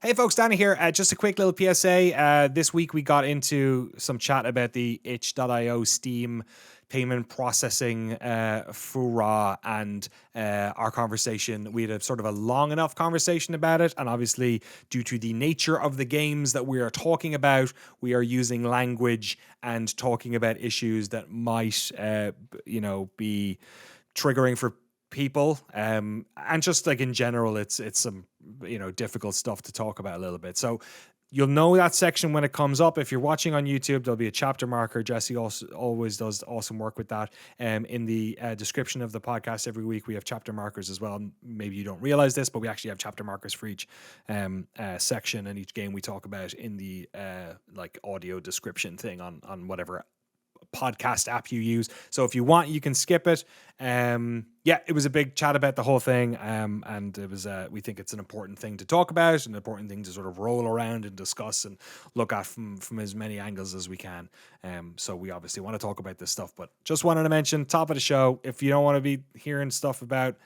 Hey folks, Danny here. Just a quick little PSA. This week we got into some chat about the itch.io Steam payment processing furor and our conversation. We had a sort of a long enough conversation about it, and obviously due to the nature of the games that we are talking about, we are using language and talking about issues that might be triggering for people, and just like in general, it's some difficult stuff to talk about a little bit. So you'll know that section when it comes up. If you're watching on YouTube, there'll be a chapter marker. Jesse also always does awesome work with that. In the description of the podcast every week, we have chapter markers as well. Maybe you don't realize this, but we actually have chapter markers for each section and each game we talk about in the audio description thing on whatever podcast app you use. So if you want, you can skip it. It was a big chat about the whole thing, and it was we think it's an important thing to talk about, an important thing to sort of roll around and discuss and look at from as many angles as we can. So we obviously want to talk about this stuff, but just wanted to mention, top of the show, if you don't want to be hearing stuff about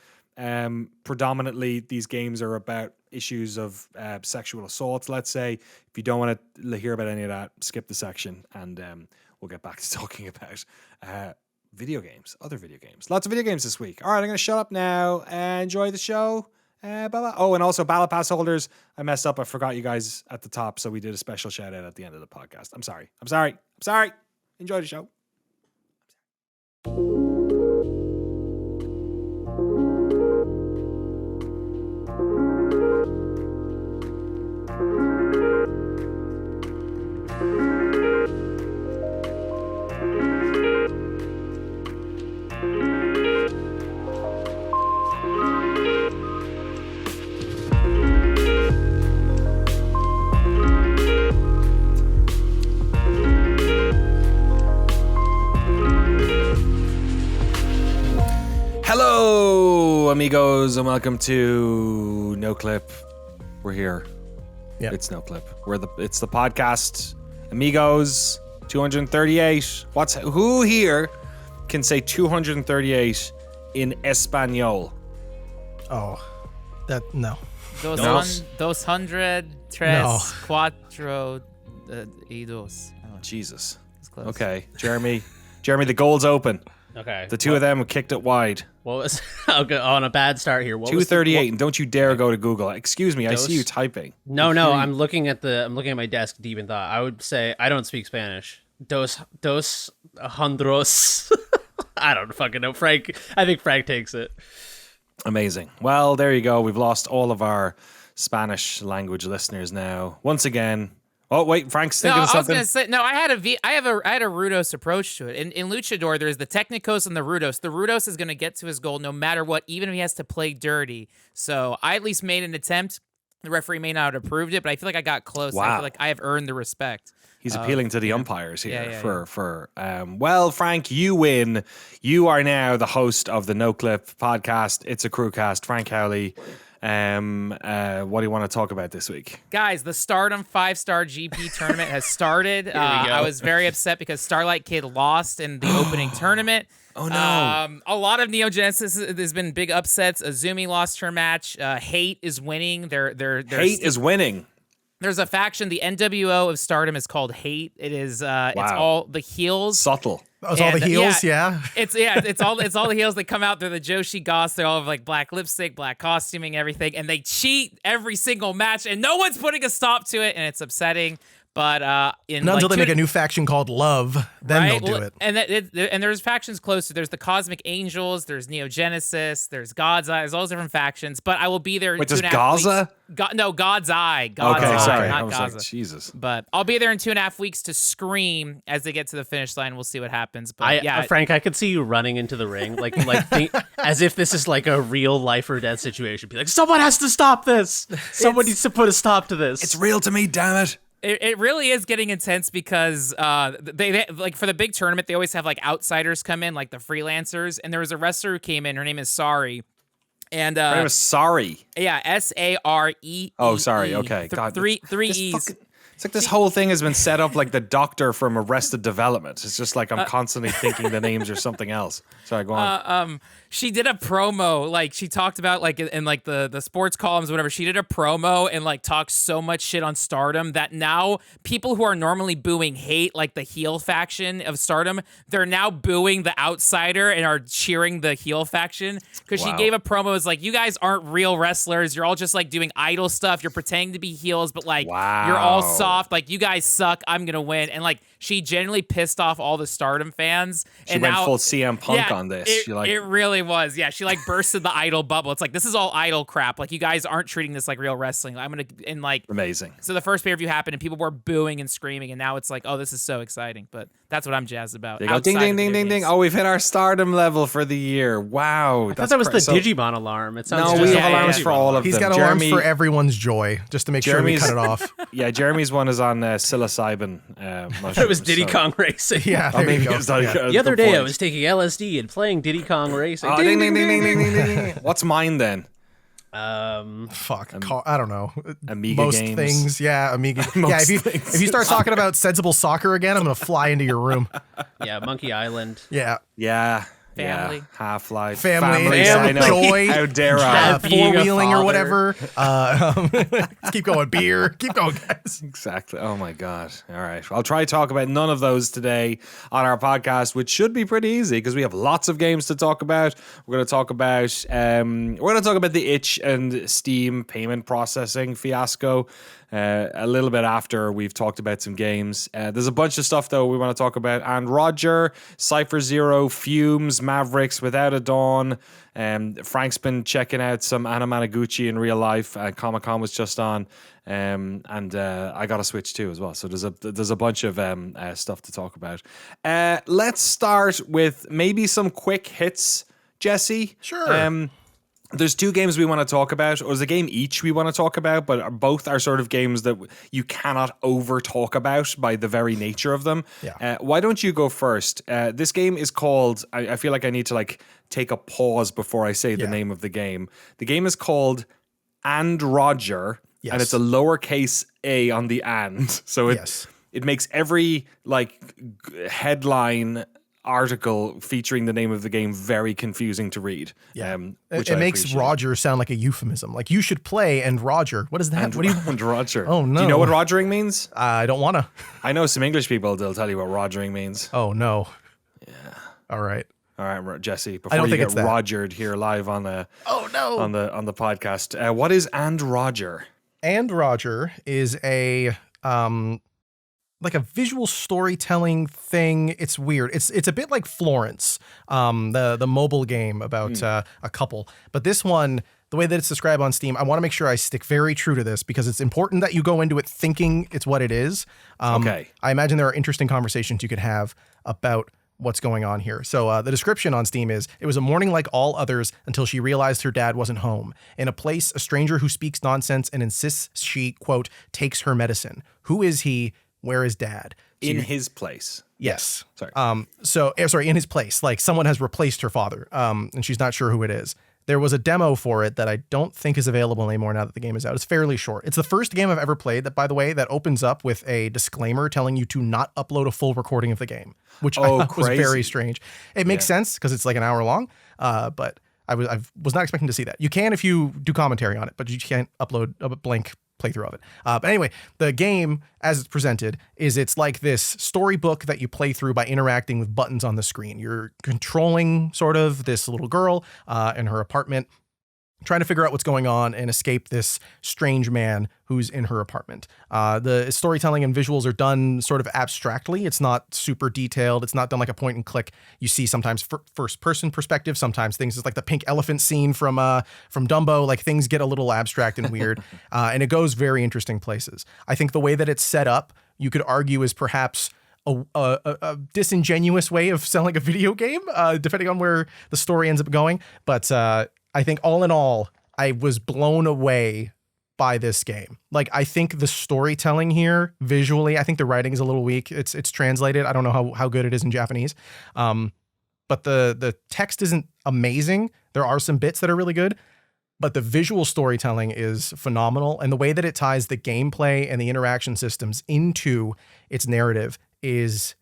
predominantly these games are about issues of sexual assault, let's say, if you don't want to hear about any of that, skip the section, and we'll get back to talking about video games, other video games. Lots of video games this week. All right, I'm going to shut up now and enjoy the show. Bye-bye. Oh, and also Battle Pass holders, I messed up. I forgot you guys at the top, so we did a special shout out at the end of the podcast. I'm sorry. Enjoy the show. Hello, amigos, and welcome to Noclip. We're here. Yep. It's Noclip. It's the podcast, amigos. 238. Who here can say 238 in Espanol? Oh, no. Dos hundred tres cuatro y dos. Oh, Jesus. that's close. Okay, Jeremy, the goal's open. Okay. The two of them kicked it wide. What was okay, on a bad start here? What 238, and don't you dare go to Google. Excuse me, I see you typing. No, I'm looking at my desk deep in thought. I would say I don't speak Spanish. Dos hundros. I don't fucking know. Frank, I think Frank takes it. Amazing. Well, there you go. We've lost all of our Spanish language listeners now. Once again. Oh wait, Frank's thinking of something. I was gonna say I had a Rudos approach to it. In Luchador, there's the Technicos and the Rudos. The Rudos is gonna get to his goal no matter what, even if he has to play dirty. So I at least made an attempt. The referee may not have approved it, but I feel like I got close. Wow. I feel like I have earned the respect. He's appealing to the umpires here. Yeah. Well, Frank, you win. You are now the host of the Noclip podcast. It's a Crewcast. Frank Howley. What do you want to talk about this week? Guys, the Stardom 5-star GP tournament has started. I was very upset because Starlight Kid lost in the opening tournament. Oh, no. A lot of Neo Genesis, there's been big upsets. Azumi lost her match. Hate is winning. Hate is winning. There's a faction, the NWO of Stardom is called Hate. It is it's all the heels. Subtle. Oh, it's all the heels, yeah. It's all the heels that come out. They're the Joshi Goths. They all have like black lipstick, black costuming, everything, and they cheat every single match, and no one's putting a stop to it, and it's upsetting. But until they make a new faction called Love, then they'll do it. And there's factions closer. There's the Cosmic Angels. There's Neo Genesis. There's God's Eye. There's all those different factions. But I will be there in Wait, 2.5 Gaza? weeks. No, God's Eye. Okay, sorry. Not I was Gaza. like, Jesus. But I'll be there in 2.5 weeks to scream as they get to the finish line. We'll see what happens. But Frank, I could see you running into the ring, as if this is like a real life or death situation. Be like, someone has to stop this. Someone needs to put a stop to this. It's real to me, damn it. It really is getting intense because they like for the big tournament, they always have like outsiders come in, like the freelancers. And there was a wrestler who came in. Her name is Sari. And her name is Sari. Yeah, Sare. Oh, sorry. Okay. God, three E's. It's like this whole thing has been set up like the doctor from Arrested Development. It's just like I'm constantly thinking the names are something else. Sorry, go on. she did a promo, like she talked about like in like the sports columns or whatever. She did a promo and like talked so much shit on Stardom that now people who are normally booing hate like the heel faction of Stardom, they're now booing the outsider and are cheering the heel faction because she gave a promo. It's like, you guys aren't real wrestlers. You're all just like doing idol stuff. You're pretending to be heels, but like you're all soft. Like, you guys suck. I'm gonna win. And like she genuinely pissed off all the Stardom fans. She went full CM Punk on this. It really was. Yeah, she like bursted the idol bubble. It's like, this is all idol crap. Like, you guys aren't treating this like real wrestling. I'm gonna, and like, amazing. So the first pay-per-view happened and people were booing and screaming, and now it's like, oh, this is so exciting. But that's what I'm jazzed about. They go ding ding ding ding ding. Oh, we've hit our Stardom level for the year. Wow. I thought that was the Digimon alarm. It sounds we have alarms for all of them. He's got alarms for everyone's joy, just to make sure we cut it off. Yeah, Jeremy's one is on psilocybin. It was Diddy Kong Racing. Yeah, there you go. The other day I was taking LSD and playing Diddy Kong Racing. Oh, ding ding ding ding ding ding. What's mine then? I don't know. Amiga most games. Things, yeah, Amiga. Yeah, if you start talking about sensible soccer again, I'm gonna fly into your room. Yeah, Monkey Island. Yeah. Family. Yeah. Half-Life. Family. I know. Joy. How dare I? Four-wheeling or whatever. Let's keep going. Beer. Keep going, guys. Exactly. Oh, my God. All right. I'll try to talk about none of those today on our podcast, which should be pretty easy because we have lots of games to talk about. We're going to talk about the itch and Steam payment processing fiasco. A little bit after we've talked about some games. There's a bunch of stuff, though, we want to talk about. And Roger, Cipher Zero, FUMES, MAVRIX, Without a Dawn. Frank's been checking out some Anamanaguchi in real life. Comic-Con was just on. And I got a Switch too as well. So there's a bunch of stuff to talk about. Let's start with maybe some quick hits, Jesse. Sure. There's two games we want to talk about, or there's a game each we want to talk about, but both are sort of games that you cannot over talk about by the very nature of them. Yeah. Why don't you go first? This game is called, I feel like I need to like take a pause before I say the name of the game. The game is called And Roger, and it's a lowercase a on the and. So it makes every like headline article featuring the name of the game very confusing to read. It makes Roger sound like a euphemism. Like, you should play And Roger. What is that? And Roger. Oh, no. Do you know what rogering means? I don't want to. I know some English people, they'll tell you what rogering means. Oh, no. Yeah. All right, Jesse, before you get rogered here live on the on the podcast, what is And Roger? And Roger is a like a visual storytelling thing. It's weird. It's a bit like Florence, the mobile game about a couple. But this one, the way that it's described on Steam, I want to make sure I stick very true to this because it's important that you go into it thinking it's what it is. Okay. I imagine there are interesting conversations you could have about what's going on here. So the description on Steam is, it was a morning like all others until she realized her dad wasn't home. In a place, a stranger who speaks nonsense and insists she, quote, takes her medicine. Who is he? Where is dad? In his place. Yes. Sorry. In his place. Like, someone has replaced her father, and she's not sure who it is. There was a demo for it that I don't think is available anymore now that the game is out. It's fairly short. It's the first game I've ever played that, by the way, that opens up with a disclaimer telling you to not upload a full recording of the game, which I thought was very strange. It makes sense because it's like an hour long, but I was not expecting to see that. You can if you do commentary on it, but you can't upload a blank playthrough of it. But anyway, the game, as it's presented, it's like this storybook that you play through by interacting with buttons on the screen. You're controlling sort of this little girl in her apartment, trying to figure out what's going on and escape this strange man who's in her apartment. The storytelling and visuals are done sort of abstractly. It's not super detailed. It's not done like a point and click. You see sometimes first person perspective. Sometimes things is like the pink elephant scene from Dumbo. Like, things get a little abstract and weird, and it goes very interesting places. I think the way that it's set up, you could argue, is perhaps a disingenuous way of selling a video game, depending on where the story ends up going. But I think all in all, I was blown away by this game. Like, I think the storytelling here visually, I think the writing is a little weak. It's translated. I don't know how good it is in Japanese. But the text isn't amazing. There are some bits that are really good, but the visual storytelling is phenomenal. And the way that it ties the gameplay and the interaction systems into its narrative is,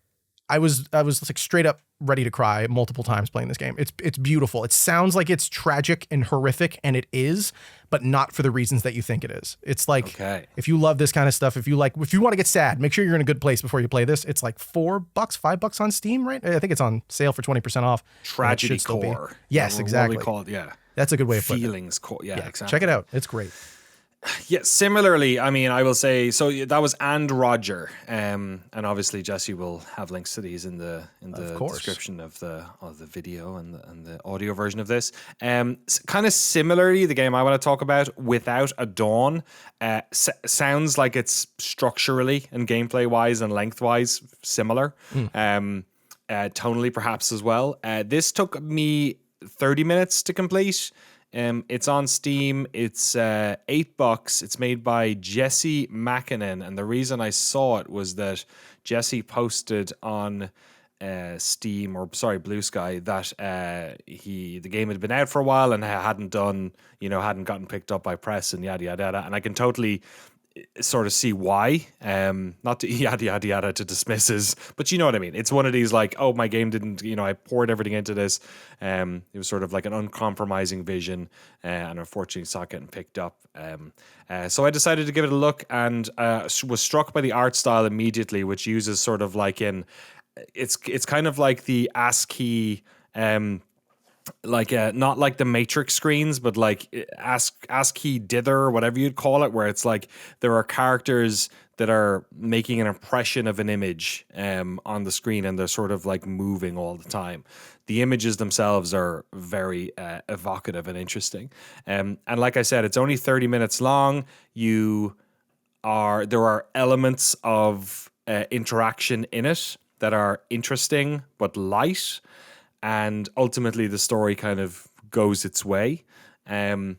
I was like straight up ready to cry multiple times playing this game. It's beautiful. It sounds like it's tragic and horrific, and it is, but not for the reasons that you think it is. It's like, if you love this kind of stuff, if you want to get sad, make sure you're in a good place before you play this. It's like $4, $5 on Steam, right? I think it's on sale for 20% off. Tragedy core. Yes, exactly. What we call it, yeah. That's a good way of putting it. Feelings core. Yeah, exactly. Check it out. It's great. Yeah, similarly, I mean, I will say, so that was And Roger, and obviously Jesse will have links to these in the description of the video and the audio version of this. Kind of similarly, the game I want to talk about, Without a Dawn, sounds like it's structurally and gameplay wise and lengthwise similar, tonally perhaps as well. This took me 30 minutes to complete. It's on Steam. It's $8. It's made by Jesse Makinen, and the reason I saw it was that Jesse posted on Steam, or sorry, Blue Sky, that the game had been out for a while and hadn't gotten picked up by press and yada yada yada. And I can totally sort of see why, not to yada yada yada to dismiss his, but you know what I mean. It's one of these like, oh, my game didn't, I poured everything into this. It was sort of like an uncompromising vision, and unfortunately saw it getting picked up. So I decided to give it a look, and was struck by the art style immediately, which uses sort of like it's kind of like the ASCII, not like the Matrix screens, but like ASCII dither or whatever you'd call it, where it's like there are characters that are making an impression of an image on the screen, and they're sort of like moving all the time. The images themselves are very evocative and interesting. And like I said, it's only 30 minutes long. There are elements of interaction in it that are interesting but light. And ultimately, the story kind of goes its way. And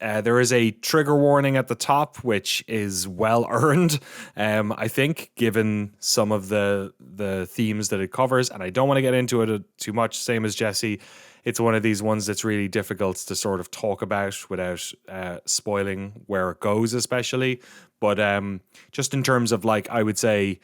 there is a trigger warning at the top, which is well earned, I think, given some of the themes that it covers. And I don't want to get into it too much, same as Jesse. It's one of these ones that's really difficult to sort of talk about without spoiling where it goes, especially. But just in terms of, like, I would say,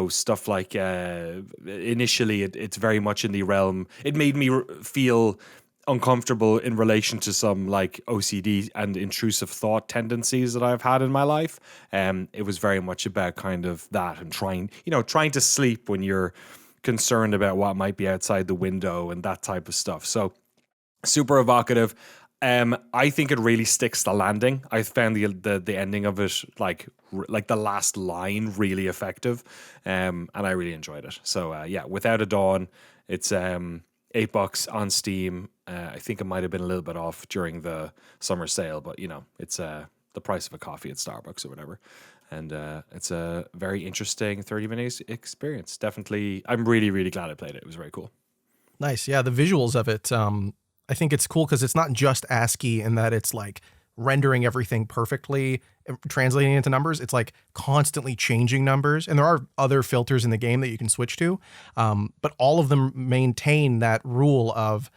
stuff like initially it's very much in the realm. It made me feel uncomfortable in relation to some like OCD and intrusive thought tendencies that I've had in my life. It was very much about kind of that, and trying to sleep when you're concerned about what might be outside the window and that type of stuff. So super evocative. I think it really sticks the landing. I found the ending of it, like the last line, really effective, and I really enjoyed it. So Without a Dawn, it's $8 on Steam. I think it might have been a little bit off during the summer sale, but it's the price of a coffee at Starbucks or whatever. And it's a very interesting 30-minute experience. Definitely, I'm really, really glad I played it. It was very cool. Nice. Yeah, the visuals of it, I think it's cool because it's not just ASCII in that it's like rendering everything perfectly, translating into numbers. It's like constantly changing numbers. And there are other filters in the game that you can switch to. But all of them maintain that rule of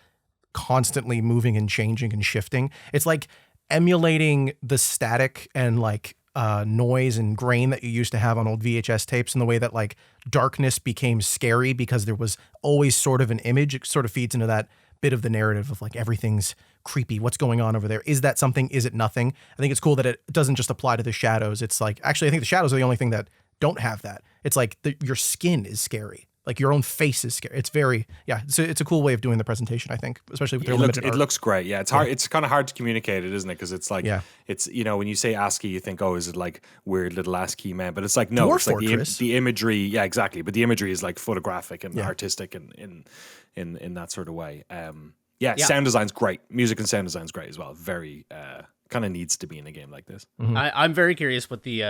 constantly moving and changing and shifting. It's like emulating the static and like noise and grain that you used to have on old VHS tapes, in the way that like darkness became scary because there was always sort of an image. It sort of feeds into that bit of the narrative of like everything's creepy. What's going on over there? Is that something? Is it nothing? I think it's cool that it doesn't just apply to the shadows. It's like, actually, I think the shadows are the only thing that don't have that. It's like your skin is scary. Like your own face is scary. It's very, it's a cool way of doing the presentation, I think, especially with their limited art. It looks great. Yeah, it's hard. It's kind of hard to communicate it, isn't it? Because it's like, it's, when you say ASCII, you think, oh, is it like weird little ASCII man? But it's like, no, it's like the imagery. Yeah, exactly. But the imagery is like photographic and artistic and in that sort of way. Sound design's great. Music and sound design's great as well. Very kind of needs to be in a game like this. Mm-hmm. I'm very curious what the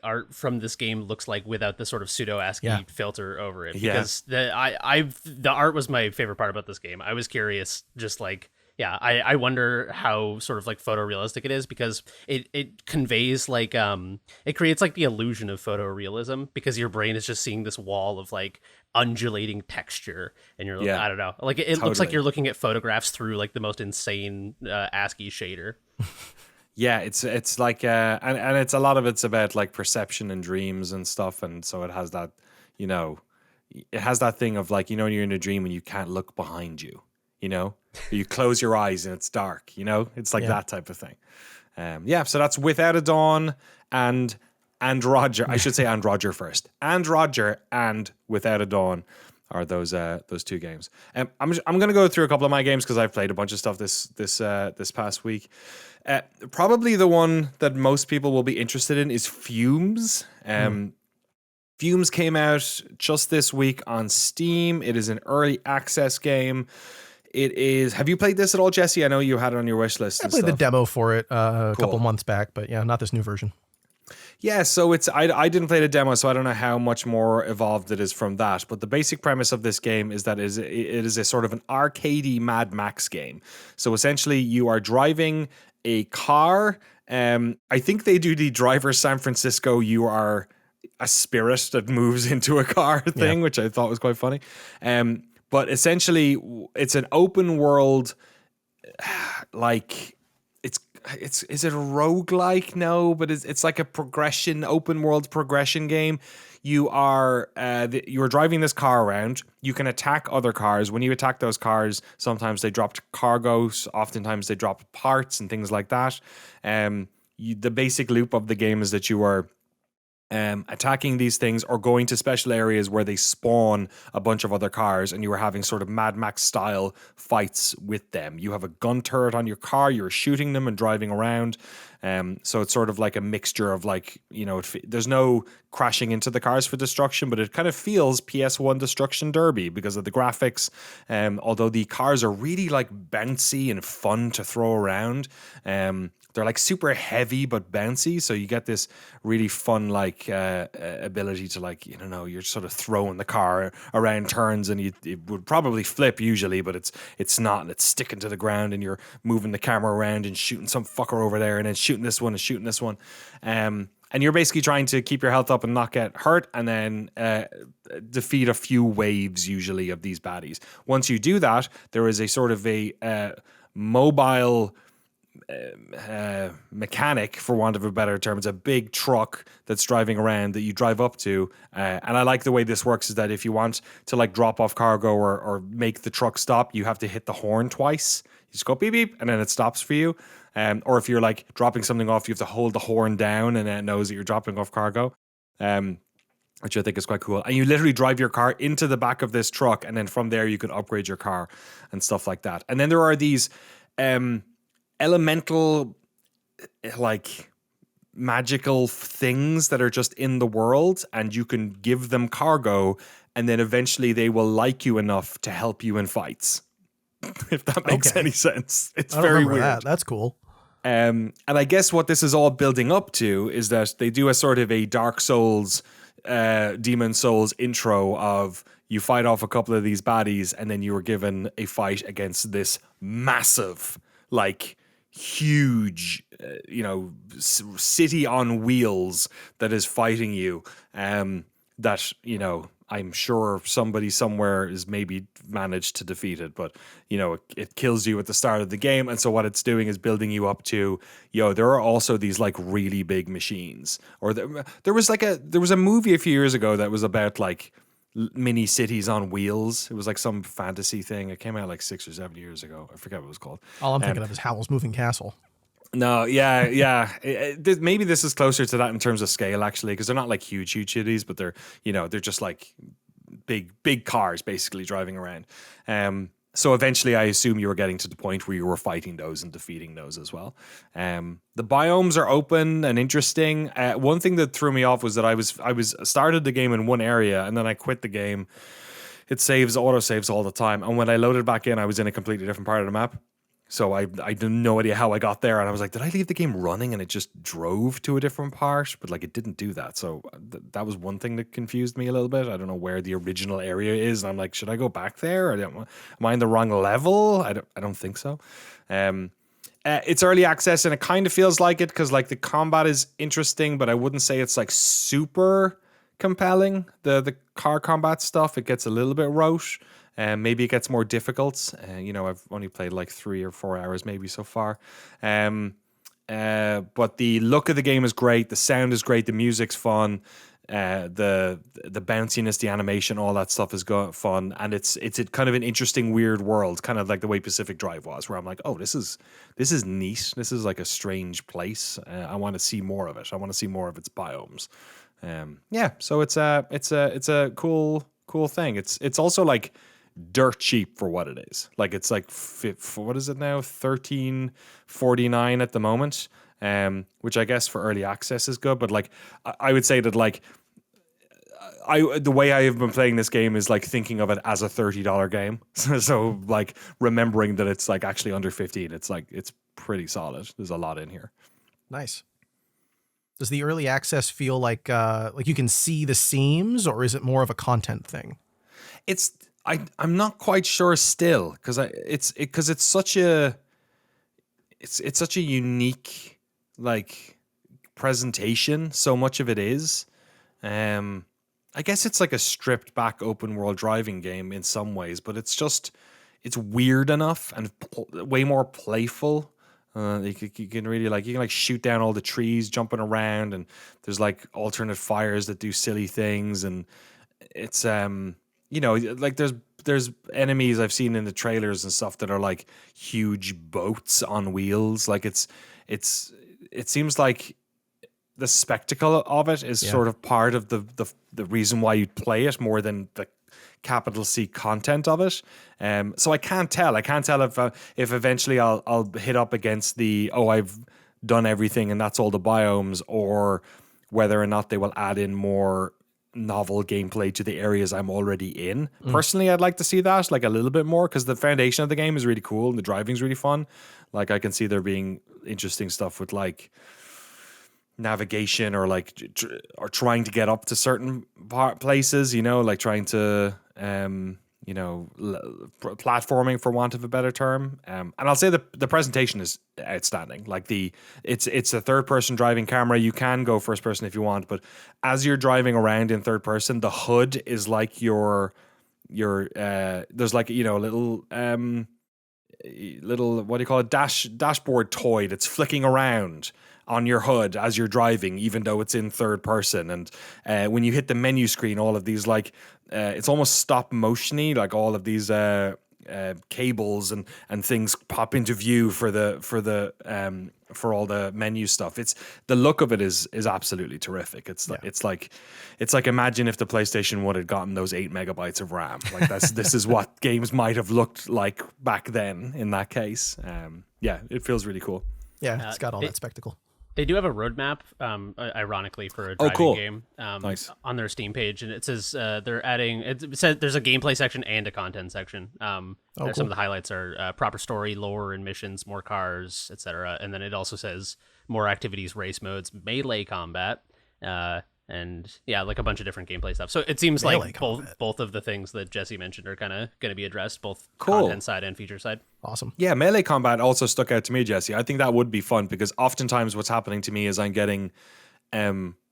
art from this game looks like without the sort of pseudo ASCII filter over it. Because the art was my favorite part about this game. I was curious, just like, I wonder how sort of like photorealistic it is, because it conveys like it creates like the illusion of photorealism, because your brain is just seeing this wall of like undulating texture, and you're like, I don't know, like it looks like you're looking at photographs through like the most insane ASCII shader. Yeah, it's like and it's a lot of it's about like perception and dreams and stuff, and so it has that it has that thing of like, when you're in a dream and you can't look behind you, you close your eyes and it's dark, it's like that type of thing. So that's Without a Dawn and Roger. I should say and Roger first. And Roger and Without a Dawn are those two games. I'm going to go through a couple of my games because I've played a bunch of stuff this past week. Probably the one that most people will be interested in is FUMES. FUMES came out just this week on Steam. It is an early access game. It is. Have you played this at all, Jesse? I know you had it on your wish list. I played the demo for it a couple months back, but yeah, not this new version. Yeah, so I didn't play the demo, so I don't know how much more evolved it is from that. But the basic premise of this game is that it is a sort of an arcadey Mad Max game. So essentially, you are driving a car. I think they do the Driver San Francisco. You are a spirit that moves into a car thing, which I thought was quite funny. But essentially, it's an open world, like is it a roguelike? No, but it's like a open world progression game. You are driving this car around. You can attack other cars. When you attack those cars, sometimes they drop cargoes. Oftentimes they drop parts and things like that. The basic loop of the game is that you are attacking these things or going to special areas where they spawn a bunch of other cars, and you are having sort of Mad Max style fights with them. You have a gun turret on your car, you're shooting them and driving around. So it's sort of like a mixture of like, there's no crashing into the cars for destruction, but it kind of feels PS1 Destruction Derby because of the graphics. Although the cars are really like bouncy and fun to throw around. They're like super heavy but bouncy, so you get this really fun like ability to like, you're sort of throwing the car around turns, and it would probably flip usually, but it's not, and it's sticking to the ground, and you're moving the camera around and shooting some fucker over there, and then shooting this one and shooting this one. And you're basically trying to keep your health up and not get hurt, and then defeat a few waves usually of these baddies. Once you do that, there is a sort of a mobile mechanic, for want of a better term. It's a big truck that's driving around that you drive up to, and I like the way this works is that if you want to like drop off cargo or make the truck stop, you have to hit the horn twice. You just go beep beep and then it stops for you. Or if you're like dropping something off, you have to hold the horn down and then it knows that you're dropping off cargo, which I think is quite cool. And you literally drive your car into the back of this truck, and then from there you can upgrade your car and stuff like that. And then there are these elemental, like magical things that are just in the world, and you can give them cargo, and then eventually they will like you enough to help you in fights. If that makes any sense. It's very weird. That's cool. And I guess what this is all building up to is that they do a sort of a Dark Souls, Demon Souls intro of you fight off a couple of these baddies, and then you were given a fight against this massive, like huge, city on wheels that is fighting you. That, I'm sure somebody somewhere is maybe managed to defeat it, but it kills you at the start of the game. And so what it's doing is building you up to, there are also these like really big machines. Or there was a movie a few years ago that was about like mini cities on wheels. It was like some fantasy thing. It came out like 6 or 7 years ago. I forget what it was called. All I'm thinking of is Howl's Moving Castle. No, yeah. Maybe this is closer to that in terms of scale, actually, because they're not like huge cities, but they're just like big cars basically driving around. So eventually, I assume you were getting to the point where you were fighting those and defeating those as well. The biomes are open and interesting. One thing that threw me off was that I was started the game in one area, and then I quit the game. It auto saves all the time, and when I loaded back in, I was in a completely different part of the map. So I had no idea how I got there, and I was like, did I leave the game running and it just drove to a different part? But like it didn't do that. So that was one thing that confused me a little bit. I don't know where the original area is, and I'm like, should I go back there? Am I in the wrong level? I don't think so. It's early access, and it kind of feels like it because like the combat is interesting, but I wouldn't say it's like super compelling. The car combat stuff, it gets a little bit rote. Maybe it gets more difficult. I've only played like 3 or 4 hours maybe so far. But the look of the game is great. The sound is great. The music's fun. the bounciness, the animation, all that stuff is fun, and it's a kind of an interesting, weird world, kind of like the way Pacific Drive was, where I'm like, oh, this is neat. This is like a strange place. I want to see more of it. I want to see more of its biomes. So it's a cool thing. It's also like dirt cheap for what it is. Like it's like what is it now? $13.49 at the moment. Which I guess for early access is good, but like I would say that like the way I have been playing this game is like thinking of it as a $30 game. So like remembering that it's like actually under 15, it's like it's pretty solid. There's a lot in here. Nice. Does the early access feel like you can see the seams, or is it more of a content thing? I'm not quite sure still, because it's such a unique like presentation. So much of it is. I guess it's like a stripped back open world driving game in some ways, but it's it's weird enough and way more playful. You can really you can shoot down all the trees jumping around, and there's like alternate fires that do silly things, and it's like there's enemies I've seen in the trailers and stuff that are like huge boats on wheels. Like it seems like the spectacle of it is sort of part of the reason why you'd play it more than the capital C content of it. So I can't tell if eventually I'll hit up against I've done everything and that's all the biomes, or whether or not they will add in more novel gameplay to the areas I'm already in. Personally, I'd like to see that like a little bit more, because the foundation of the game is really cool and the driving's really fun. Like I can see there being interesting stuff with like navigation, or like or trying to get up to certain places, like trying to platforming, for want of a better term. And I'll say the presentation is outstanding. Like it's a third person driving camera. You can go first person if you want, but as you're driving around in third person, the hood is like your there's like a little what do you call it, dashboard toy that's flicking around on your hood as you're driving, even though it's in third person. And when you hit the menu screen, all of these it's almost stop motiony, like all of these cables and things pop into view for all the menu stuff. It's the look of it is absolutely terrific. It's like imagine if the PlayStation 1 had gotten those 8 megabytes of RAM. Like this is what games might have looked like back then in that case. It feels really cool. Yeah, it's got all that spectacle. They do have a roadmap, ironically, for a driving game nice. On their Steam page. And it says they're adding, it says there's a gameplay section and a content section. Some of the highlights are proper story, lore, and missions, more cars, etc. And then it also says more activities, race modes, melee combat, and like a bunch of different gameplay stuff. So it seems like both of the things that Jesse mentioned are kind of going to be addressed, both content side and feature side. Awesome. Yeah, melee combat also stuck out to me, Jesse. I think that would be fun, because oftentimes what's happening to me is I'm getting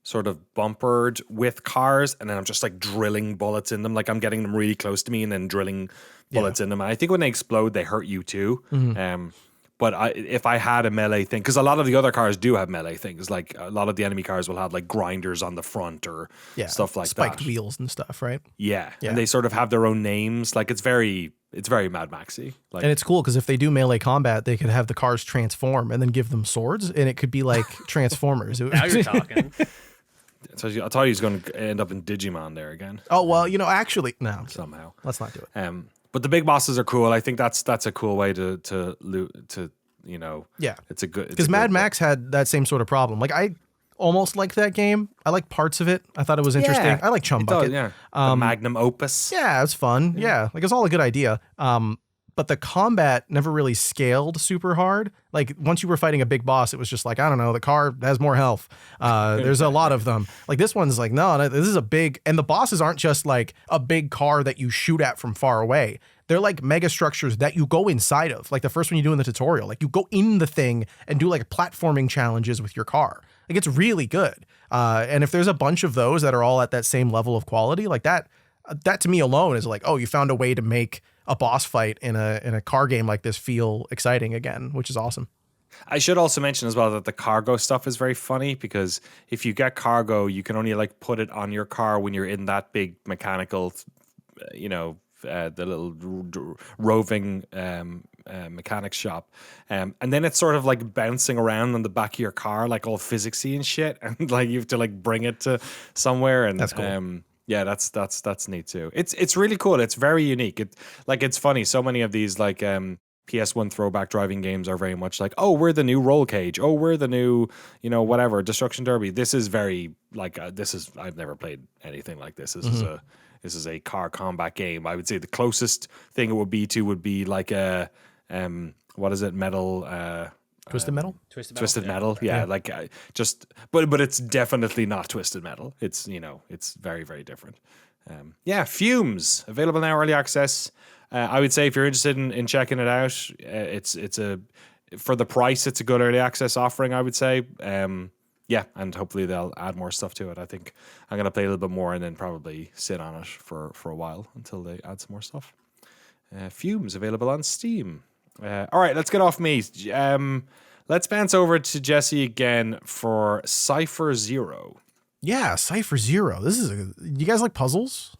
sort of bumpered with cars, and then I'm just like drilling bullets in them. Like I'm getting them really close to me and then drilling bullets in them. And I think when they explode, they hurt you too. But if I had a melee thing, because a lot of the other cars do have melee things, like a lot of the enemy cars will have like grinders on the front or stuff like spiked that. wheels and stuff, right? Yeah, and they sort of have their own names. Like it's very Mad Maxy. Like, and it's cool because if they do melee combat, they could have the cars transform and then give them swords, and it could be like Transformers. Now you're talking. So I thought he was going to end up in Digimon there again. Oh well, actually, no. Somehow, let's not do it. But the big bosses are cool. I think that's a cool way to it's a good, because Mad Max had that same sort of problem. Like I almost liked that game. I like parts of it. I thought it was interesting. I like Chum Bucket. The magnum opus. Yeah, it was fun. Yeah, like it's all a good idea. But the combat never really scaled super hard. Like once you were fighting a big boss, it was just like, I don't know, the car has more health. There's a lot of them. Like this one's like, no, this is a big, and the bosses aren't just like a big car that you shoot at from far away. They're like mega structures that you go inside of. Like the first one you do in the tutorial, like you go in the thing and do like platforming challenges with your car. Like it's really good. And if there's a bunch of those that are all at that same level of quality, like that to me alone is like, oh, you found a way to make a boss fight in a car game like this feel exciting again, which is awesome. I should also mention as well that the cargo stuff is very funny, because if you get cargo, you can only like put it on your car when you're in that big mechanical, the little roving mechanics shop, and then it's sort of like bouncing around on the back of your car, like all physicsy and shit, and like you have to like bring it to somewhere, and that's cool. Yeah, that's neat too. It's really cool. It's very unique. It's funny. So many of these like PS1 throwback driving games are very much like, oh, we're the new roll cage. Oh, we're the new, whatever, Destruction Derby. This is very like I've never played anything like this. This is a car combat game. I would say the closest thing it would be like a what is it? Metal Twisted Metal? Twisted Metal. Yeah, like but it's definitely not Twisted Metal. It's it's very, very different. Fumes available now, early access. I would say if you're interested in checking it out, it's for the price, it's a good early access offering, I would say. And hopefully they'll add more stuff to it. I think I'm going to play a little bit more and then probably sit on it for a while until they add some more stuff. Fumes available on Steam. All right, let's get off me. Let's bounce over to Jesse again for Cipher Zero. Yeah, Cipher Zero. You guys like puzzles?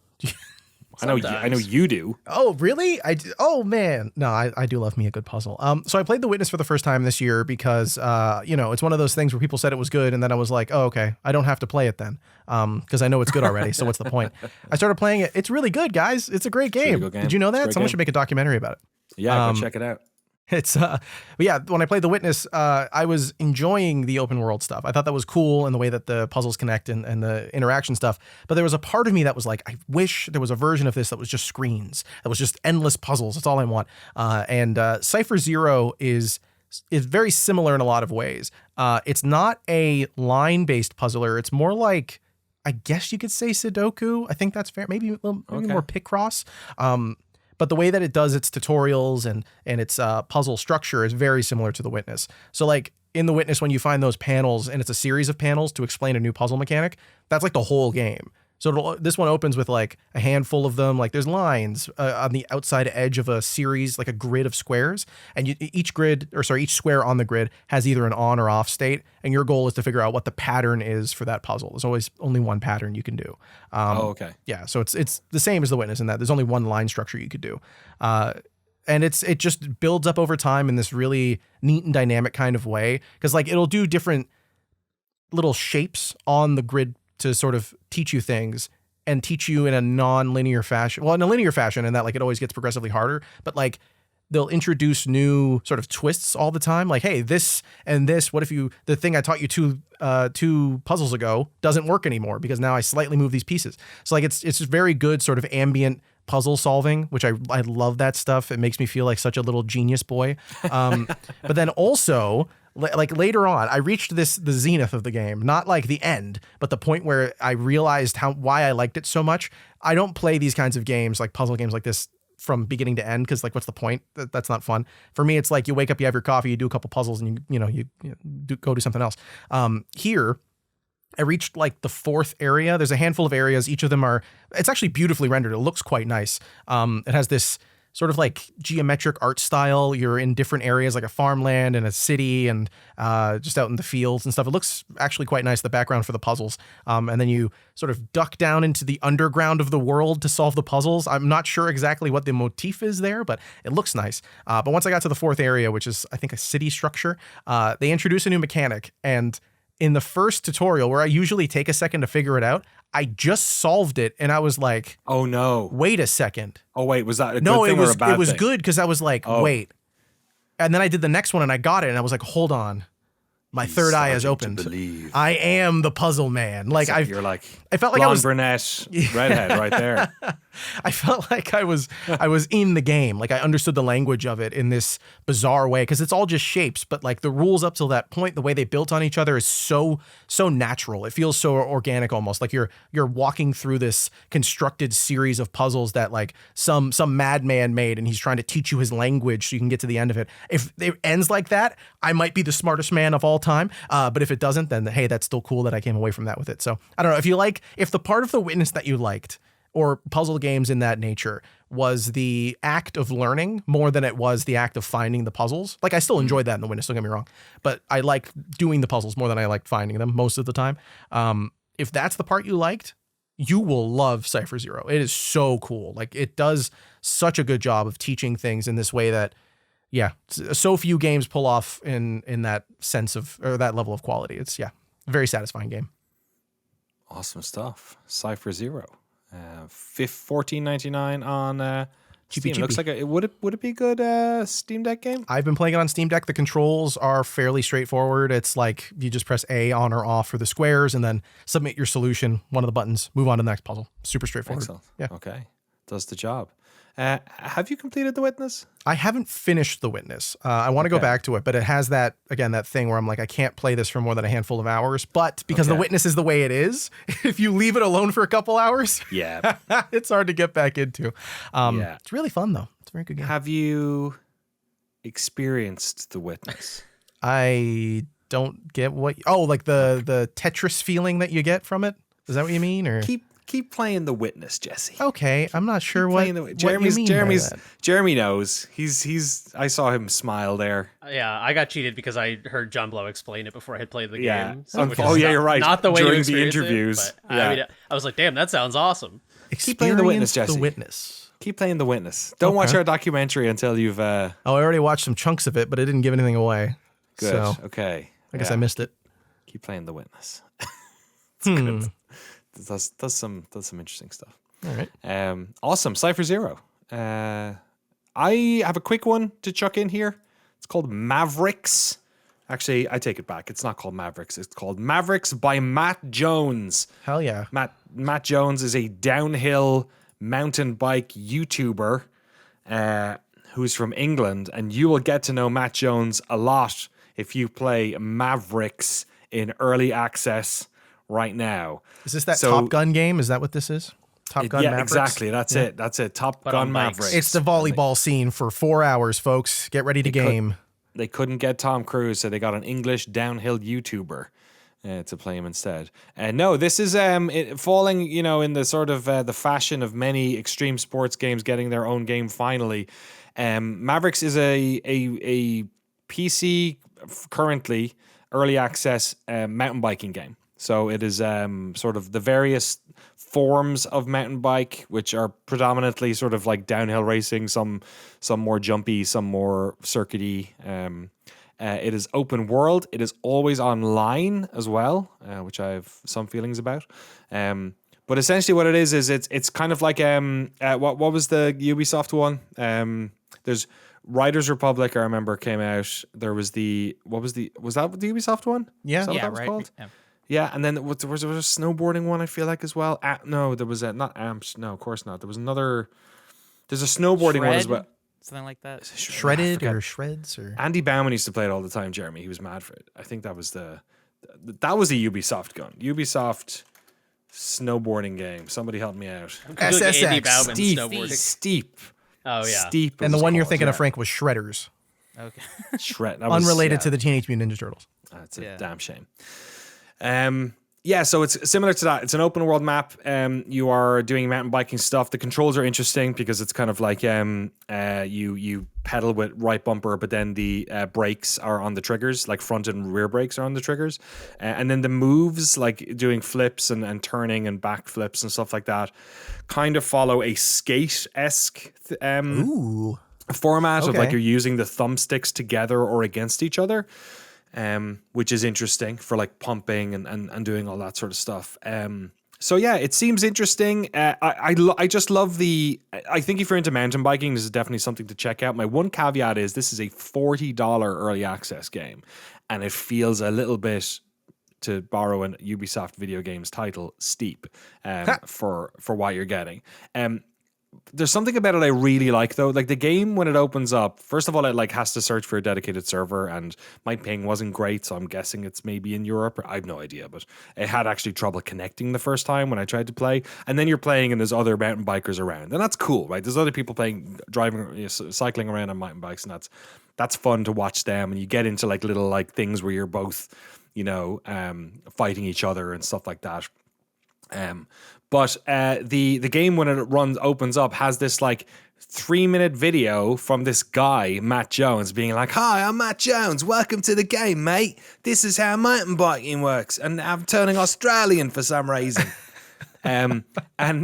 I know you do. Oh, really? Oh, man. No, I do love me a good puzzle. So I played The Witness for the first time this year because, it's one of those things where people said it was good, and then I was like, oh, okay, I don't have to play it then, because I know it's good already, so what's the point? I started playing it. It's really good, guys. It's a great game. Did you know that? Someone should make a documentary about it. Yeah, go check it out. It's but yeah, when I played The Witness, I was enjoying the open world stuff. I thought that was cool and the way that the puzzles connect and the interaction stuff. But there was a part of me that was like, I wish there was a version of this that was just screens, that was just endless puzzles. That's all I want. And Cipher Zero is very similar in a lot of ways. It's not a line-based puzzler. It's more like, I guess you could say Sudoku. I think that's fair. Maybe more Picross. But the way that it does its tutorials and its puzzle structure is very similar to The Witness. So like in The Witness, when you find those panels and it's a series of panels to explain a new puzzle mechanic, that's like the whole game. So this one opens with like a handful of them. Like there's lines on the outside edge of a series, like a grid of squares. And each square on the grid has either an on or off state. And your goal is to figure out what the pattern is for that puzzle. There's always only one pattern you can do. Okay. Yeah. So it's the same as The Witness in that there's only one line structure you could do. And it just builds up over time in this really neat and dynamic kind of way. Because like it'll do different little shapes on the grid to sort of teach you things and teach you in a non-linear fashion. Well, in a linear fashion, and that like it always gets progressively harder, but like they'll introduce new sort of twists all the time. Like, hey, this and this, what if the thing I taught you two puzzles ago doesn't work anymore because now I slightly move these pieces. So like it's just very good sort of ambient puzzle solving, which I love that stuff. It makes me feel like such a little genius boy. But then also, like later on, I reached the zenith of the game, not like the end, but the point where I realized why I liked it so much. I don't play these kinds of games, like puzzle games like this, from beginning to end, because like what's the point? That's not fun. For me, it's like you wake up, you have your coffee, you do a couple puzzles, and you go do something else. Here, I reached like the fourth area. There's a handful of areas. Each of them it's actually beautifully rendered. It looks quite nice. It has this sort of like geometric art style. You're in different areas, like a farmland and a city and just out in the fields and stuff. It looks actually quite nice, the background for the puzzles. And then you sort of duck down into the underground of the world to solve the puzzles. I'm not sure exactly what the motif is there, but it looks nice. But once I got to the fourth area, which is, I think, a city structure, they introduce a new mechanic. And in the first tutorial, where I usually take a second to figure it out, I just solved it, and I was like, "Oh no! Wait a second! Oh wait, was that a good thing or a bad thing? It was good because I was like, wait." And then I did the next one, and I got it, and I was like, "Hold on, my third eye has opened. I am the puzzle man." Like you're like, I felt like I was brunette, redhead, right there. I felt like I was in the game. Like I understood the language of it in this bizarre way, because it's all just shapes, but like the rules up till that point, the way they built on each other is so natural. It feels so organic, almost like you're walking through this constructed series of puzzles that like some madman made, and he's trying to teach you his language so you can get to the end of it. If it ends like that, I might be the smartest man of all time. But if it doesn't, then hey, that's still cool that I came away from that with it. So I don't know if the part of The Witness that you liked or puzzle games in that nature was the act of learning more than it was the act of finding the puzzles. Like I still enjoyed that in The Witness, don't get me wrong, but I liked doing the puzzles more than I liked finding them most of the time. If that's the part you liked, you will love Cipher Zero. It is so cool. Like it does such a good job of teaching things in this way that, yeah, so few games pull off in that sense of, or that level of quality. It's, yeah, a very satisfying game. Awesome stuff. Cipher Zero. $14.99 on Steam. Looks like would it be a good Steam Deck game? I've been playing it on Steam Deck. The controls are fairly straightforward. It's like you just press A on or off for the squares and then submit your solution, one of the buttons, move on to the next puzzle. Super straightforward. Excellent. Yeah. Okay. Does the job. Have you completed The Witness? I haven't finished The Witness. I want to go back to it, but it has that thing where I'm like, I can't play this for more than a handful of hours. But because The Witness is the way it is, if you leave it alone for a couple hours, yeah, it's hard to get back into. It's really fun, though. It's a very good game. Have you experienced The Witness? I don't get what... Oh, like the Tetris feeling that you get from it? Is that what you mean? Or Keep playing The Witness, Jesse. Okay, I'm not sure what you mean by that. Jeremy knows. He's. I saw him smile there. Yeah, I got cheated because I heard John Blow explain it before I had played the game. You're right. Not the way during you the interviews. It, but, I mean, I was like, damn, that sounds awesome. Keep playing The Witness, Jesse. The Witness. Keep playing The Witness. Don't watch our documentary until you've. I already watched some chunks of it, but it didn't give anything away. Good. So Okay. I guess I missed it. Keep playing The Witness. It's good. Does some interesting stuff. All right. Awesome. Cipher Zero. I have a quick one to chuck in here. It's called MAVRIX. Actually, I take it back. It's not called MAVRIX. It's called MAVRIX by Matt Jones. Hell yeah. Matt Jones is a downhill mountain bike YouTuber who's from England, and you will get to know Matt Jones a lot if you play MAVRIX in early access right now. Is this that Top Gun game? Is that what this is? Top Gun Yeah, Mavericks? exactly. That's it. That's it. Top Gun Mavericks. It's the volleyball scene for 4 hours, folks. Get ready to game. They couldn't get Tom Cruise, so they got an English downhill YouTuber to play him instead. And no, this is falling, in the sort of the fashion of many extreme sports games getting their own game finally. MAVRIX is a PC currently early access mountain biking game. So it is sort of the various forms of mountain bike, which are predominantly sort of like downhill racing, some more jumpy, some more circuity. It is open world. It is always online as well, which I have some feelings about. But essentially what it is it's kind of like what was the Ubisoft one? There's Riders Republic, I remember, came out. There was was that the Ubisoft one? Yeah. Is that what that was called? Yeah, and then there was a snowboarding one, I feel like, as well. No, there was not Amps. No, of course not. There was another. There's a snowboarding one as well. Something like that. Shredded or Shreds or Andy Bauman used to play it all the time. Jeremy, he was mad for it. I think that was that was a Ubisoft gun. Ubisoft snowboarding game. Somebody help me out. SSX. Andy Bauman snowboarding. Steep. Oh yeah. Steep. And the one you're thinking of, Frank, was Shredders. Okay. Shred. Unrelated to the Teenage Mutant Ninja Turtles. That's a damn shame. So it's similar to that. It's an open world map. You are doing mountain biking stuff. The controls are interesting because it's kind of like you pedal with right bumper, but then the brakes are on the triggers, like front and rear brakes are on the triggers. And then the moves, like doing flips and turning and back flips and stuff like that, kind of follow a skate-esque format of like you're using the thumbsticks together or against each other. Which is interesting for like pumping and doing all that sort of stuff. So yeah, it seems interesting. I just love I think if you're into mountain biking, this is definitely something to check out. My one caveat is this is a $40 early access game, and it feels a little bit, to borrow a Ubisoft video games title, steep for what you're getting. There's something about it I really like, though. Like the game, when it opens up, first of all, it like has to search for a dedicated server, and my ping wasn't great, so I'm guessing it's maybe in Europe. I have no idea, but it had actually trouble connecting the first time when I tried to play. And then you're playing, and there's other mountain bikers around, and that's cool, right? There's other people driving, cycling around on mountain bikes, and that's fun to watch them. And you get into like little like things where you're both, fighting each other and stuff like that. But the game, when it opens up, has this like 3-minute video from this guy, Matt Jones, being like, "Hi, I'm Matt Jones. Welcome to the game, mate. This is how mountain biking works." And I'm turning Australian for some reason. And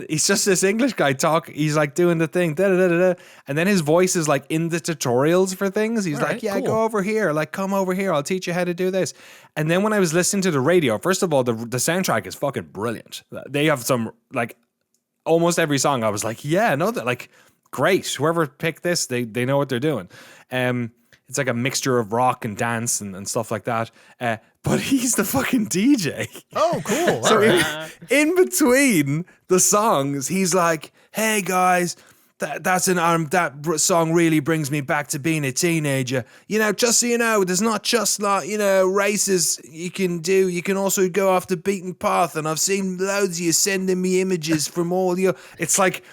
he's just this English guy he's like doing the thing, da, da, da, da, and then his voice is like in the tutorials for things. He's like, "Yeah, cool. Go over here, like come over here, I'll teach you how to do this." And then when I was listening to the radio, first of all, the soundtrack is fucking brilliant. They have some, like, almost every song I was like, yeah, no, that like great. Whoever picked this, they know what they're doing. It's like a mixture of rock and dance and stuff like that. But he's the fucking DJ. Oh, cool. So in between the songs, he's like, "Hey guys, that song really brings me back to being a teenager. You know, just so you know, there's not just like, you know, races you can do. You can also go off the beaten path. And I've seen loads of you sending me images from all your." It's like,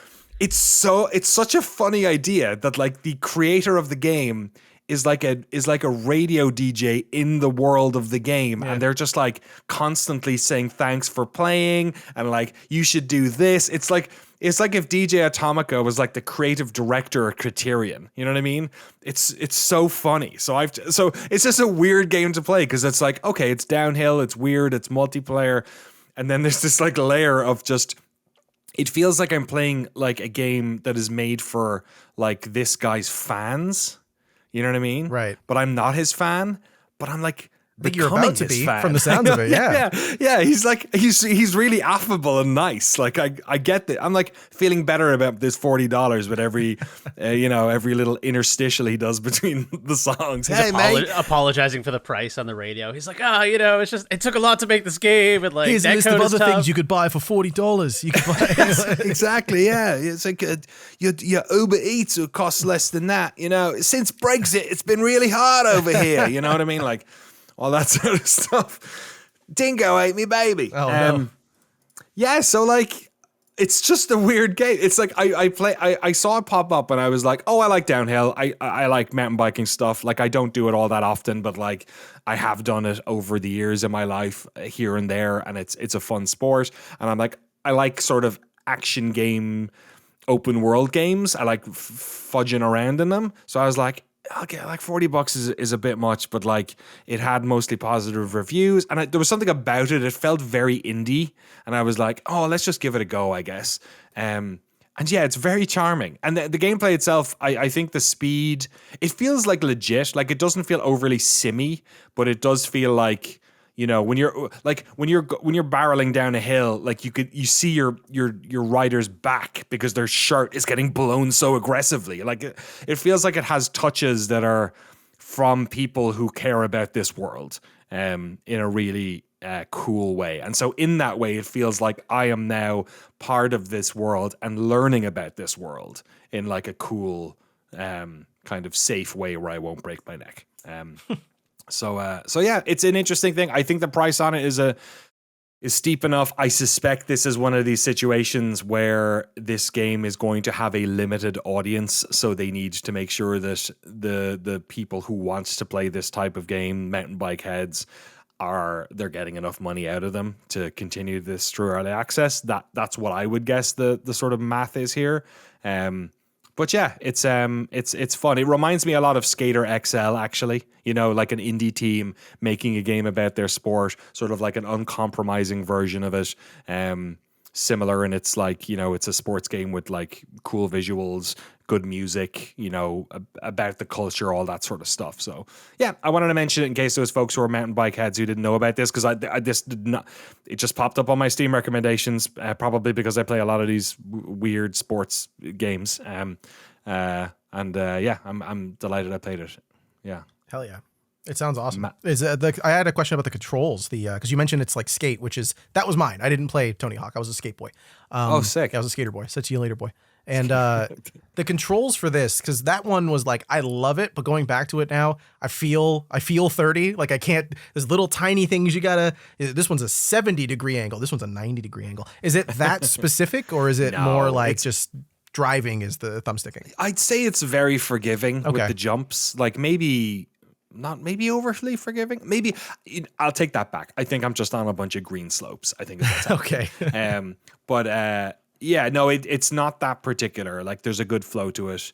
it's such a funny idea that like the creator of the game is like a radio DJ in the world of the game, and they're just like constantly saying thanks for playing and like you should do this. It's like if DJ Atomica was like the creative director of Criterion. You know what I mean? It's so funny. So it's just a weird game to play because it's like, okay, it's downhill, it's weird, it's multiplayer, and then there's this like layer of just. It feels like I'm playing like a game that is made for like this guy's fans. You know what I mean? Right. But I'm not his fan, but I'm like you're about to be fan. From the sounds of it. Yeah. He's like, he's really affable and nice. Like I get that. I'm like feeling better about this $40 with every, every little interstitial he does between the songs. He's apologizing for the price on the radio. He's like, it's just, it took a lot to make this game. And like, here's a list of other things you could buy for $40. You could buy. Exactly. Yeah. It's like your Uber Eats will cost less than that. You know, since Brexit, it's been really hard over here. You know what I mean? Like, all that sort of stuff. Dingo ate me baby. Oh, no. Yeah, so like it's just a weird game. It's like I saw it pop up and I was like, oh, I like downhill. I like mountain biking stuff. Like I don't do it all that often, but like I have done it over the years of my life here and there, and it's a fun sport. And I'm like, I like sort of action game, open world games. I like fudging around in them. So I was like, okay, like $40 is a bit much, but like it had mostly positive reviews, and there was something about it. It felt very indie, and I was like, oh, let's just give it a go, I guess. And yeah, it's very charming, and the gameplay itself, I think the speed, it feels like legit. Like it doesn't feel overly simmy, but it does feel like, you know, when you're barreling down a hill, like you see your rider's back because their shirt is getting blown so aggressively. Like it feels like it has touches that are from people who care about this world, in a really cool way. And so in that way, it feels like I am now part of this world and learning about this world in like a cool, kind of safe way where I won't break my neck. So yeah, it's an interesting thing. I think the price on it is steep enough. I suspect this is one of these situations where this game is going to have a limited audience, so they need to make sure that the people who want to play this type of game, mountain bike heads, they're getting enough money out of them to continue this through early access. That's what I would guess the sort of math is here. But yeah, it's fun. It reminds me a lot of Skater XL, actually. You know, like an indie team making a game about their sport, sort of like an uncompromising version of it. Similar, and it's like, you know, it's a sports game with like cool visuals, good music, you know, about the culture, all that sort of stuff. So yeah, I wanted to mention it in case there was folks who are mountain bike heads who didn't know about this, because it just popped up on my Steam recommendations, probably because I play a lot of these weird sports games. Yeah, I'm delighted I played it. Yeah. Hell yeah. It sounds awesome. I had a question about the controls, because you mentioned it's like skate, that was mine. I didn't play Tony Hawk. I was a skate boy. Sick. I was a skater boy. See you later, boy. And the controls for this, because that one was like, I love it, but going back to it now, I feel 30. Like I can't. There's little tiny things you gotta. This one's a 70-degree angle. This one's a 90-degree angle. Is it that specific, or is it more like just driving is the thumbsticking? I'd say it's very forgiving with the jumps. Like maybe not maybe overly forgiving. Maybe I'll take that back. I think I'm just on a bunch of green slopes. I think that's Okay. but yeah, no, it's not that particular. Like there's a good flow to it.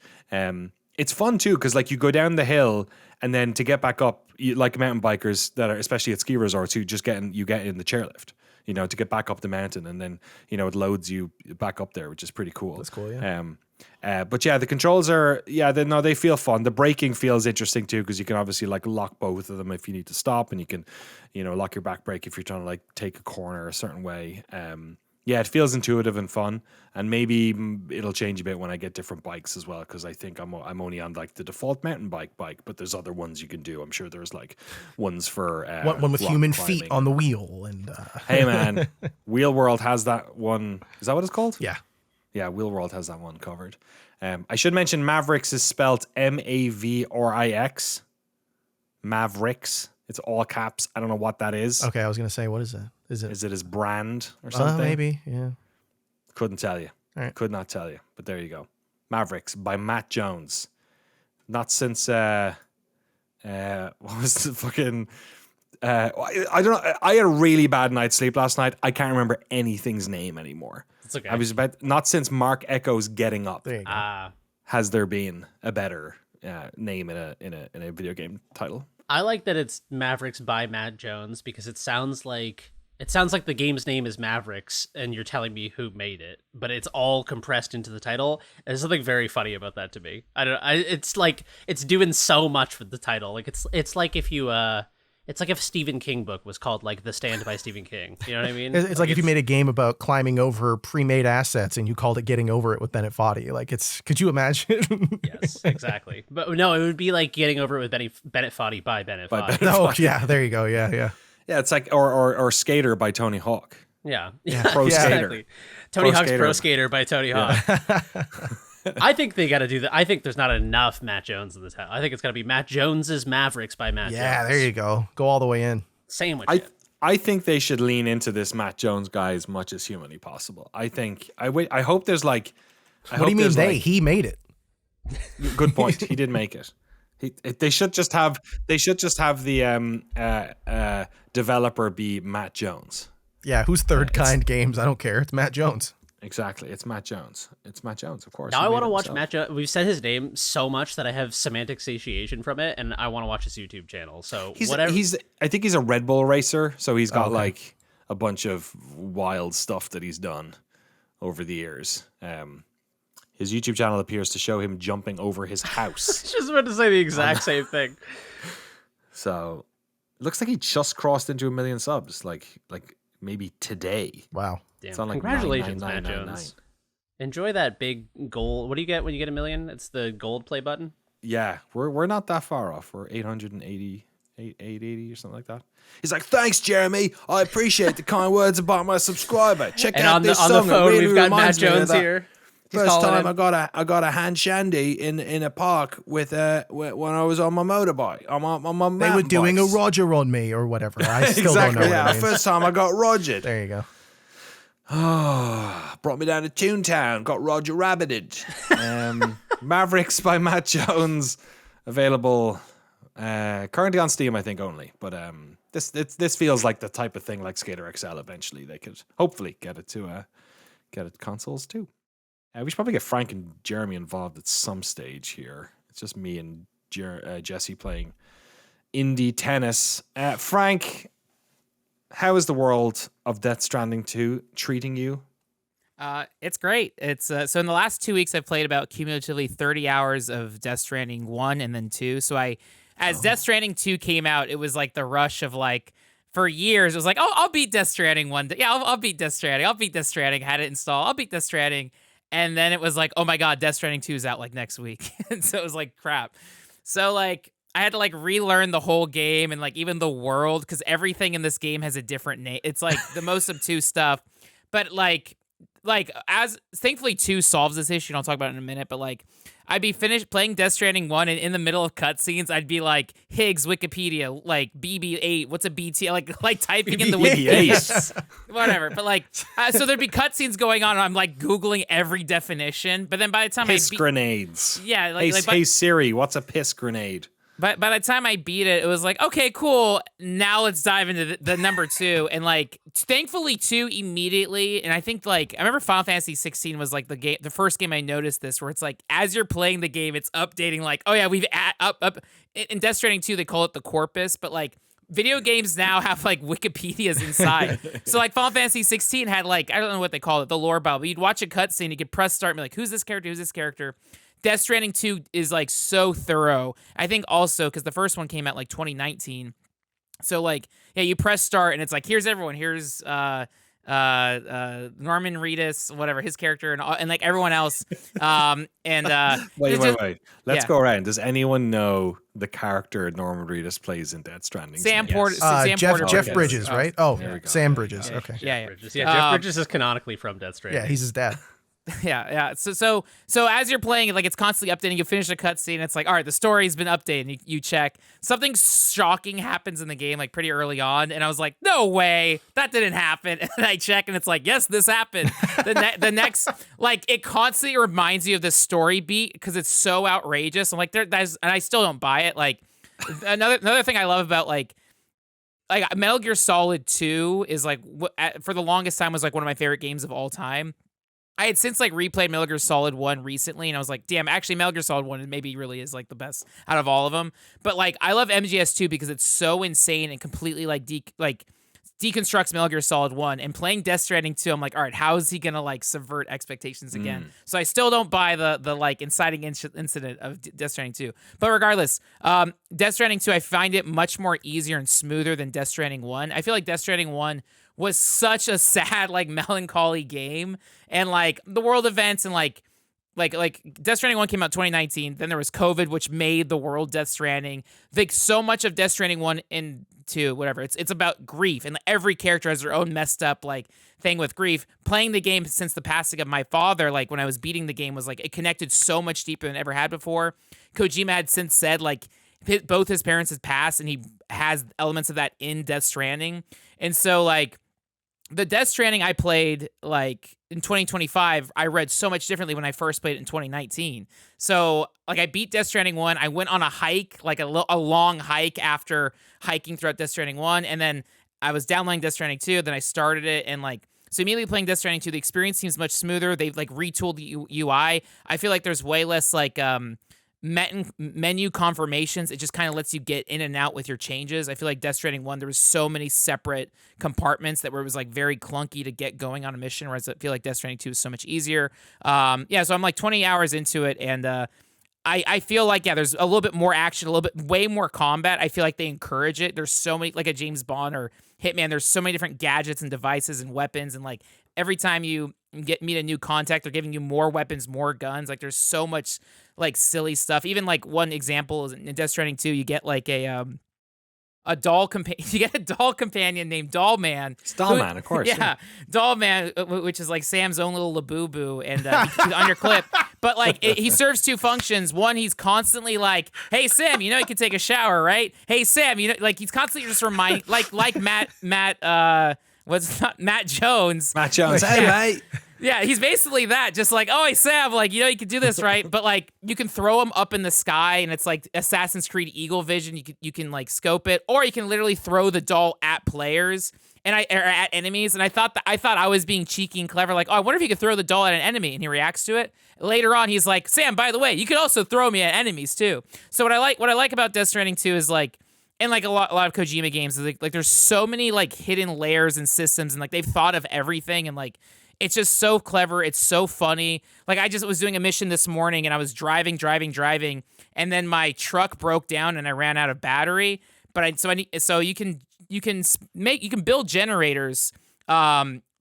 It's fun too because like you go down the hill and then to get back up, like mountain bikers that are especially at ski resorts, you get in the chairlift. To get back up the mountain, and then it loads you back up there, which is pretty cool. That's cool, yeah. But yeah, the controls are they feel fun. The braking feels interesting too because you can obviously like lock both of them if you need to stop, and you can lock your back brake if you're trying to like take a corner a certain way. Yeah, it feels intuitive and fun, and maybe it'll change a bit when I get different bikes as well, because I think I'm only on like the default mountain bike, but there's other ones you can do. I'm sure there's like ones for one with human climbing. feet on the wheel. And hey man, Wheel World has that one. Is that what it's called? Yeah, Wheel World has that one covered. I should mention MAVRIX is spelled MAVRIX. MAVRIX. It's all caps. I don't know what that is. Okay, I was gonna say, what is that? Is it his brand or something? Maybe, yeah. Couldn't tell you. All right. Could not tell you. But there you go. MAVRIX by Matt Jones. Not since what was the fucking I don't know. I had a really bad night's sleep last night. I can't remember anything's name anymore. It's okay. I was not since Mark Echo's Getting Up. There you go. Has there been a better name in a video game title? I like that it's MAVRIX by Matt Jones because it sounds like the game's name is MAVRIX and you're telling me who made it, but it's all compressed into the title. There's something very funny about that to me. It's like it's doing so much with the title. Like it's like if you it's like if a Stephen King book was called like The Stand by Stephen King. You know what I mean? It's like if you made a game about climbing over pre-made assets and you called it Getting Over It with Bennett Foddy. Like could you imagine? Yes, exactly. But no, it would be like Getting Over It with Bennett Foddy by Bennett Foddy. Oh yeah, there you go. Yeah. Yeah, it's like or Skater by Tony Hawk. Yeah. Pro Skater. Exactly. Tony Hawk's Pro Skater by Tony Hawk. I think they got to do that. I think there's not enough Matt Jones in the title. I think it's got to be Matt Jones's MAVRIX by Matt Jones. Yeah, there you go. Go all the way in. Same with I think they should lean into this Matt Jones guy as much as humanly possible. I hope there's like. What do you mean they? He made it. Good point. He did make it. They should just have the developer be Matt Jones. Yeah, who's Third Kind Games? I don't care. It's Matt Jones. Exactly. It's Matt Jones. It's Matt Jones, of course. Now I want to watch Matt Jones. We've said his name so much that I have semantic satiation from it, and I want to watch his YouTube channel. So whatever. I think he's a Red Bull racer, so he's got like a bunch of wild stuff that he's done over the years. His YouTube channel appears to show him jumping over his house. I was just about to say the exact same thing. So it looks like he just crossed into 1 million subs, like maybe today. Wow. Damn. It's on like Congratulations, Matt 999. Jones. Enjoy that big gold. What do you get when you get 1 million? It's the gold play button. Yeah, we're not that far off. We're 880 or something like that. He's like, thanks, Jeremy. I appreciate the kind words about my subscriber. Check out this song. On the phone, it really we've got Matt reminds me of Jones that here. First time I got a hand shandy in a park with when I was on my motorbike. On my They were doing bikes. a Roger on me or whatever. I still Exactly. don't know. Yeah, first time I got Rogered. There you go. Oh, brought me down to Toontown. Got Roger Rabbited. MAVRIX by Matt Jones, available currently on Steam, I think only. But this feels like the type of thing like Skater XL. Eventually, they could hopefully get it to consoles too. We should probably get Frank and Jeremy involved at some stage here. It's just me and Jesse playing indie tennis. Frank, how is the world of Death Stranding 2 treating you? It's great. It's so in the last 2 weeks, I've played about cumulatively 30 hours of Death Stranding 1 and then 2. So as Death Stranding 2 came out, it was like the rush of like, for years, it was like, oh, I'll beat Death Stranding one day. Yeah, I'll beat Death Stranding. I'll beat Death Stranding. Had it installed. I'll beat Death Stranding. And then it was like, oh my God, Death Stranding 2 is out like next week. And so it was like, crap. So like, I had to like relearn the whole game and like even the world, because everything in this game has a different name. It's like the most obtuse stuff. But like as thankfully 2 solves this issue, and I'll talk about it in a minute, but like I'd be finished playing Death Stranding 1 and in the middle of cutscenes, I'd be like, Higgs, Wikipedia, like BB8, what's a BT? Like typing in the Wikipedia. Whatever. But like, so there'd be cutscenes going on and I'm like Googling every definition. But then by the time piss grenades. Yeah. Hey Siri, what's a piss grenade? But by the time I beat it, it was like, okay, cool. Now let's dive into the number 2. And like, thankfully 2 immediately. And I think like, I remember Final Fantasy 16 was like the first game I noticed this, where it's like, as you're playing the game, it's updating like, oh yeah, we've up. In Death Stranding 2, they call it the corpus, but like, video games now have like Wikipedias inside. So like Final Fantasy 16 had like, I don't know what they call it, the lore Bible. You'd watch a cutscene, you could press start and be like, who's this character? Who's this character? Death Stranding 2 is like so thorough. I think also because the first one came out like 2019. So like, yeah, you press start and it's like, here's everyone. Here's Norman Reedus, whatever his character, and like everyone else. Wait. Let's go around. Does anyone know the character Norman Reedus plays in Death Stranding? Sam Porter. Jeff Bridges, right? Oh, Sam Bridges. Yeah. Okay. Yeah. Jeff Bridges is canonically from Death Stranding. Yeah, he's his dad. Yeah. So as you're playing it, like it's constantly updating. You finish a cutscene, it's like, all right, the story's been updated. And you check. Something shocking happens in the game, like pretty early on, and I was like, no way, that didn't happen. And I check, and it's like, yes, this happened. The next, like, it constantly reminds you of the story beat because it's so outrageous. I'm like, and I still don't buy it. Like, another thing I love about like Metal Gear Solid 2 is like for the longest time was like one of my favorite games of all time. I had since like replayed Metal Gear Solid 1 recently, and I was like, damn, actually Metal Gear Solid 1 maybe really is like the best out of all of them. But like I love MGS2 because it's so insane and completely like deconstructs Metal Gear Solid 1. And playing Death Stranding 2, I'm like, all right, how is he gonna like subvert expectations again? So I still don't buy the like inciting incident of Death Stranding 2. But regardless, Death Stranding 2, I find it much more easier and smoother than Death Stranding 1. I feel like Death Stranding 1 was such a sad, like, melancholy game, and like the world events and like Death Stranding 1 came out 2019. Then there was COVID, which made the world Death Stranding. Like so much of Death Stranding 1 and 2, whatever, it's about grief, and every character has their own messed up like thing with grief. Playing the game since the passing of my father, like when I was beating the game, was like it connected so much deeper than it ever had before. Kojima had since said like both his parents had passed, and he has elements of that in Death Stranding, and so like. The Death Stranding I played like in 2025, I read so much differently when I first played it in 2019. So like I beat Death Stranding 1. I went on a hike, like a long hike after hiking throughout Death Stranding 1. And then I was downloading Death Stranding 2. Then I started it. And like, so immediately playing Death Stranding 2, the experience seems much smoother. They've like retooled the UI. I feel like there's way less like, menu confirmations. It just kind of lets you get in and out with your changes. I feel like Death Stranding 1, there was so many separate compartments that where it was like very clunky to get going on a mission, whereas I feel like Death Stranding 2 is so much easier. So I'm like 20 hours into it, and I feel like, yeah, there's a little bit more action, a little bit, way more combat. I feel like they encourage it. There's so many, like a James Bond or Hitman, there's so many different gadgets and devices and weapons, and like every time you meet a new contact, they're giving you more weapons, more guns. Like there's so much like silly stuff. Even like one example is in Death Stranding 2, you get like a doll companion. You get a doll companion named Doll Man. It's Doll Man, of course. Yeah, Doll Man, which is like Sam's own little Labubu, and he's on your clip. But like he serves two functions. One, he's constantly like, "Hey Sam, you know you can take a shower, right? Hey Sam, you know," like he's constantly just reminding, like Matt Jones. Matt Jones, hey mate. Yeah, he's basically that. Just like, oh, hey, Sam, like, you know, you can do this, right? But, like, you can throw him up in the sky, and it's like Assassin's Creed Eagle Vision. You can like, scope it. Or you can literally throw the doll at players or at enemies. And I thought I was being cheeky and clever. Like, oh, I wonder if you could throw the doll at an enemy. And he reacts to it. Later on, he's like, Sam, by the way, you could also throw me at enemies, too. So what I like about Death Stranding 2 is, like, and like a lot of Kojima games, is like there's so many, like, hidden layers and systems. And, like, they've thought of everything. And, like, it's just so clever. It's so funny. Like, I just was doing a mission this morning, and I was driving, and then my truck broke down, and I ran out of battery. So you can build generators.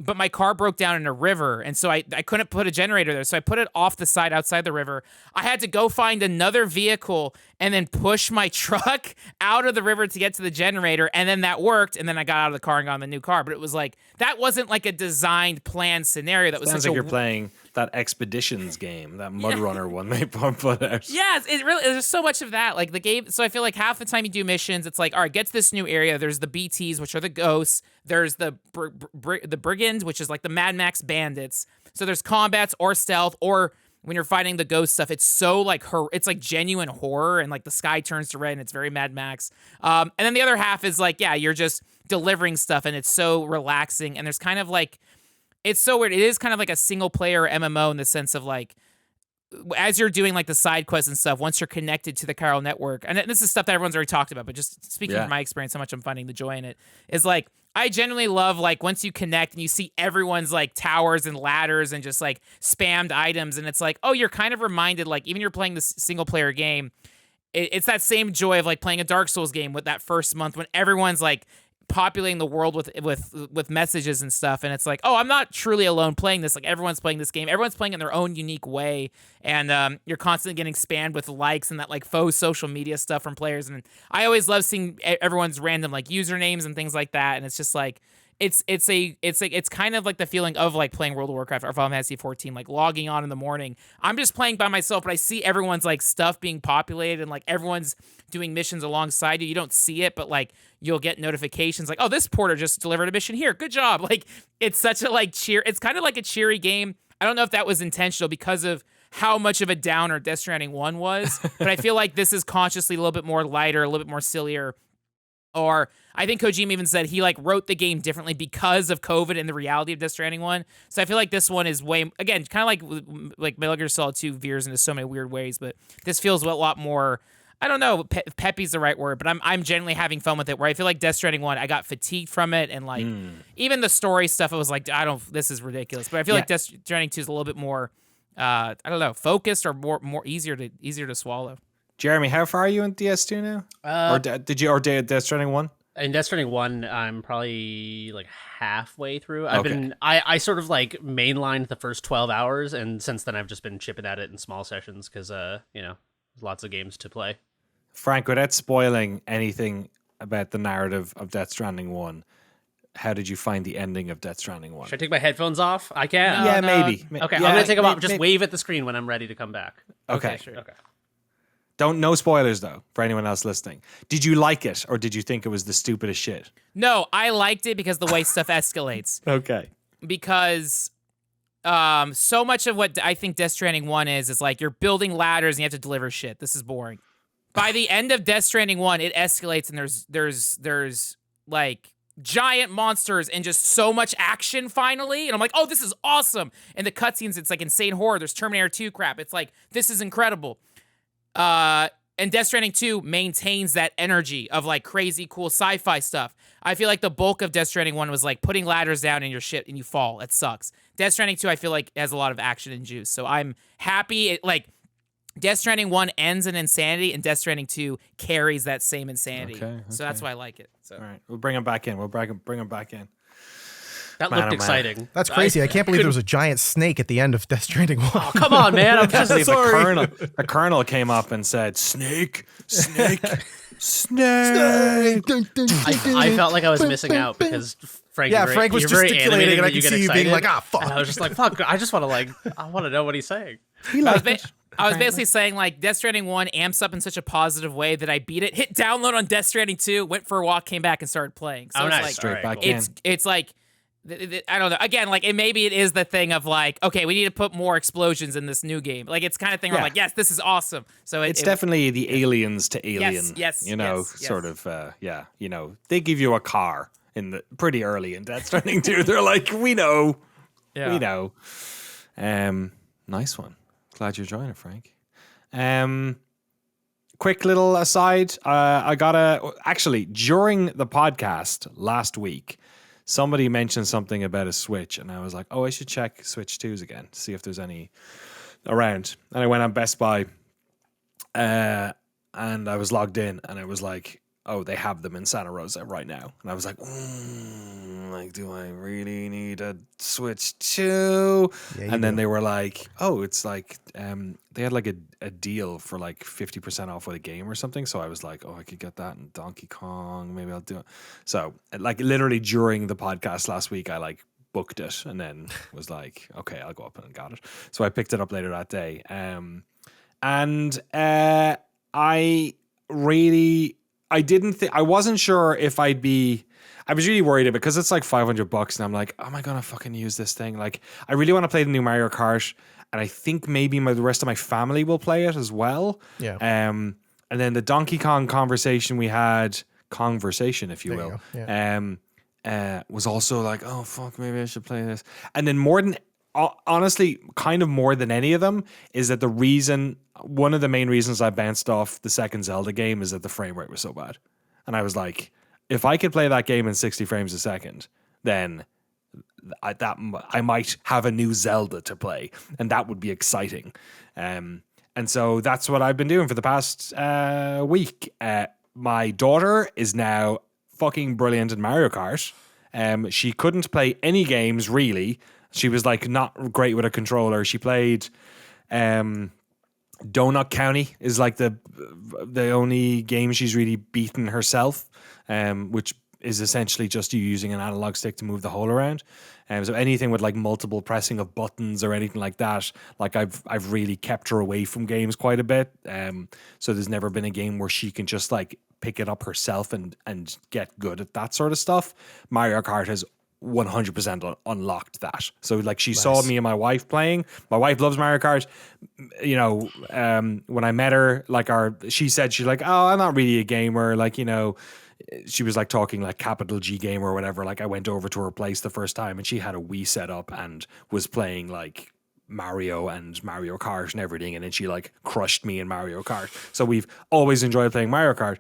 But my car broke down in a river, and so I couldn't put a generator there. So I put it off the side outside the river. I had to go find another vehicle and then push my truck out of the river to get to the generator, and then that worked, and then I got out of the car and got in the new car. But it was like, that wasn't like a designed, planned scenario. That was Sounds like you're playing that Expeditions game, that Mudrunner one they put out. Yes, there's so much of that. Like the game, so I feel like half the time you do missions, it's like, all right, get to this new area. There's the BTs, which are the ghosts. There's the brigands, which is like the Mad Max bandits. So there's combats or stealth or when you're fighting the ghost stuff, it's so like it's like genuine horror, and like the sky turns to red and it's very Mad Max. And then the other half is like, yeah, you're just delivering stuff and it's so relaxing, and there's kind of like, it's so weird. It is kind of like a single player MMO in the sense of like, as you're doing like the side quests and stuff, once you're connected to the chiral network, and this is stuff that everyone's already talked about, but just speaking from my experience, how much I'm finding the joy in it is like, I genuinely love like once you connect and you see everyone's like towers and ladders and just like spammed items, and it's like, oh, you're kind of reminded, like even you're playing this single player game, it's that same joy of like playing a Dark Souls game with that first month when everyone's like populating the world with messages and stuff, and it's like, oh, I'm not truly alone playing this. Like everyone's playing this game, everyone's playing in their own unique way, and you're constantly getting spammed with likes and that like faux social media stuff from players. And I always love seeing everyone's random like usernames and things like that, and it's just like, it's kind of like the feeling of like playing World of Warcraft or Final Fantasy 14, like logging on in the morning. I'm just playing by myself, but I see everyone's like stuff being populated and like everyone's doing missions alongside you. You don't see it, but like you'll get notifications like, oh, this porter just delivered a mission here. Good job. Like it's such a like it's kind of like a cheery game. I don't know if that was intentional because of how much of a downer Death Stranding 1 was, but I feel like this is consciously a little bit more lighter, a little bit more sillier. Or I think Kojima even said he like wrote the game differently because of COVID and the reality of Death Stranding 1. So I feel like this one is way, again, kind of like Metal Gear Solid 2 veers into so many weird ways, but this feels a lot more, I don't know, peppy's the right word, but I'm genuinely having fun with it, where I feel like Death Stranding 1, I got fatigued from it, and like even the story stuff, I was like, this is ridiculous. But I feel like Death Stranding 2 is a little bit more, I don't know, focused or more easier to swallow. Jeremy, how far are you in DS2 now? Or did Death Stranding 1? In Death Stranding 1, I'm probably like halfway through. I sort of like mainlined the first 12 hours, and since then I've just been chipping at it in small sessions because, lots of games to play. Frank, without spoiling anything about the narrative of Death Stranding 1, how did you find the ending of Death Stranding 1? Should I take my headphones off? I can. Yeah, maybe. Okay, I'm going to take them off. Just wave at the screen when I'm ready to come back. Okay. Sure. Okay. No spoilers, though, for anyone else listening. Did you like it, or did you think it was the stupidest shit? No, I liked it because the way stuff escalates. Okay. Because so much of what I think Death Stranding 1 is like you're building ladders and you have to deliver shit. This is boring. By the end of Death Stranding 1, it escalates, and there's like giant monsters and just so much action finally. And I'm like, oh, this is awesome. And the cutscenes, it's like insane horror. There's Terminator 2 crap. It's like, this is incredible. And Death Stranding 2 maintains that energy of like crazy cool sci-fi stuff. I feel like the bulk of Death Stranding 1 was like putting ladders down in your ship and you fall. It sucks. Death Stranding 2, I feel like has a lot of action and juice. So I'm happy. Death Stranding 1 ends in insanity, and Death Stranding 2 carries that same insanity. Okay. So that's why I like it. So. All right, we'll bring him back in. Bring him back in. That looked exciting. That's crazy. I can't believe there was a giant snake at the end of Death Stranding 1. Oh, come on, man. I'm just sorry. The colonel came up and said, snake. Snake. I felt like I was missing out because Frank was gesticulating, and I could see you being like, fuck. And I was just like, fuck, I just want to know what he's saying. I was basically saying, like, Death Stranding 1 amps up in such a positive way that I beat it, hit download on Death Stranding 2, went for a walk, came back, and started playing. So nice. Like, straight back in. It's like, I don't know. Again, like, maybe it is the thing of like, okay, we need to put more explosions in this new game. Like, it's kind of thing where I'm like, yes, this is awesome. So it's definitely the aliens to alien. Yes. Sort of. They give you a car pretty early in Death Stranding 2. They're like, we know. Yeah. We know. Nice one. Glad you're joining, Frank. Quick little aside. Actually, during the podcast last week, somebody mentioned something about a Switch, and I was like, oh, I should check Switch 2s again to see if there's any around. And I went on Best Buy, and I was logged in, and I was like, oh, they have them in Santa Rosa right now. And I was like, do I really need a Switch 2? And then they were like, oh, it's like, they had like a deal for like 50% off with a game or something. So I was like, oh, I could get that in Donkey Kong. Maybe I'll do it. So like literally during the podcast last week, I like booked it and then was like, okay, I'll go up and got it. So I picked it up later that day. I wasn't sure if I'd be I was really worried because it's like $500 and I'm like, am I gonna fucking use this thing? Like, I really want to play the new Mario Kart, and I think maybe the rest of my family will play it as well. Yeah. And then the Donkey Kong conversation, if you There will, you go. Yeah. was also like, oh fuck, maybe I should play this. And then honestly, kind of more than any of them, is that one of the main reasons I bounced off the second Zelda game is that the frame rate was so bad. And I was like, if I could play that game in 60 frames a second, then I might have a new Zelda to play, and that would be exciting. And so that's what I've been doing for the past week. My daughter is now fucking brilliant in Mario Kart. She couldn't play any games really. She was like not great with a controller. She played Donut County is like the only game she's really beaten herself, which is essentially just you using an analog stick to move the hole around. So anything with like multiple pressing of buttons or anything like that, like I've really kept her away from games quite a bit. So there's never been a game where she can just like pick it up herself and get good at that sort of stuff. Mario Kart has 100% unlocked that. So like she saw me and my wife playing. My wife loves Mario Kart. You know, when I met her, she said she's like, oh, I'm not really a gamer. Like, you know, she was like talking like capital G gamer or whatever. Like I went over to her place the first time and she had a Wii set up and was playing like Mario and Mario Kart and everything. And then she like crushed me in Mario Kart. So we've always enjoyed playing Mario Kart.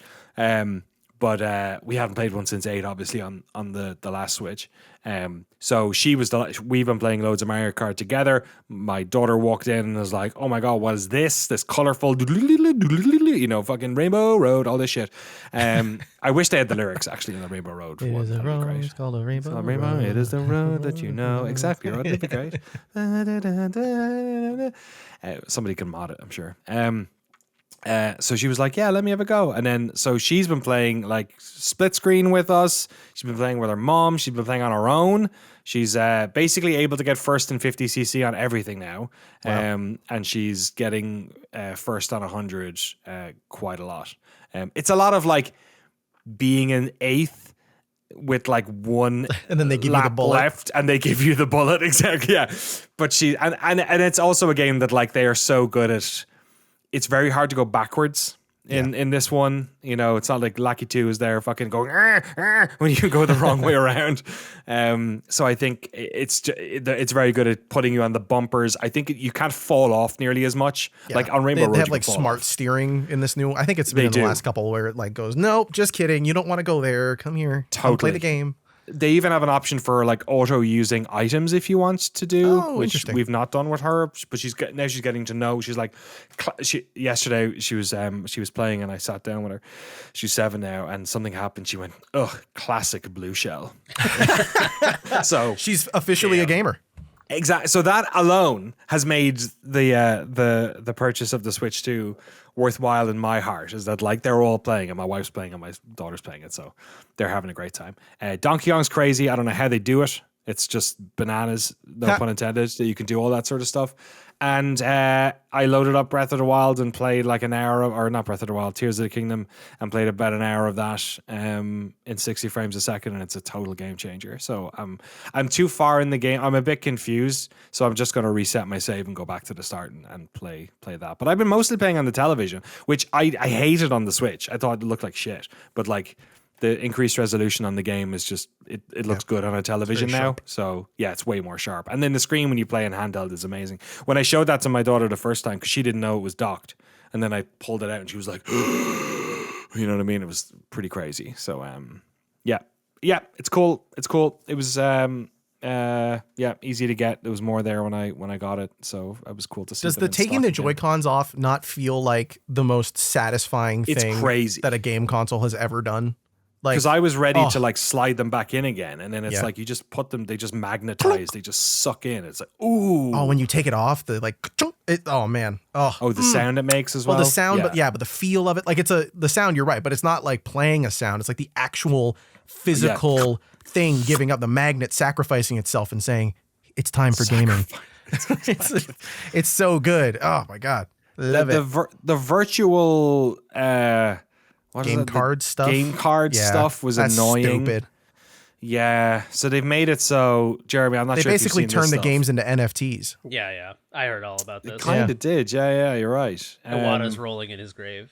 But we haven't played one since 8, obviously, on the last Switch. So we've been playing loads of Mario Kart together. My daughter walked in and was like, oh my God, what is this? This colorful, you know, fucking Rainbow Road, all this shit. I wish they had the lyrics actually in the Rainbow Road. It is a road, it's called a rainbow. Road. It is the road that you know. Exactly, right? That'd be great. Somebody can mod it, I'm sure. So she was like, yeah, let me have a go. And then, so she's been playing like split screen with us. She's been playing with her mom. She's been playing on her own. She's basically able to get first in 50cc on everything now. Wow. And she's getting first on 100 quite a lot. It's a lot of like being an 8th with like one and then they give you the bullet left and they give you the bullet. Exactly. Yeah. But and it's also a game that like they are so good at. It's very hard to go backwards in this one. You know, it's not like Lucky 2 is there fucking going when you go the wrong way around. So I think it's very good at putting you on the bumpers. I think you can't fall off nearly as much. Yeah. Like on Rainbow Road, they have like smart steering in this new. I think it's been in the last couple where it like goes, nope, just kidding. You don't want to go there. Come here. Totally. Come play the game. They even have an option for like auto using items if you want to do, which we've not done with her. But she's getting to know. She's like, yesterday she was playing and I sat down with her. She's 7 now, and something happened. She went, "Ugh, classic blue shell." So she's officially a gamer. Exactly. So that alone has made the purchase of the Switch 2 worthwhile in my heart. Is that like they're all playing and my wife's playing and my daughter's playing it, so they're having a great time. Donkey Kong's crazy. I don't know how they do it. It's just bananas, no pun intended, that you can do all that sort of stuff. And I loaded up Breath of the Wild and played like an hour or not Breath of the Wild, Tears of the Kingdom, and played about an hour of that in 60 frames a second, and it's a total game changer. So I'm too far in the game. I'm a bit confused, so I'm just going to reset my save and go back to the start and play that. But I've been mostly playing on the television, which I hated on the Switch. I thought it looked like shit, but like the increased resolution on the game is just it looks good on a television now. Sharp. So yeah, it's way more sharp. And then the screen when you play in handheld is amazing. When I showed that to my daughter the first time, because she didn't know it was docked, and then I pulled it out and she was like, you know what I mean? It was pretty crazy. So yeah, it's cool. It was easy to get. There was more there when I got it, so it was cool to see. Does the taking the Joy-Cons off not feel like the most satisfying thing crazy that a game console has ever done? Like, because I was ready to like slide them back in again, and then it's like you just put them, they just magnetize, they just suck in. It's like, ooh. Oh, when you take it off, the like, oh man, the sound it makes as well. Well, the sound, but the feel of it, like the sound. You're right, but it's not like playing a sound. It's like the actual physical thing giving up, the magnet sacrificing itself and saying it's time for gaming. It's so good. Oh my god, love it. The virtual. Game card stuff. Game card stuff was annoying. Stupid. Yeah, so they've made it so, Jeremy, I'm not They sure if you've basically seen this turned the stuff. games into NFTs. Yeah, I heard all about this. Kind of did, yeah, you're right. Iwata's rolling in his grave.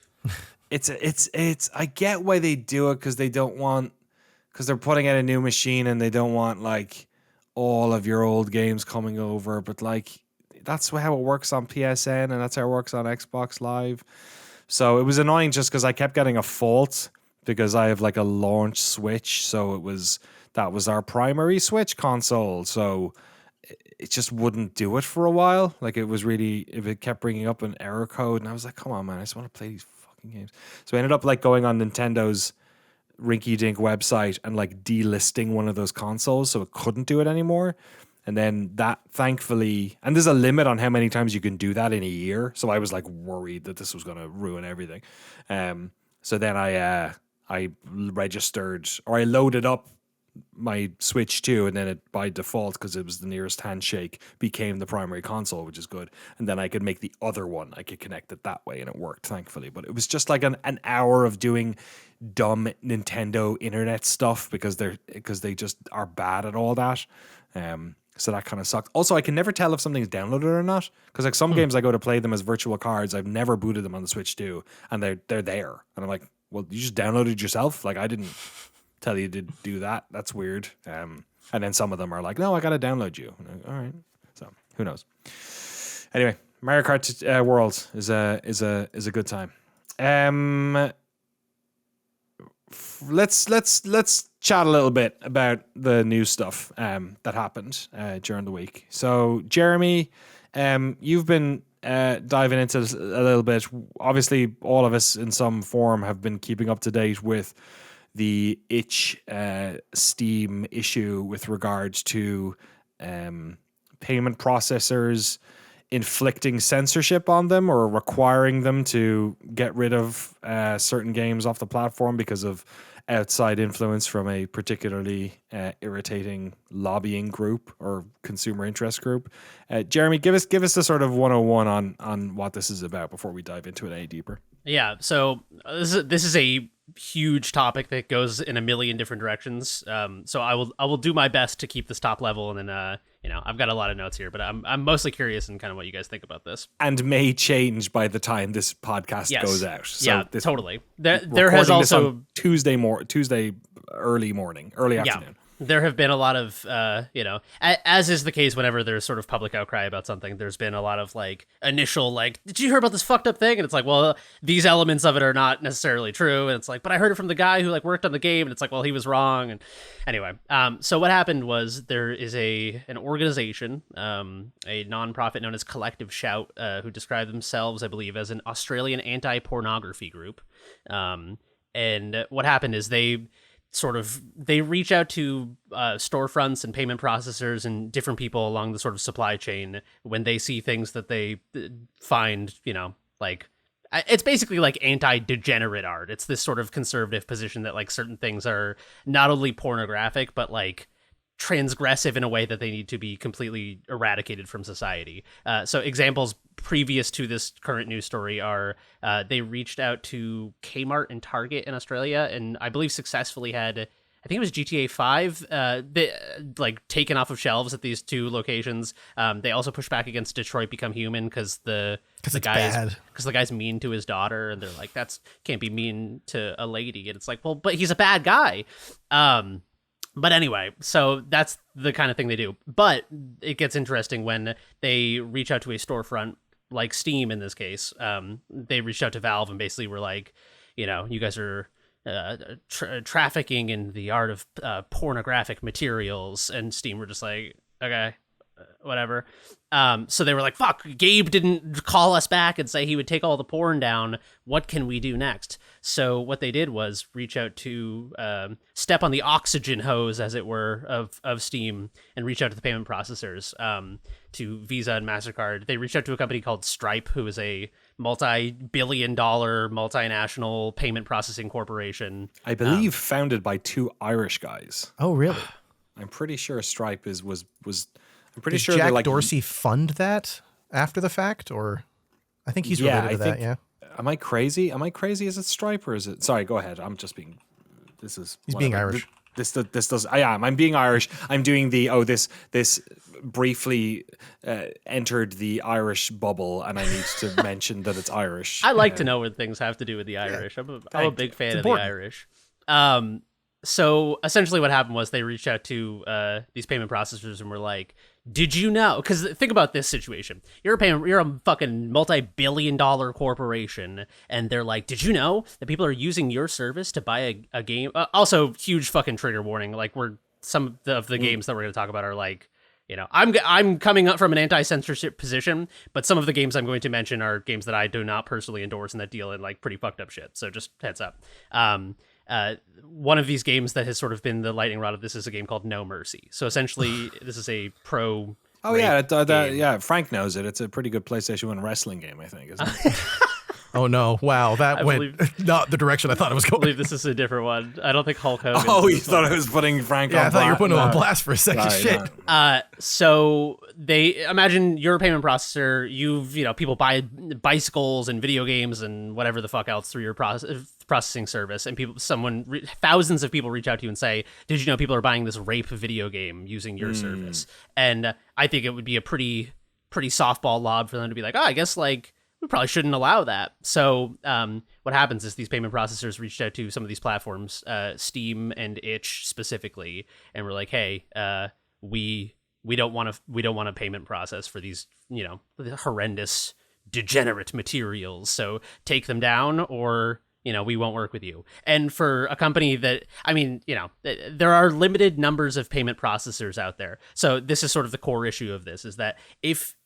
It's I get why they do it, because they're putting out a new machine and they don't want like all of your old games coming over, but like that's how it works on PSN and that's how it works on Xbox Live. So it was annoying just because I kept getting a fault because I have like a launch Switch, so that was our primary Switch console, so it just wouldn't do it for a while. Like it kept bringing up an error code, and I was like, come on, man, I just want to play these fucking games. So I ended up like going on Nintendo's rinky-dink website and like delisting one of those consoles so it couldn't do it anymore. And then that, thankfully, and there's a limit on how many times you can do that in a year, so I was like worried that this was going to ruin everything. So then I registered, or I loaded up my Switch 2, and then it by default, because it was the nearest handshake, became the primary console, which is good. And then I could make the other one, I could connect it that way, and it worked, thankfully. But it was just like an hour of doing dumb Nintendo internet stuff because they just are bad at all that. So that kind of sucked. Also, I can never tell if something's downloaded or not, because like some games I go to play them as virtual cards, I've never booted them on the Switch 2, and they're there, and I'm like, well, you just downloaded yourself? Like, I didn't tell you to do that. That's weird. And then some of them are like, no, I gotta download you. Like, all right. So who knows? Anyway, Mario Kart World is a good time. Let's chat a little bit about the new stuff that happened during the week. So Jeremy, you've been diving into this a little bit. Obviously, all of us in some form have been keeping up to date with the itch Steam issue with regards to payment processors inflicting censorship on them or requiring them to get rid of certain games off the platform because of outside influence from a particularly irritating lobbying group or consumer interest group. Jeremy, give us the sort of 101 on what this is about before we dive into it any deeper. Yeah, so this is a huge topic that goes in a million different directions. So I will do my best to keep this top level, and then I've got a lot of notes here, but I'm mostly curious in kind of what you guys think about this. And may change by the time this podcast goes out. So yeah, totally. There has also Tuesday early afternoon. Yeah. There have been a lot of, as is the case whenever there's sort of public outcry about something, there's been a lot of like initial, like, did you hear about this fucked up thing? And it's like, well, these elements of it are not necessarily true. And it's like, but I heard it from the guy who like worked on the game. And it's like, well, he was wrong. And anyway, so what happened was there is an organization, a nonprofit known as Collective Shout, who describe themselves, I believe, as an Australian anti-pornography group. And what happened is they reach out to storefronts and payment processors and different people along the sort of supply chain when they see things that they find, like, it's basically like anti-degenerate art. It's this sort of conservative position that like certain things are not only pornographic, but like transgressive in a way that they need to be completely eradicated from society. So examples previous to this current news story are they reached out to Kmart and Target in Australia, and I believe successfully had, I think it was GTA 5, taken off of shelves at these two locations. They also pushed back against Detroit Become Human because the guy's mean to his daughter, and they're like, that's can't be mean to a lady, and it's like, well, but he's a bad guy. But anyway, so that's the kind of thing they do. But it gets interesting when they reach out to a storefront like Steam in this case. They reached out to Valve and basically were like, you guys are trafficking in the art of pornographic materials. And Steam were just like, okay, whatever. So they were like, fuck, Gabe didn't call us back and say he would take all the porn down. What can we do next? So what they did was reach out to step on the oxygen hose, as it were, of Steam and reach out to the payment processors, to Visa and MasterCard. They reached out to a company called Stripe, who is a multi-billion-dollar multinational payment processing corporation. I believe founded by two Irish guys. Oh, really? I'm pretty sure Stripe was I'm pretty Did sure Jack like Dorsey fund that after the fact, or I think he's related to that. Yeah. Am I crazy? Is it Stripe or is it? Sorry, go ahead. I'm just being. He's being Irish. This does. I'm being Irish. I'm doing this briefly entered the Irish bubble, and I need to mention that it's Irish. I like to know when things have to do with the Irish. I'm a big fan of the Irish. So essentially what happened was they reached out to these payment processors and were like, did you know? Because think about this situation. You're a fucking multi-billion-dollar corporation, and they're like, did you know that people are using your service to buy a game? Also, huge fucking trigger warning. Like, some of the games that we're going to talk about are like, I'm coming up from an anti-censorship position, but some of the games I'm going to mention are games that I do not personally endorse and that deal in like pretty fucked up shit. So just heads up. One of these games that has sort of been the lightning rod of this is a game called No Mercy. So essentially, this is a pro. Oh yeah, Frank knows it. It's a pretty good PlayStation 1 wrestling game, I think, isn't it? Oh no! Wow, that went not the direction I thought it was going. I believe this is a different one. I don't think Hulk Hogan. Oh, you thought I was putting Frank on I thought you were putting him on blast. blast for a second. Shit. So they imagine you're a payment processor. People buy bicycles and video games and whatever the fuck else through your processing service, and thousands of people reach out to you and say, did you know people are buying this rape video game using your service? And I think it would be a pretty softball lob for them to be like, I guess like we probably shouldn't allow that. So what happens is these payment processors reached out to some of these platforms, Steam and itch specifically, and were like, hey, we don't want a payment process for these horrendous degenerate materials, so take them down or we won't work with you. And for a company that, there are limited numbers of payment processors out there. So this is sort of the core issue of this, is that if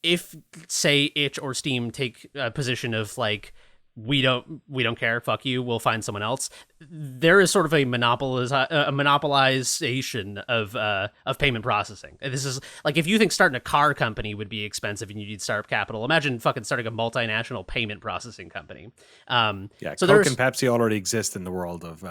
say itch or Steam take a position of like, we don't care, fuck you, we'll find someone else, there is sort of a monopolization of payment processing. This is like, if you think starting a car company would be expensive and you need startup capital, imagine fucking starting a multinational payment processing company. So Coke and Pepsi already exist in the world of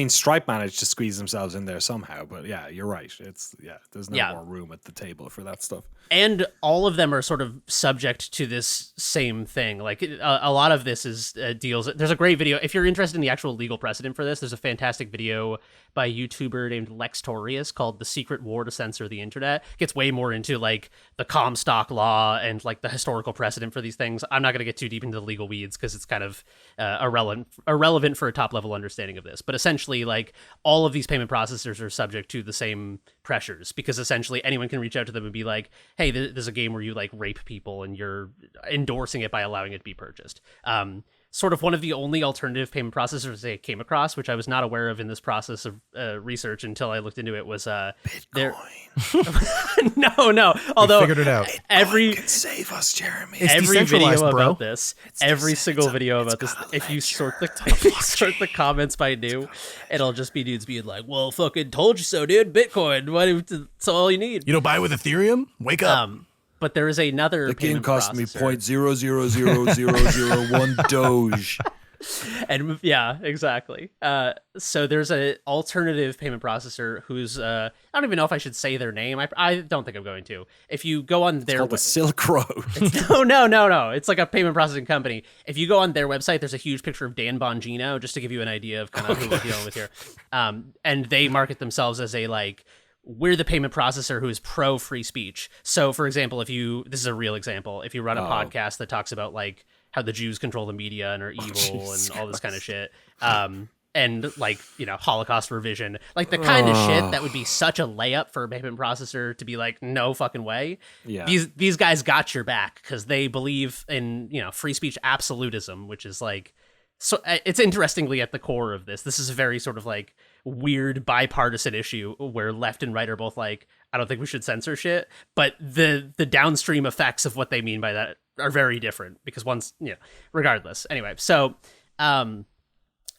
Stripe managed to squeeze themselves in there somehow, but yeah, you're right. There's no more room at the table for that stuff. And all of them are sort of subject to this same thing. Like a lot of this is deals. There's a great video. If you're interested in the actual legal precedent for this, there's a fantastic video by a YouTuber named Lextorius called The Secret War to Censor the Internet. It gets way more into like the Comstock law and like the historical precedent for these things. I'm not going to get too deep into the legal weeds because it's kind of irrelevant for a top level understanding of this. But essentially, like, all of these payment processors are subject to the same pressures, because essentially anyone can reach out to them and be like, hey, there's a game where you like rape people and you're endorsing it by allowing it to be purchased. Sort of one of the only alternative payment processors I came across, which I was not aware of in this process of research until I looked into it, was Bitcoin. No. Although we figured it out. Every can save us, Jeremy. Every video about this, every single video about this, if you sort the comments by new, it'll just be dudes being like, "Well, fucking told you so, dude. Bitcoin. That's all you need. You don't buy with Ethereum? Wake up." But there is another. The game cost me 0.00001 Doge. And yeah, exactly. So there's an alternative payment processor who's I don't even know if I should say their name. I don't think I'm going to. If you go on their the Silk Road. No. It's like a payment processing company. If you go on their website, there's a huge picture of Dan Bongino, just to give you an idea of kind of who we're dealing with here. And they market themselves as a like, we're the payment processor who is pro free speech. So for example, this is a real example, if you run a podcast that talks about like how the Jews control the media and are evil and all this kind of shit, and like, Holocaust revision, like the kind of shit that would be such a layup for a payment processor to be like, no fucking way. Yeah. These guys got your back because they believe in, free speech absolutism, which is like, so it's interestingly at the core of this. This is a very sort of like weird bipartisan issue where left and right are both like, I don't think we should censor shit, but the downstream effects of what they mean by that are very different, because one's, regardless. Anyway, so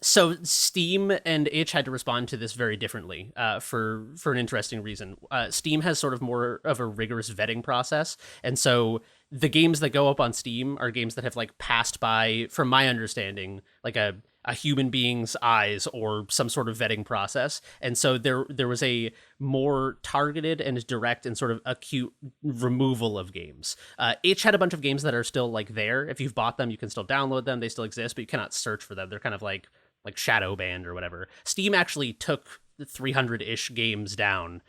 Steam and itch had to respond to this very differently for an interesting reason. Steam has sort of more of a rigorous vetting process, and so the games that go up on Steam are games that have like passed by, from my understanding, like a human being's eyes or some sort of vetting process. And so there was a more targeted and direct and sort of acute removal of games. Itch had a bunch of games that are still like there. If you've bought them, you can still download them. They still exist, but you cannot search for them. They're kind of like shadow banned or whatever. Steam actually took 300-ish games down.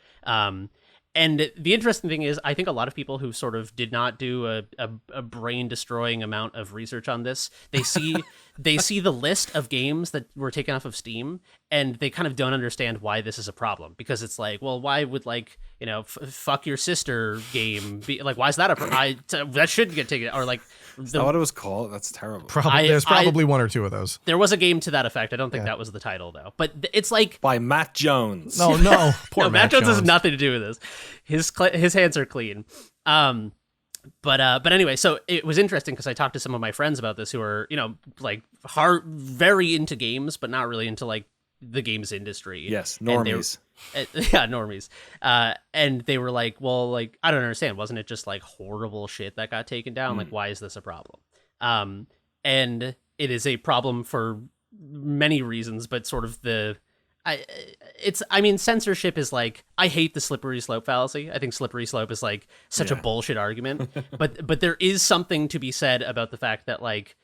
And the interesting thing is, I think a lot of people who sort of did not do a brain-destroying amount of research on this, they see the list of games that were taken off of Steam, and they kind of don't understand why this is a problem. Because it's like, well, why would, like, you know, fuck your sister game be like? Why is that that shouldn't get taken? Or like, is that what it was called? That's terrible. There's probably one or two of those. There was a game to that effect. I don't think that was the title though. But it's like by Matt Jones. No, poor no, Matt Jones has nothing to do with this. His hands are clean. But anyway, so it was interesting because I talked to some of my friends about this who are, you know, like very into games, but not really into like the games industry. Yes, normies. Yeah, normies. And they were like, well, like, I don't understand. Wasn't it just like horrible shit that got taken down? Like, why is this a problem? And it is a problem for many reasons, but sort of I mean, censorship is like, I hate the slippery slope fallacy. I think slippery slope is like such a bullshit argument, but there is something to be said about the fact that, like,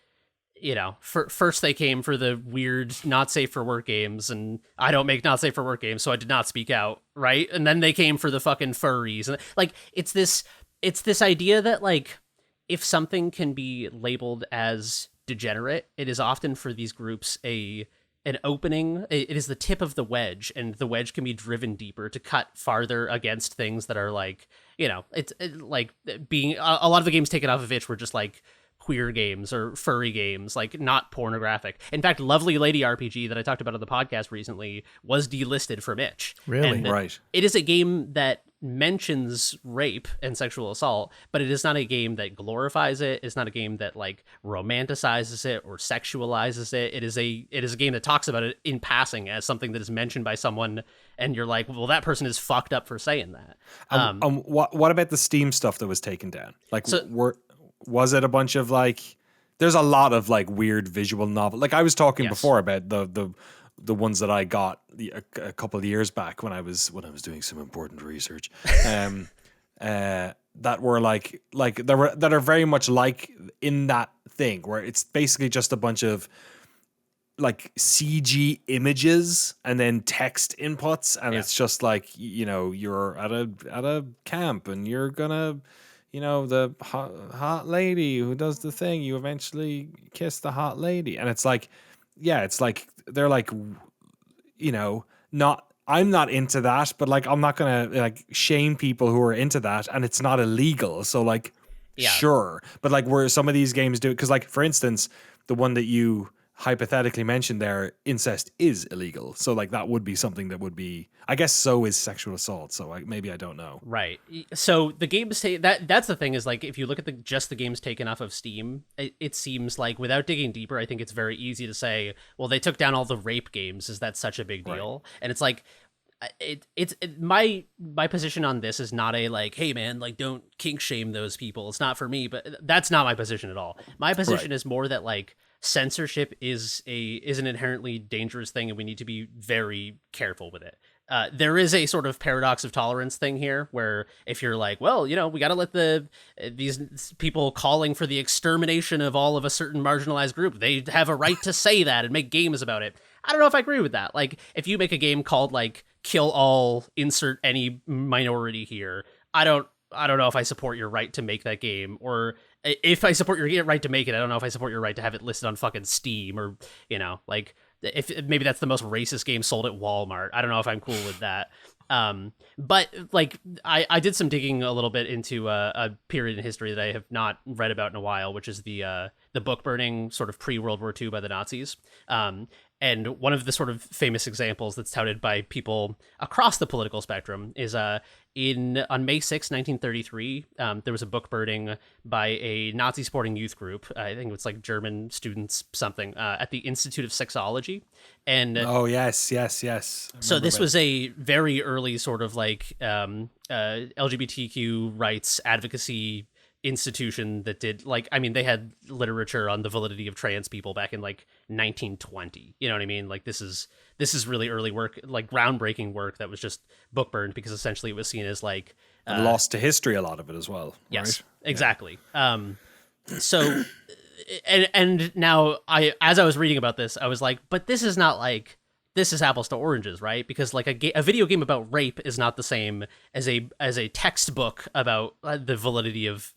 you know, first they came for the weird not safe for work games, and I don't make not safe for work games, so I did not speak out, right? And then they came for the fucking furries, and like it's this idea that, like, if something can be labeled as degenerate, it is often for these groups an opening. It is the tip of the wedge, and the wedge can be driven deeper to cut farther against things that are like, you know, it's like being a lot of the games taken off of itch were just like queer games or furry games, like not pornographic. In fact, Lovely Lady RPG that I talked about on the podcast recently was delisted from itch. Really? And right. It is a game that mentions rape and sexual assault, but it is not a game that glorifies it. It's not a game that like romanticizes it or sexualizes it. It is a game that talks about it in passing as something that is mentioned by someone, and you're like, well, that person is fucked up for saying that. What about the Steam stuff that was taken down? Like, was it a bunch of like? There's a lot of like weird visual novel. Like I was talking before about the ones that I got a couple of years back when I was doing some important research. That were that are very much like in that thing where it's basically just a bunch of like CG images and then text inputs, and it's just like, you know, you're at a camp and you're gonna, you know, the hot lady who does the thing, you eventually kiss the hot lady. And it's like, yeah, it's like, they're like, you know, I'm not into that, but like, I'm not going to like shame people who are into that, and it's not illegal. So like, sure. But like where some of these games do it, because like, for instance, the one that you hypothetically mentioned there, incest is illegal. So like that would be something that would be, I guess so is sexual assault. So maybe I don't know. Right. So the games that's the thing is, like, if you look at just the games taken off of Steam, it seems like, without digging deeper, I think it's very easy to say, well, they took down all the rape games. Is that such a big deal? Right. And it's like, my position on this is not a like, hey man, like don't kink shame those people. It's not for me, but that's not my position at all. My position is more that like censorship is an inherently dangerous thing, and we need to be very careful with it. There is a sort of paradox of tolerance thing here, where if you're like, well, you know, we got to let these people calling for the extermination of all of a certain marginalized group, they have a right to say that and make games about it. I don't know if I agree with that. Like, if you make a game called like kill all, insert any minority here, I don't know if I support your right to make that game, or if I support your right to make it, I don't know if I support your right to have it listed on fucking Steam, or, you know, like, if maybe that's the most racist game sold at Walmart. I don't know if I'm cool with that. But like, I did some digging a little bit into a period in history that I have not read about in a while, which is the book burning sort of pre-World War II by the Nazis. And one of the sort of famous examples that's touted by people across the political spectrum is on May 6, 1933, there was a book burning by a Nazi sporting youth group. I think it was like German students something, at the Institute of Sexology. And oh yes. So this was a very early sort of like LGBTQ rights advocacy institution that did, like, I mean, they had literature on the validity of trans people back in like 1920. You know what I mean? Like, this is really early work, like groundbreaking work that was just book burned because essentially it was seen as like lost to history, a lot of it as well. Yes, right? Exactly. So and now as I was reading about this, I was like, but this is not like this is apples to oranges, right? Because like a video game about rape is not the same as a textbook about the validity of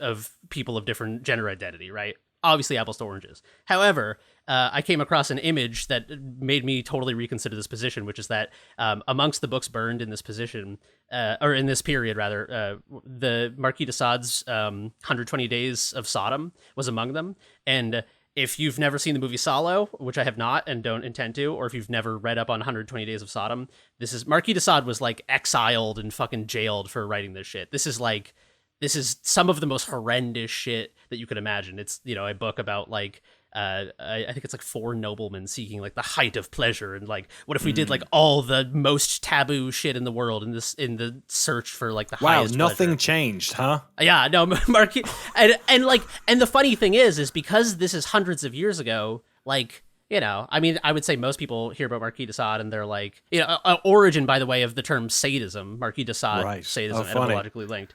people of different gender identity, right? Obviously apples to oranges. However, I came across an image that made me totally reconsider this position, which is that amongst the books burned in this position, or in this period rather, the Marquis de Sade's 120 Days of Sodom was among them. And if you've never seen the movie Salo, which I have not and don't intend to, or if you've never read up on 120 Days of Sodom, Marquis de Sade was like exiled and fucking jailed for writing this shit. This is some of the most horrendous shit that you could imagine. It's, a book about like, I think it's like 4 noblemen seeking like the height of pleasure, and like, what if we did like all the most taboo shit in the world in the search for like the highest nothing pleasure. Changed, huh? Yeah, no, Marquis, and the funny thing is because this is hundreds of years ago, like, I mean, I would say most people hear about Marquis de Sade and they're like, origin, by the way, of the term sadism, Marquis de Sade, right. sadism, etymologically linked.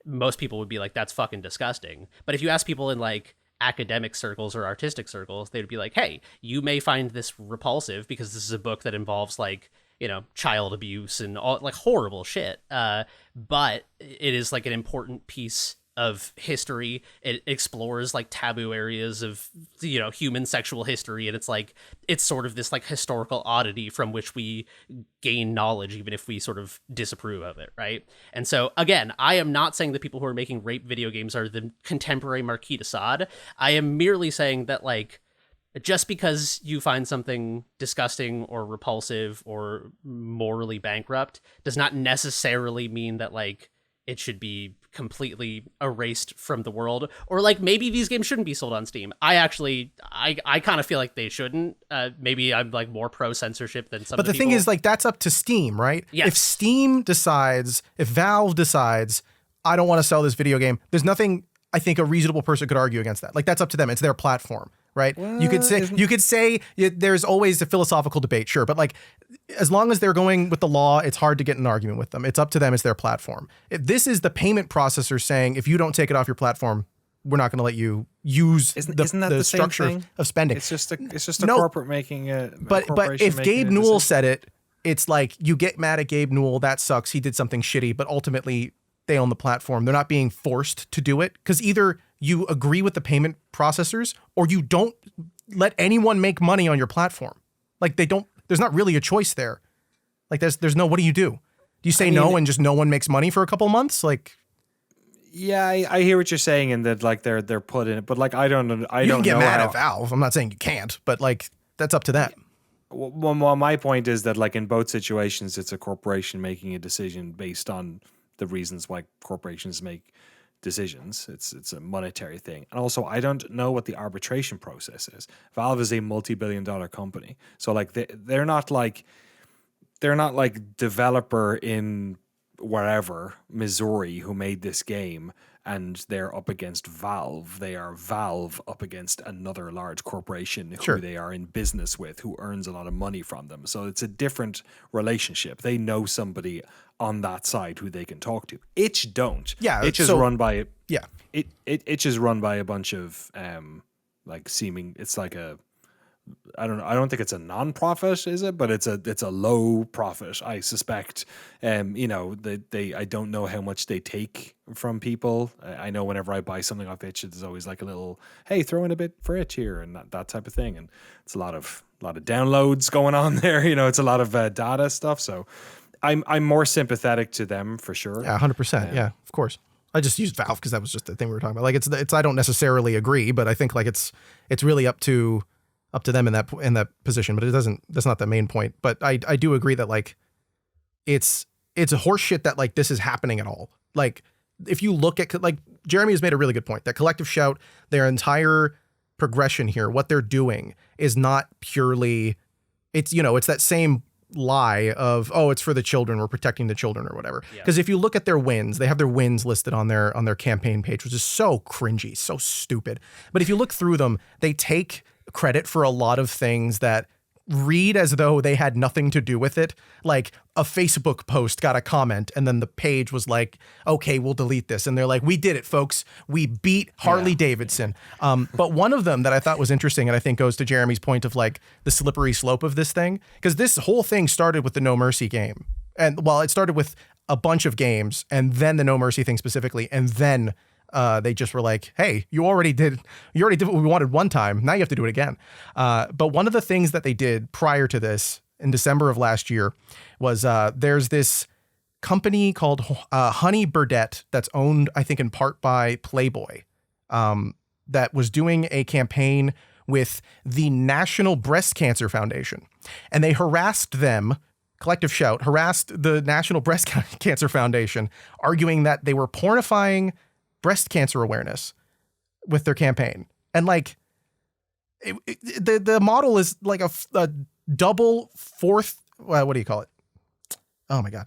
Most people would be like, that's fucking disgusting. But if you ask people in like academic circles or artistic circles, they'd be like, hey, you may find this repulsive because this is a book that involves like, child abuse and all like horrible shit. But it is like an important piece of history. It explores like taboo areas of human sexual history, and it's sort of this like historical oddity from which we gain knowledge even if we sort of disapprove of it, right? And so again, I am not saying that people who are making rape video games are the contemporary Marquis de Sade. I am merely saying that like, just because you find something disgusting or repulsive or morally bankrupt does not necessarily mean that like it should be completely erased from the world, or like maybe these games shouldn't be sold on Steam. I kind of feel like they shouldn't. Maybe I'm like more pro censorship than some. But the thing is, like, that's up to Steam, right? Yes. If Valve decides, I don't want to sell this video game, there's nothing I think a reasonable person could argue against that. Like, that's up to them. It's their platform, right? Well, you could say there's always a philosophical debate, sure, but like, as long as they're going with the law, it's hard to get an argument with them. It's up to them. It's their platform. If this is the payment processor saying, if you don't take it off your platform, we're not going to let you use isn't that the structure same thing? Of spending. It's just a corporate making a But if Gabe Newell said it, it's like, you get mad at Gabe Newell, that sucks. He did something shitty, but ultimately they own the platform. They're not being forced to do it, because either you agree with the payment processors or you don't let anyone make money on your platform. Like, there's not really a choice there. Like, there's no, what do? Do you say no and just no one makes money for a couple of months? Like, yeah, I hear what you're saying, and that like they're put in it, but like I don't you can get know mad at Valve. I'm not saying you can't, but like, that's up to them. Well, my point is that like in both situations, it's a corporation making a decision based on the reasons why corporations make decisions. It's a monetary thing. And also, I don't know what the arbitration process is. Valve is a multi-billion-dollar company, so like they're not like developer in wherever Missouri who made this game and they're up against Valve. They are Valve up against another large corporation who they are in business with, who earns a lot of money from them. So it's a different relationship. They know somebody on that side who they can talk to. Itch don't. Yeah, Itch is run by Itch is run by a bunch of it's like a, I don't think it's a non-profit, is it? But it's a low profit, I suspect. I don't know how much they take from people. I know whenever I buy something off Itch, there's always like a little, hey, throw in a bit for Itch here, and that type of thing. And it's a lot of downloads going on there. It's a lot of data stuff. So I'm more sympathetic to them for sure. Yeah, 100%. Yeah, of course. I just used Valve because that was just the thing we were talking about. Like, it's I don't necessarily agree, but I think like it's really up to them in that position, but that's not the main point. But I do agree that like it's a horse shit that like this is happening at all. Like, if you look at, like, Jeremy has made a really good point that Collective Shout, their entire progression here, what they're doing is not purely, it's that same lie of, oh, it's for the children, we're protecting the children or whatever. Because if you look at their wins, they have their wins listed on their campaign page, which is so cringy, so stupid. But if you look through them, they take credit for a lot of things that read as though they had nothing to do with it. Like a Facebook post got a comment and then the page was like, okay, we'll delete this. And they're like, we did it, folks. We beat Harley Davidson. But one of them that I thought was interesting, and I think goes to Jeremy's point of like the slippery slope of this thing, because this whole thing started with the No Mercy game. And well, it started with a bunch of games and then the No Mercy thing specifically. And then they just were like, hey, you already did what we wanted one time. Now you have to do it again. But one of the things that they did prior to this in December of last year was there's this company called Honey Burdette that's owned, I think, in part by Playboy, that was doing a campaign with the National Breast Cancer Foundation. And they harassed them. Collective Shout harassed the National Breast Cancer Foundation, arguing that they were pornifying breast cancer awareness with their campaign. And like the model is like a double fourth, what do you call it? Oh my God.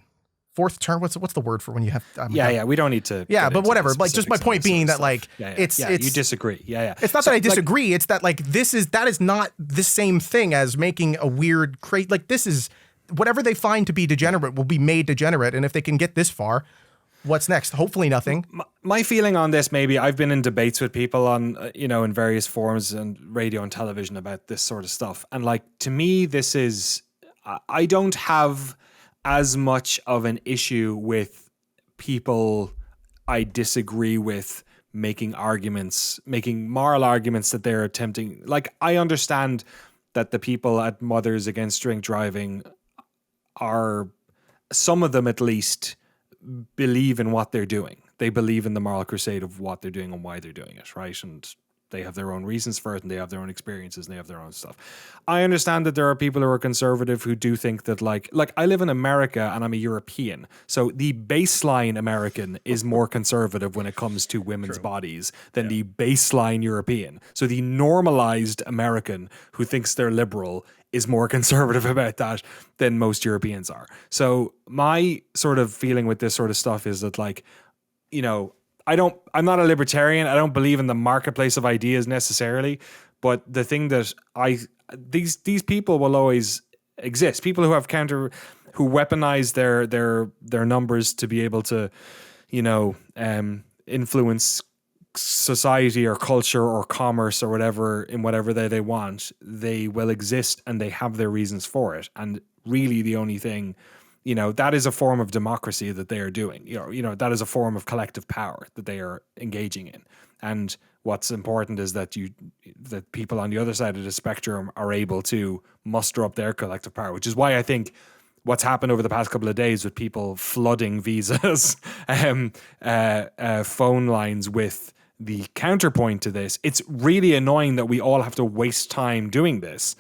Fourth term. What's the word for when you have? We don't need to. Yeah, but whatever. Like, just my point being that like it's you disagree. Yeah. It's not that I disagree. It's that like that is not the same thing as making a weird like this is whatever they find to be degenerate will be made degenerate. And if they can get this far, what's next? Hopefully nothing. My feeling on this, maybe I've been in debates with people on, in various forums and radio and television about this sort of stuff. And like, to me, this is, I don't have as much of an issue with people I disagree with making moral arguments that they're attempting. Like, I understand that the people at Mothers Against Drink Driving are, some of them at least, believe in what they're doing. They believe in the moral crusade of what they're doing and why they're doing it, right? And they have their own reasons for it, and they have their own experiences, and they have their own stuff. I understand that there are people who are conservative who do think that like I live in America and I'm a European, so the baseline American is more conservative when it comes to women's bodies than the baseline European. So the normalized American who thinks they're liberal is more conservative about that than most Europeans are. So my sort of feeling with this sort of stuff is that like, I'm not a libertarian. I don't believe in the marketplace of ideas necessarily, but the thing that these people will always exist. People who have who weaponize their numbers to be able to, influence society or culture or commerce or whatever in whatever they want. They will exist and they have their reasons for it. And really the only thing, that is a form of democracy that they are doing. That is a form of collective power that they are engaging in. And what's important is that people on the other side of the spectrum are able to muster up their collective power, which is why I think what's happened over the past couple of days with people flooding visas, phone lines with the counterpoint to this, it's really annoying that we all have to waste time doing this.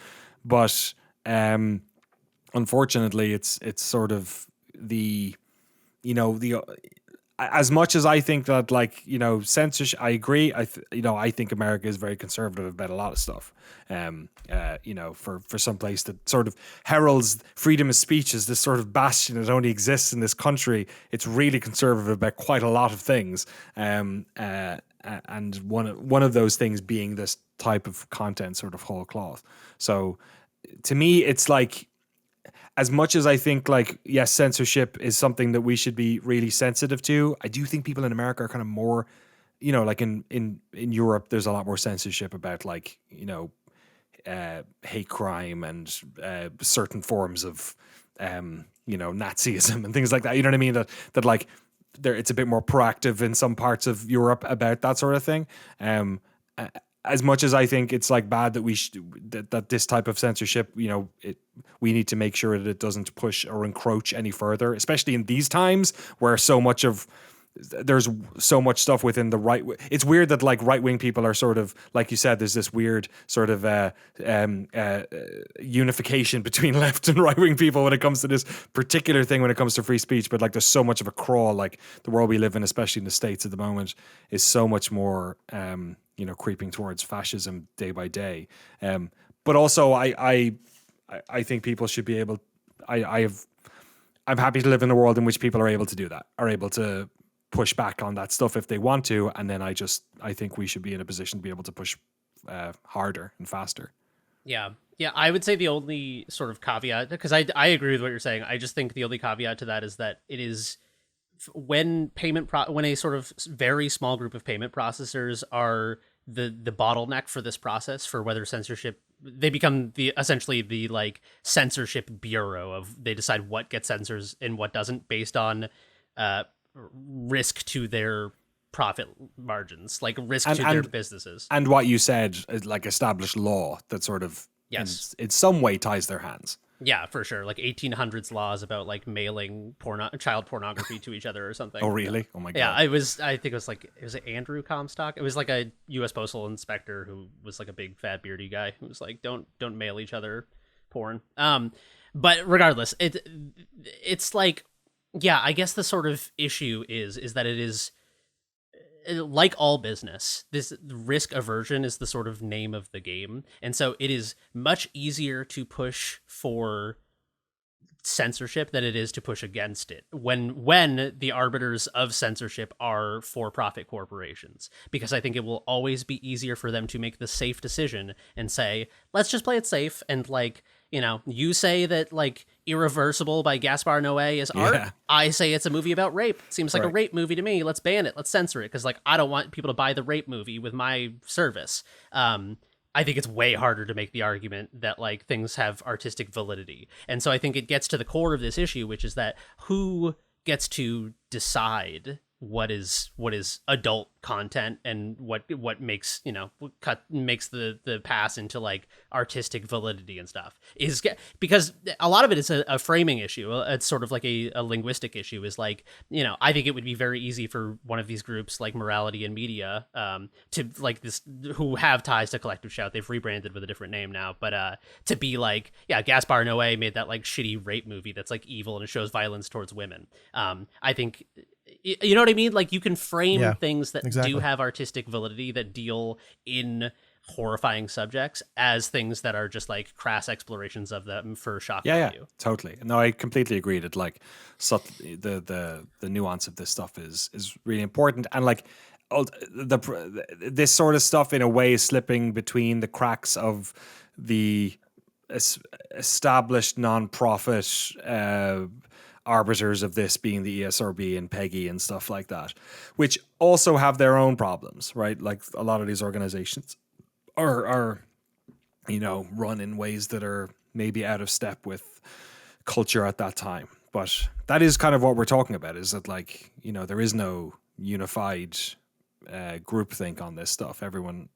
But unfortunately, it's sort of as much as I think that censorship, I agree. I think America is very conservative about a lot of stuff. For some place that sort of heralds freedom of speech as this sort of bastion that only exists in this country, it's really conservative about quite a lot of things. And one of those things being this type of content, sort of whole cloth. So to me, it's like, as much as I think yes, censorship is something that we should be really sensitive to, I do think people in America are kind of more, in Europe, there's a lot more censorship about hate crime and certain forms of, Nazism and things like that. You know what I mean? That like it's a bit more proactive in some parts of Europe about that sort of thing. As much as I think it's bad that that this type of censorship, we need to make sure that it doesn't push or encroach any further, especially in these times where there's so much stuff within the right. It's weird that right-wing people are sort of, like you said, there's this weird sort of unification between left and right-wing people when it comes to this particular thing, when it comes to free speech. But there's so much of a crawl, the world we live in, especially in the States at the moment, is so much more, creeping towards fascism day by day. But also I think people should be able, I'm happy to live in a world in which people are able to do that, are able to push back on that stuff if they want to. And then I think we should be in a position to be able to push harder and faster. Yeah. Yeah, I would say the only sort of caveat, because I agree with what you're saying. I just think the only caveat to that is that it is when when a sort of very small group of payment processors are the bottleneck for this process for whether censorship, they become the essentially the like censorship bureau of, they decide what gets censors and what doesn't based on risk to their profit margins, like risk to their businesses. And what you said is like established law that sort of in some way ties their hands. Yeah, for sure. Like 1800s laws about like mailing child pornography to each other or something. Oh, really? Oh my god. Yeah, I think it was Andrew Comstock. It was like a US postal inspector who was like a big fat beardy guy who was like, don't mail each other porn. But regardless, it's like, yeah, I guess the sort of issue is that it is, like all business, this risk aversion is the sort of name of the game. And so it is much easier to push for censorship than it is to push against it when the arbiters of censorship are for-profit corporations, because I think it will always be easier for them to make the safe decision and say, let's just play it safe. And like, you know, you say that like Irreversible by Gaspar Noé is art. I say it's a movie about rape. It seems like a rape movie to me. Let's ban it. Let's censor it. Because like, I don't want people to buy the rape movie with my service. I think it's way harder to make the argument that like things have artistic validity. And so I think it gets to the core of this issue, which is that who gets to decide what is adult content and what makes, you know, makes the pass into like artistic validity and stuff, is because a lot of it is a framing issue. It's sort of like a linguistic issue, is like, you know, I think it would be very easy for one of these groups like Morality and Media to like this, who have ties to Collective Shout, they've rebranded with a different name now, but to be like, yeah, Gaspar Noé made that like shitty rape movie that's like evil and it shows violence towards women. I think, you know what I mean? Like you can frame things that do have artistic validity, that deal in horrifying subjects, as things that are just like crass explorations of them for shock value. Yeah, totally. No, I completely agree that like the nuance of this stuff is really important, and like this sort of stuff in a way is slipping between the cracks of the established non-profit arbiters of this, being the ESRB and PEGI and stuff like that, which also have their own problems, right? Like a lot of these organizations are you know, run in ways that are maybe out of step with culture at that time. But that is kind of what we're talking about, is that like, you know, there is no unified groupthink on this stuff. Everyone,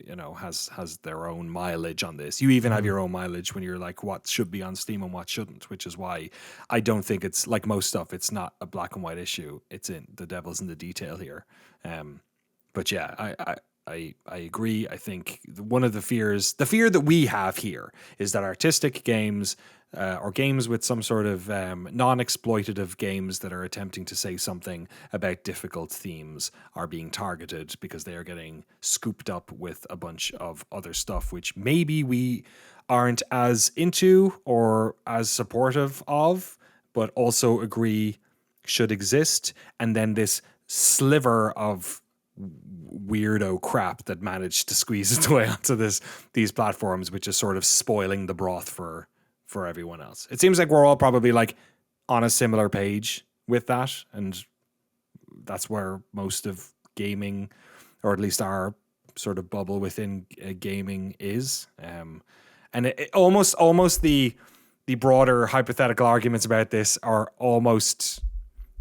you know, has their own mileage on this. You even have your own mileage when you're like, what should be on Steam and what shouldn't, which is why I don't think it's like most stuff. It's not a black and white issue. It's in the devil's in the detail here. But yeah, I agree. I think one of the fear that we have here is that artistic games or games with some sort of non-exploitative games that are attempting to say something about difficult themes are being targeted because they are getting scooped up with a bunch of other stuff, which maybe we aren't as into or as supportive of, but also agree should exist. And then this sliver of weirdo crap that managed to squeeze its way onto these platforms, which is sort of spoiling the broth for everyone else. It seems like we're all probably like on a similar page with that, and that's where most of gaming, or at least our sort of bubble within gaming, is. And it almost the broader hypothetical arguments about this are almost,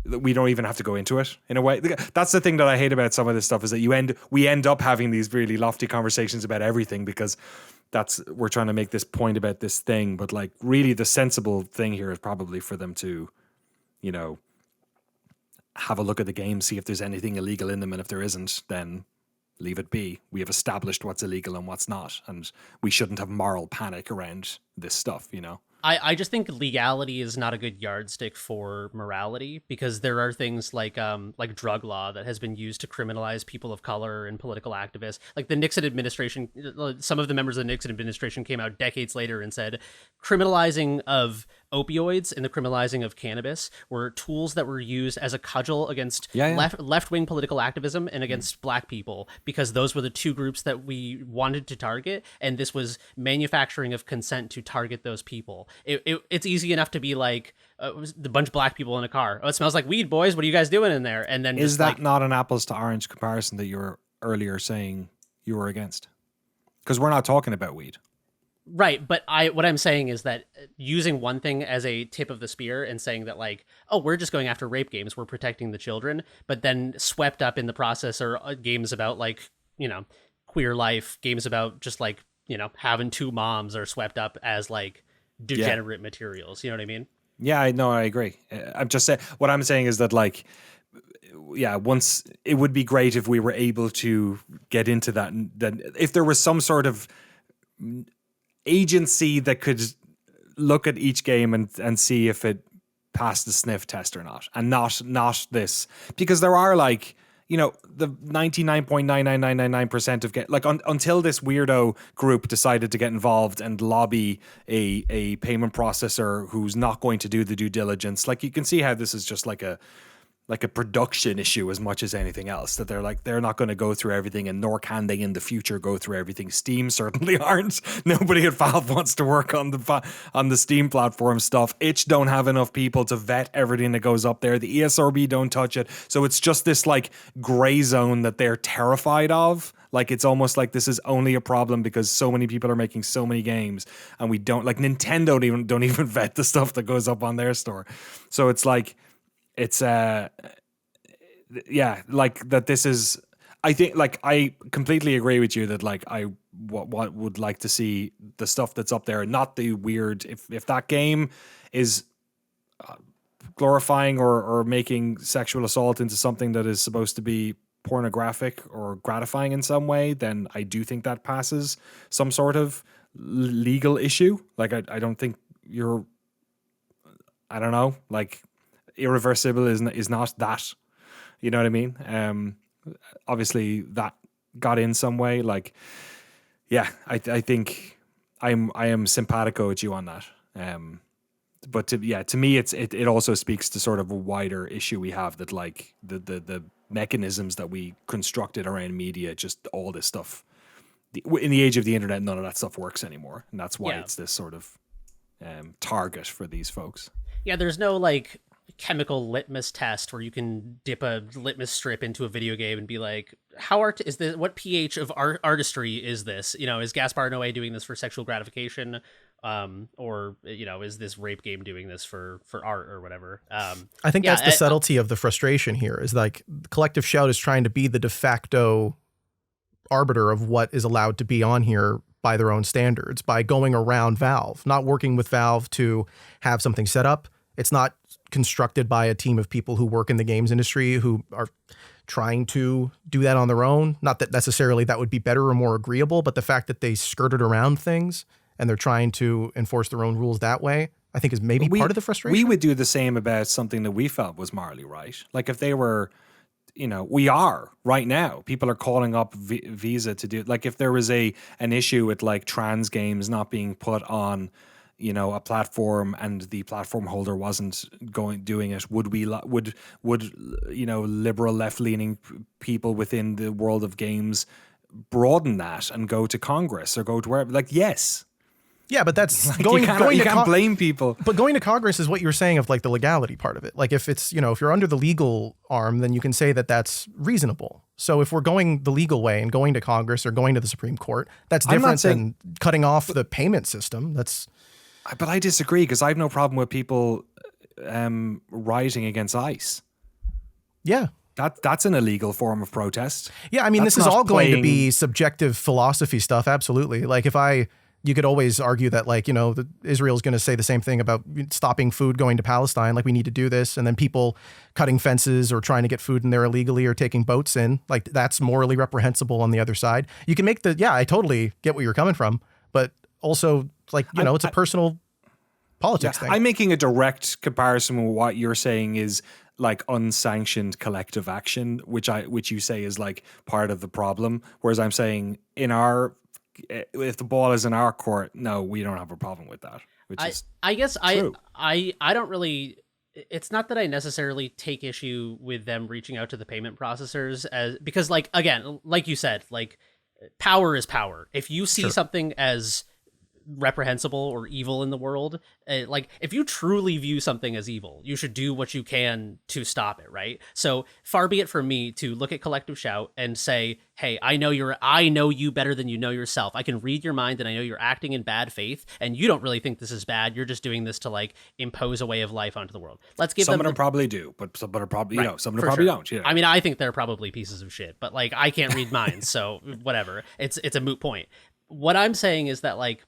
we don't even have to go into it in a way. That's the thing that I hate about some of this stuff, is that we end up having these really lofty conversations about everything because we're trying to make this point about this thing. But like really the sensible thing here is probably for them to, you know, have a look at the game, see if there's anything illegal in them. And if there isn't, then leave it be. We have established what's illegal and what's not. And we shouldn't have moral panic around this stuff, you know? I just think legality is not a good yardstick for morality, because there are things like drug law that has been used to criminalize people of color and political activists. Like the Nixon administration, some of the members of the Nixon administration came out decades later and said criminalizing of opioids and the criminalizing of cannabis were tools that were used as a cudgel against Yeah. left-wing political activism and against black people, because those were the two groups that we wanted to target, and this was manufacturing of consent to target those people. It's easy enough to be like, the bunch of black people in a car. Oh, it smells like weed, boys. What are you guys doing in there? And then Is that not an apples to orange comparison that you were earlier saying you were against? Because we're not talking about weed. Right, but what I'm saying is that using one thing as a tip of the spear and saying that, like, oh, we're just going after rape games, we're protecting the children, but then swept up in the process are games about, like, you know, queer life, games about just, like, you know, having two moms, are swept up as, like, degenerate materials. You know what I mean? Yeah, I agree. I'm just saying, what I'm saying is that, like, yeah, once it would be great if we were able to get into that, and then if there was some sort of agency that could look at each game and see if it passed the sniff test or not, and not this, because there are, like, you know, the 99.99999% of until this weirdo group decided to get involved and lobby a payment processor who's not going to do the due diligence. Like, you can see how this is just like a production issue as much as anything else, that they're not going to go through everything, and nor can they in the future go through everything. Steam certainly aren't. Nobody at Valve wants to work on the Steam platform stuff. Itch don't have enough people to vet everything that goes up there. The ESRB don't touch it. So it's just this, like, gray zone that they're terrified of. Like, it's almost like this is only a problem because so many people are making so many games, and we don't, like, Nintendo don't even vet the stuff that goes up on their store. So it's like, it's yeah, like, that this is, I think, like, I completely agree with you that, like, what would like to see the stuff that's up there, not the weird, if that game is glorifying or making sexual assault into something that is supposed to be pornographic or gratifying in some way, then I do think that passes some sort of legal issue. Like, I don't think I don't know, like, irreversible is not that, you know what I mean? Obviously that got in some way. Like, yeah, I think I am simpatico with you on that. But to me, it also speaks to sort of a wider issue we have, that, like, the mechanisms that we constructed around media, just all this stuff. In the age of the internet, none of that stuff works anymore, and that's why it's this sort of target for these folks. Yeah, there's no, like, chemical litmus test where you can dip a litmus strip into a video game and be like, is this, what pH of artistry is this? You know, is Gaspar Noé doing this for sexual gratification? Or, you know, is this rape game doing this for art or whatever? I think that's the subtlety of the frustration here, is, like, Collective Shout is trying to be the de facto arbiter of what is allowed to be on here by their own standards, by going around Valve, not working with Valve to have something set up. It's not constructed by a team of people who work in the games industry who are trying to do that on their own. Not that necessarily that would be better or more agreeable, but the fact that they skirted around things and they're trying to enforce their own rules that way, I think is maybe part of the frustration. We would do the same about something that we felt was morally right. Like, if they were, you know, we are right now. People are calling up Visa to do, like, if there was an issue with, like, trans games not being put on, you know, a platform, and the platform holder wasn't doing it, would you know, liberal left-leaning people within the world of games broaden that and go to Congress or go to wherever? Like, yes. Yeah, but that's like, you can't blame people. But going to Congress is what you're saying of, like, the legality part of it. Like, if it's, you know, if you're under the legal arm, then you can say that that's reasonable. So if we're going the legal way and going to Congress or going to the Supreme Court, that's different than cutting off the payment system. But I disagree, because I have no problem with people rioting against ICE. Yeah. That's an illegal form of protest. Yeah, I mean, this is all going to be subjective philosophy stuff, absolutely. Like, you could always argue that, like, you know, Israel's going to say the same thing about stopping food going to Palestine, like, we need to do this, and then people cutting fences or trying to get food in there illegally or taking boats in, like, that's morally reprehensible on the other side. You can make I totally get where you're coming from, but also, like, you know, it's a personal politics thing. I'm making a direct comparison with what you're saying is, like, unsanctioned collective action, which you say is, like, part of the problem. Whereas I'm saying if the ball is in our court, no, we don't have a problem with that. which is I guess true. I don't really. It's not that I necessarily take issue with them reaching out to the payment processors because like again, like you said, like power is power. If you see something as reprehensible or evil in the world, like if you truly view something as evil, you should do what you can to stop it, right? So far be it from me to look at Collective Shout and say, hey, I know you better than you know yourself. I can read your mind and I know you're acting in bad faith and you don't really think this is bad. You're just doing this to like impose a way of life onto the world. Let's give some of them probably do, but some are probably right, some of them probably don't. I mean, I think they're probably pieces of shit, but like I can't read minds, so whatever. It's a moot point. What I'm saying is that like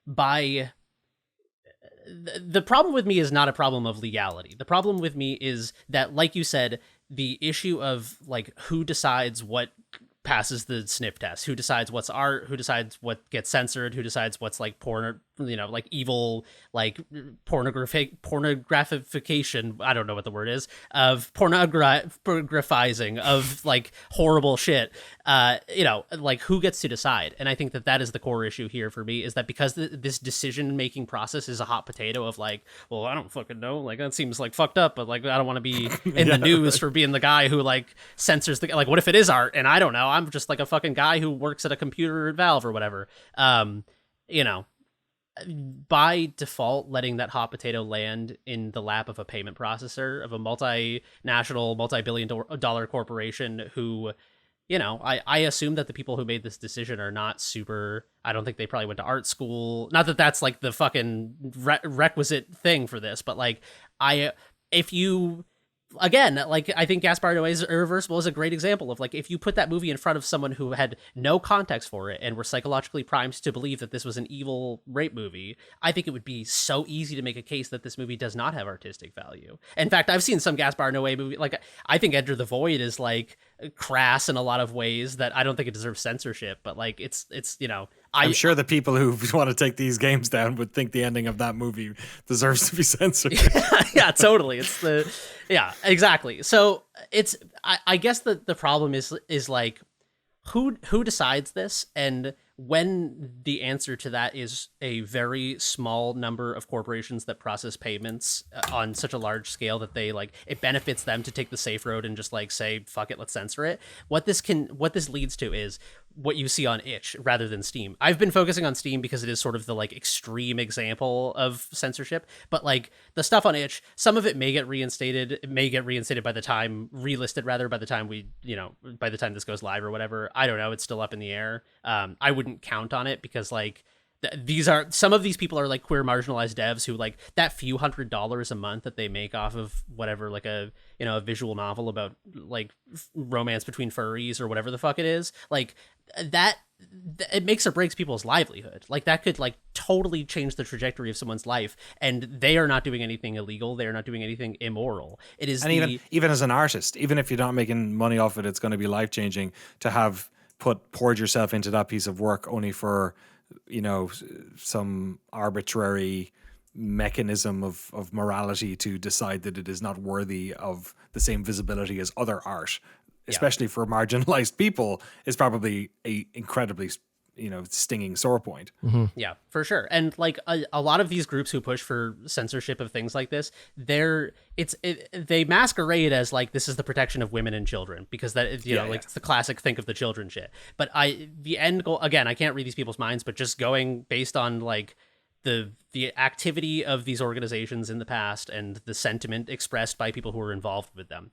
the problem with me is not a problem of legality. The problem with me is that, like you said, the issue of like who decides what passes the sniff test, who decides what's art, who decides what gets censored, who decides what's like porn, like evil, like pornographification. I don't know what the word is, of pornographizing of like horrible shit. Like who gets to decide? And I think that is the core issue here for me, is that because this decision making process is a hot potato of like, well, I don't fucking know, like that seems like fucked up, but like I don't want to be in the news for being the guy who like censors the, like what if it is art and I don't know, I'm just like a fucking guy who works at a computer at Valve or whatever. By default, letting that hot potato land in the lap of a payment processor, of a multinational, multi-billion-dollar corporation who, I assume that the people who made this decision are not super, I don't think they probably went to art school. Not that that's like the fucking requisite thing for this, but like, again, like I think Gaspar Noé's Irreversible is a great example of like if you put that movie in front of someone who had no context for it and were psychologically primed to believe that this was an evil rape movie, I think it would be so easy to make a case that this movie does not have artistic value. In fact, I've seen some Gaspar Noé movie, like I think Enter the Void is like crass in a lot of ways that I don't think it deserves censorship, but like it's I'm sure the people who want to take these games down would think the ending of that movie deserves to be censored. Yeah, totally. Yeah, exactly. So I guess the problem is like who decides this, and when the answer to that is a very small number of corporations that process payments on such a large scale that they like it benefits them to take the safe road and just like say fuck it, let's censor it. What this leads to is what you see on itch rather than Steam. I've been focusing on Steam because it is sort of the like extreme example of censorship, but like the stuff on itch, some of it may get reinstated. It may get reinstated by the time by the time this goes live or whatever. I don't know. It's still up in the air. I wouldn't count on it because like some of these people are like queer marginalized devs who like that few $100s a month that they make off of whatever, like a visual novel about like romance between furries or whatever the fuck it is, like that it makes or breaks people's livelihood. Like that could like totally change the trajectory of someone's life, and they are not doing anything illegal. They are not doing anything immoral. It is, and even as an artist, even if you're not making money off it, it's going to be life changing to have poured yourself into that piece of work only for some arbitrary mechanism of morality to decide that it is not worthy of the same visibility as other art, especially for marginalized people, is probably a incredibly stinging sore point. Mm-hmm. Yeah, for sure. And like a lot of these groups who push for censorship of things like this, they masquerade as like this is the protection of women and children, because that like it's the classic think of the children shit. But the end goal, again, I can't read these people's minds, but just going based on like the activity of these organizations in the past and the sentiment expressed by people who are involved with them,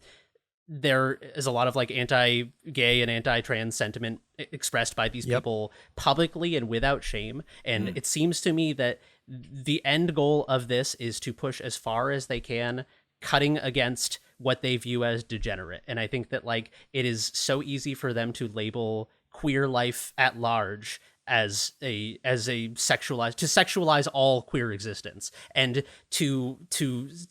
there is a lot of like anti-gay and anti-trans sentiment expressed by these people publicly and without shame. And it seems to me that the end goal of this is to push as far as they can, cutting against what they view as degenerate. And I think that like it is so easy for them to label queer life at large as a sexualize all queer existence, and to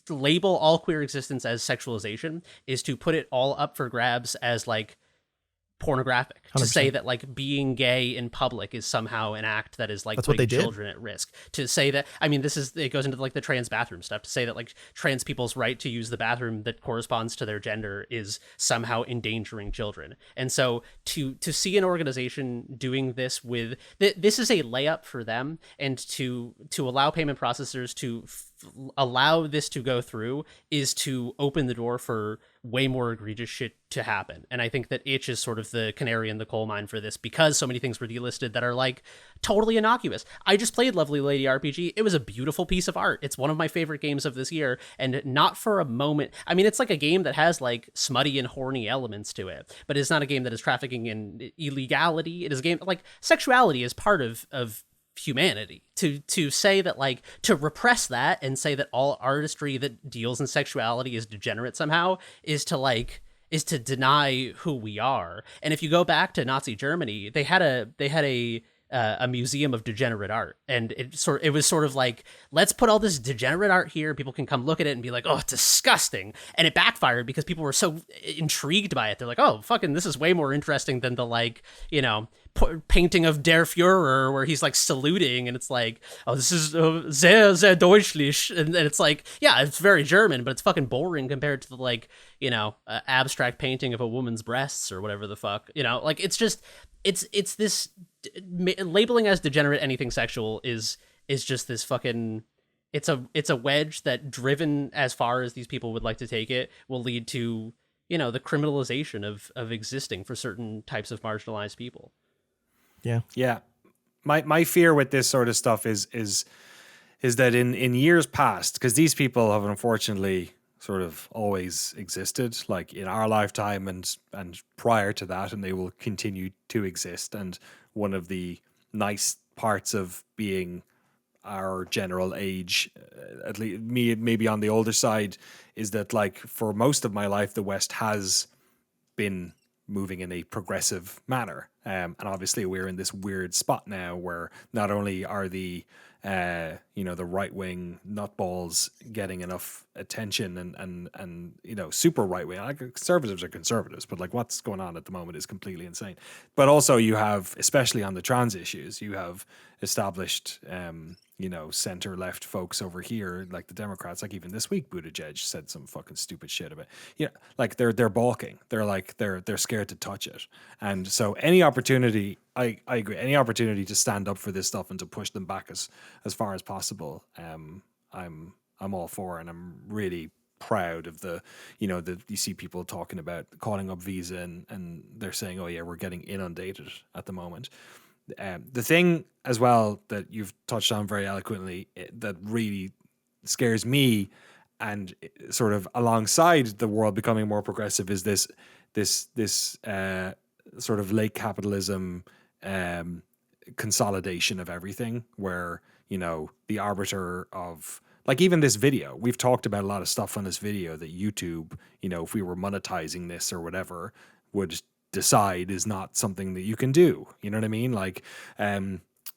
label all queer existence as sexualization is to put it all up for grabs as like pornographic, to 100%. say that like being gay in public is somehow an act that is like That's what they putting did. children at risk, to say that, I mean, it goes into like the trans bathroom stuff, to say that like trans people's right to use the bathroom that corresponds to their gender is somehow endangering children. And so to see an organization doing this with this is a layup for them, and to allow payment processors to allow this to go through is to open the door for way more egregious shit to happen. And I think that Itch is sort of the canary in the coal mine for this, because so many things were delisted that are like totally innocuous. I just played Lovely Lady RPG. It was a beautiful piece of art. It's one of my favorite games of this year, and not for a moment. I mean, it's like a game that has like smutty and horny elements to it, but it's not a game that is trafficking in illegality. It is a game like sexuality is part of humanity. To say that, like, to repress that and say that all artistry that deals in sexuality is degenerate somehow is to deny who we are. And if you go back to Nazi Germany, they had a museum of degenerate art, and it was sort of like, let's put all this degenerate art here, people can come look at it and be like, oh, it's disgusting. And it backfired because people were so intrigued by it. They're like, oh, fucking, this is way more interesting than the, like, you know, painting of Der Führer where he's like saluting, and it's like, oh, this is sehr, sehr deutschlich, and it's like, yeah, it's very German, but it's fucking boring compared to the, like, you know, abstract painting of a woman's breasts or whatever the fuck, you know, like, it's just, it's this labeling as degenerate anything sexual is just this fucking, it's a wedge that, driven as far as these people would like to take it, will lead to, you know, the criminalization of existing for certain types of marginalized people. Yeah. My fear with this sort of stuff is that in years past, because these people have unfortunately sort of always existed, like in our lifetime and prior to that, and they will continue to exist. And one of the nice parts of being our general age, at least me, maybe on the older side, is that, like, for most of my life, the West has been moving in a progressive manner. And obviously we're in this weird spot now where not only are the the right-wing nutballs getting enough attention and you know, super right-wing, like, conservatives are conservatives, but like what's going on at the moment is completely insane. But also you have, especially on the trans issues, you have established center-left folks over here, like the Democrats. Like even this week, Buttigieg said some fucking stupid shit about, like they're balking. They're like they're scared to touch it. And so any opportunity, I agree, any opportunity to stand up for this stuff and to push them back as far as possible, I'm all for. And I'm really proud of you see people talking about calling up Visa and they're saying, oh yeah, we're getting inundated at the moment. The thing as well that you've touched on very eloquently that really scares me, and sort of alongside the world becoming more progressive, is this sort of late capitalism consolidation of everything, where, you know, the arbiter of, like, even this video, we've talked about a lot of stuff on this video that YouTube, you know, if we were monetizing this or whatever, would decide is not something that you can do. You know what I mean? Like,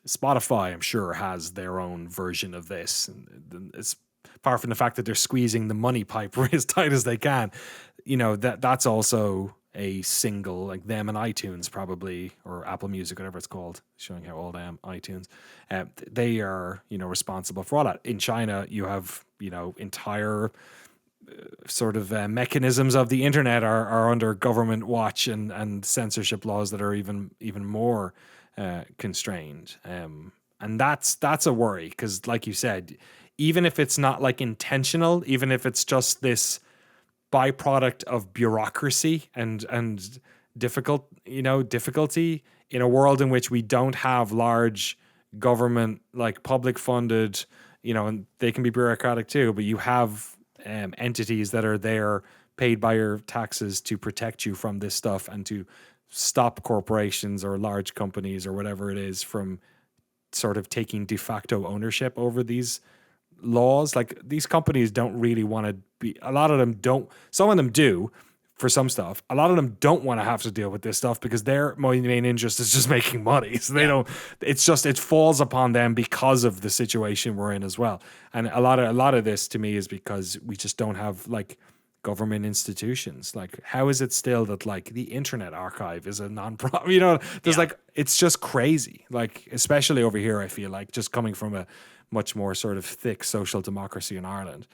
Spotify, I'm sure, has their own version of this. And it's, apart from the fact that they're squeezing the money pipe as tight as they can, you know, that's also a single, like them and iTunes probably, or Apple Music, whatever it's called, showing how old I am, iTunes. They are, you know, responsible for all that. In China, you have, you know, entire sort of mechanisms of the internet are under government watch and censorship laws that are even more constrained. And that's a worry, because like you said, even if it's not like intentional, even if it's just this byproduct of bureaucracy and difficulty in a world in which we don't have large government, like public funded, you know, and they can be bureaucratic too, but you have entities that are there paid by your taxes to protect you from this stuff and to stop corporations or large companies or whatever it is from sort of taking de facto ownership over these laws. Like, these companies don't really want to be, a lot of them don't, some of them do for some stuff. A lot of them don't want to have to deal with this stuff because their main interest is just making money. So they don't, it's just, it falls upon them because of the situation we're in as well. And a lot of this to me is because we just don't have like government institutions. Like, how is it still that like the Internet Archive is a non-profit? You know, there's like, it's just crazy. Like, especially over here, I feel like, just coming from a much more sort of thick social democracy in Ireland.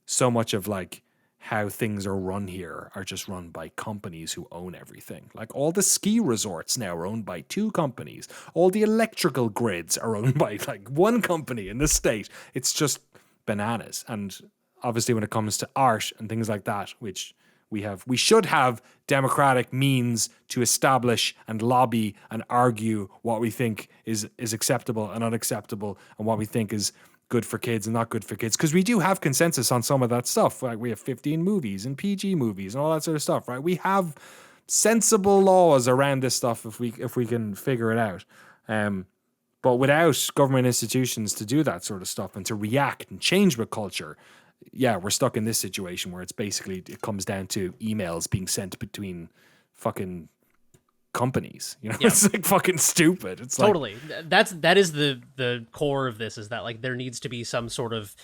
So much of like how things are run here are just run by companies who own everything. Like, all the ski resorts now are owned by 2 companies. All the electrical grids are owned by like 1 company in the state. It's just bananas. And obviously when it comes to art and things like that, which we should have democratic means to establish and lobby and argue what we think is acceptable and unacceptable, and what we think is good for kids and not good for kids, because we do have consensus on some of that stuff. Like, we have 15 movies and PG movies and all that sort of stuff, right? We have sensible laws around this stuff if we can figure it out. But without government institutions to do that sort of stuff and to react and change with culture, yeah, we're stuck in this situation where it's basically, it comes down to emails being sent between fucking companies. You know, it's like fucking stupid. It's totally that is the core of this, is that like there needs to be some sort of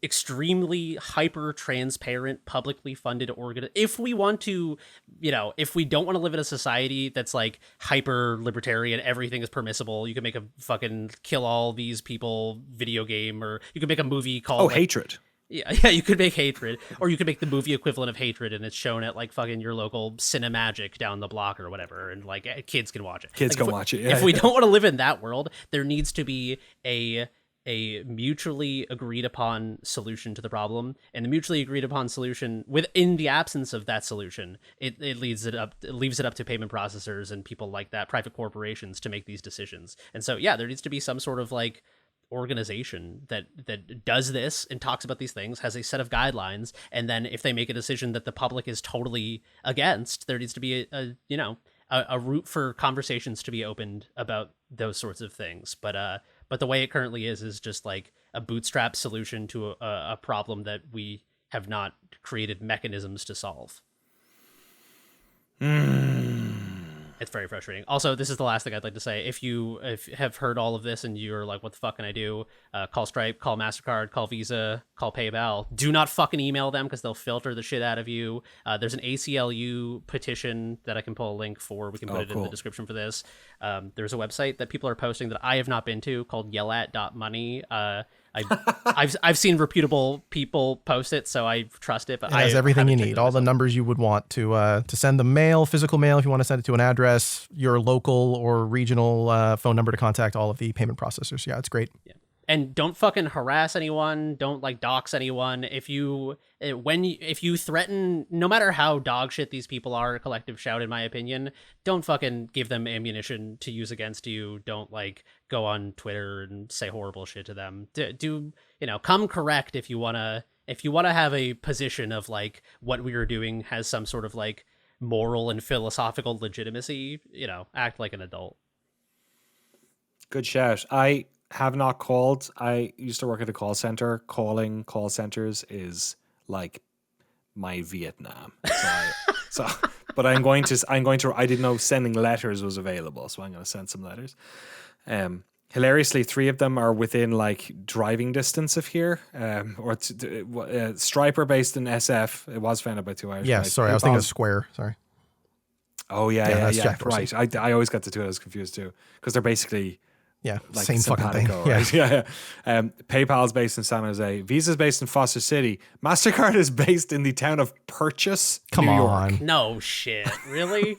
extremely hyper transparent, publicly funded organ. If we want to, you know, if we don't want to live in a society that's like hyper libertarian, everything is permissible. You can make a fucking kill all these people video game, or you can make a movie called Hatred. Yeah, you could make Hatred, or you could make the movie equivalent of Hatred, and it's shown at like fucking your local Cinemagic down the block or whatever, and like kids can watch it. Kids like, can watch it. Yeah, if we don't want to live in that world, there needs to be a mutually agreed upon solution to the problem, and the mutually agreed upon solution, within the absence of that solution, it leaves it up to payment processors and people like that, private corporations, to make these decisions. And so yeah, there needs to be some sort of like organization that does this and talks about these things, has a set of guidelines, and then if they make a decision that the public is totally against, there needs to be a route for conversations to be opened about those sorts of things. But the way it currently is just like a bootstrap solution to a problem that we have not created mechanisms to solve. It's very frustrating. Also, this is the last thing I'd like to say. If you have heard all of this and you're like, what the fuck can I do? Call Stripe, call MasterCard, call Visa, call PayPal. Do not fucking email them, because they'll filter the shit out of you. There's an ACLU petition that I can pull a link for. We can put it in the description for this. There's a website that people are posting that I have not been to called yellat.money. I've seen reputable people post it, so I trust it. But it has everything you need, all the numbers you would want to send the mail, physical mail, if you want to send it to an address, your local or regional phone number to contact all of the payment processors. Yeah, it's great. Yeah. And don't fucking harass anyone. Don't like dox anyone. If you threaten, no matter how dog shit these people are, a collective shout, in my opinion, don't fucking give them ammunition to use against you. Don't like go on Twitter and say horrible shit to them. Do come correct if you wanna have a position of like what we are doing has some sort of like moral and philosophical legitimacy. Act like an adult. Good shout. I have not called. I used to work at a call center. Calling call centers is like my Vietnam. But I'm going to, I didn't know sending letters was available, so I'm going to send some letters. Hilariously, 3 of them are within like driving distance of here. Stripe are based in SF. It was founded by 2 Irish guys. Yeah, sorry, I was thinking of Square. Sorry. Oh yeah. Right. I always got the 2. I was confused too, because they're basically like same fucking thing. Right? Yeah. PayPal's based in San Jose. Visa's based in Foster City. MasterCard is based in the town of Purchase, New York. No shit. Really?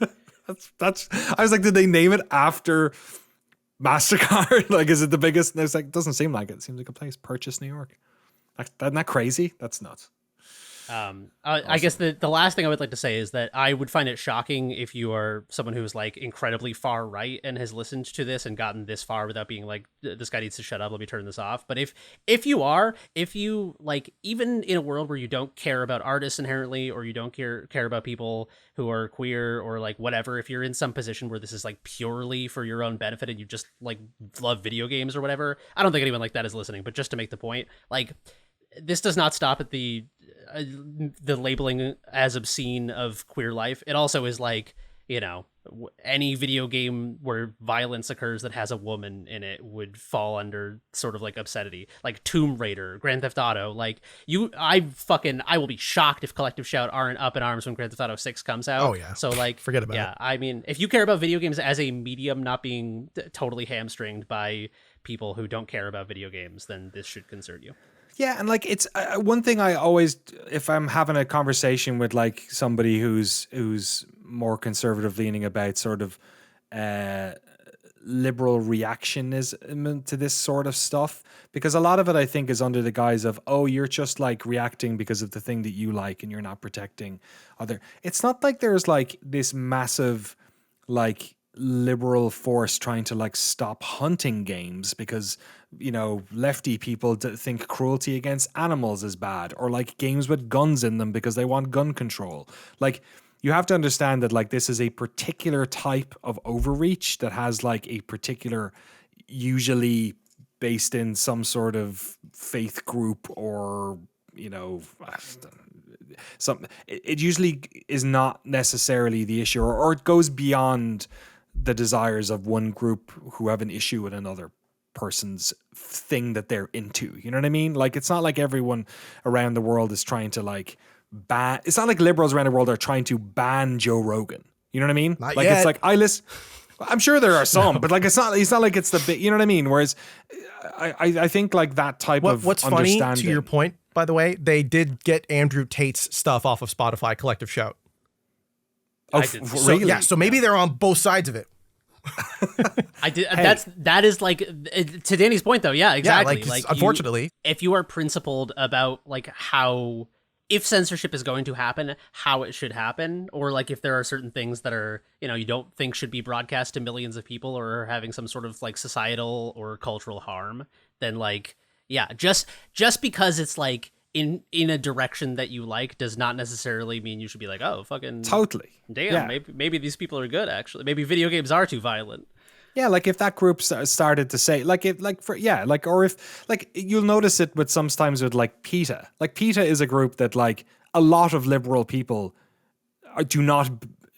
that's. I was like, did they name it after MasterCard? Like, is it the biggest? And it's like, it doesn't seem like it. It seems like a place. Purchase, New York. Isn't that crazy? That's nuts. I guess the last thing I would like to say is that I would find it shocking if you are someone who's like incredibly far right and has listened to this and gotten this far without being like, this guy needs to shut up, let me turn this off. But if you like, even in a world where you don't care about artists inherently, or you don't care about people who are queer or like whatever, if you're in some position where this is like purely for your own benefit and you just like love video games or whatever, I don't think anyone like that is listening. But just to make the point, like, this does not stop at the labeling as obscene of queer life. It also is like, any video game where violence occurs that has a woman in it would fall under sort of like obscenity, like Tomb Raider, Grand Theft Auto. Like I will be shocked if Collective Shout aren't up in arms when Grand Theft Auto 6 comes out. Oh yeah. So like, forget about it. Yeah, I mean, if you care about video games as a medium, not being totally hamstringed by people who don't care about video games, then this should concern you. Yeah, and like it's one thing I always, if I'm having a conversation with like somebody who's more conservative leaning about sort of liberal reactionism to this sort of stuff, because a lot of it I think is under the guise of, oh, you're just like reacting because of the thing that you like and you're not protecting other. It's not like there's like this massive like liberal force trying to like stop hunting games because, you know, lefty people think cruelty against animals is bad, or like games with guns in them because they want gun control. Like, you have to understand that like this is a particular type of overreach that has like a particular, usually based in some sort of faith group or, you know, it usually is not necessarily the issue, or it goes beyond the desires of one group who have an issue with another person's thing that they're into. You know what I mean? Like, it's not like everyone around the world is trying to like ban. It's not like liberals around the world are trying to ban Joe Rogan. You know what I mean? Not like yet. It's like I listen. I'm sure there are some, but like it's not like it's the bit. You know what I mean? Whereas I think like that type of what's funny understanding. to your point, by the way, they did get Andrew Tate's stuff off of Spotify Collective Shout. Oh, So, really? yeah, so maybe they're on both sides of it. I did. That is like, to Danny's point though. Yeah, exactly. Yeah, like unfortunately, if you are principled about like how, if censorship is going to happen, how it should happen, or like if there are certain things that are, you know, you don't think should be broadcast to millions of people or are having some sort of like societal or cultural harm, then like, yeah, just because it's like in a direction that you like does not necessarily mean you should be like, oh, fucking Totally. damn, Yeah. maybe these people are good, actually. Maybe video games are too violent. Yeah, like if that group started to say, like, if, like, for, yeah, like, or if, like, you'll notice it with sometimes with, like, PETA. Like, PETA is a group that, like, a lot of liberal people do not,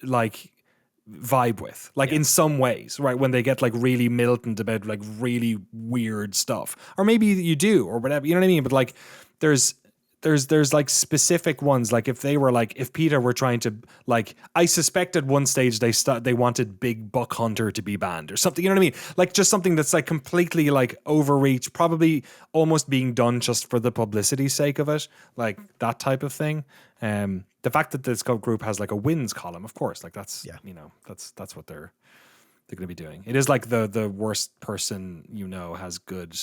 like, vibe with, like, in some ways, right? When they get, like, really militant about, like, really weird stuff. Or maybe you do, or whatever, you know what I mean? But, like, there's like specific ones, like if they were like, if PETA were trying to, like, I suspect at one stage they wanted Big Buck Hunter to be banned or something, you know what I mean? Like just something that's like completely like overreach, probably almost being done just for the publicity sake of it, like that type of thing. The fact that this group has like a wins column, of course, like that's, you know, that's what they're going to be doing. It is like the worst person, you know, has good.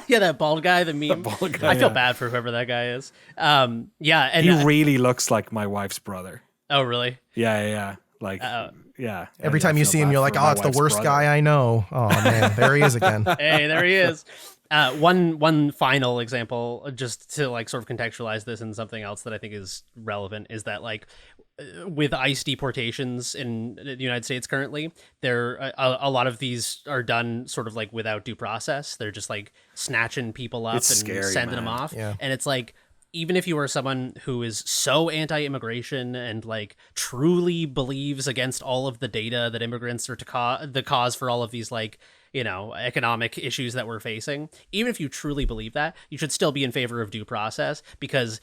Yeah, that bald guy, the meme. Bald guy, I feel bad for whoever that guy is. Yeah, and he really looks like my wife's brother. Oh, really? Yeah. Like, yeah. every time you see him, you're like, oh, it's the worst guy I know. Oh man, there he is again. Hey, there he is. One final example, just to like sort of contextualize this in something else that I think is relevant, is that like with ICE deportations in the United States currently, there a lot of these are done sort of like without due process. They're just like snatching people up and scary, sending man. them off. Yeah. And it's like, even if you are someone who is so anti-immigration and like truly believes against all of the data that immigrants are the cause for all of these like, you know, economic issues that we're facing, even if you truly believe that, you should still be in favor of due process, because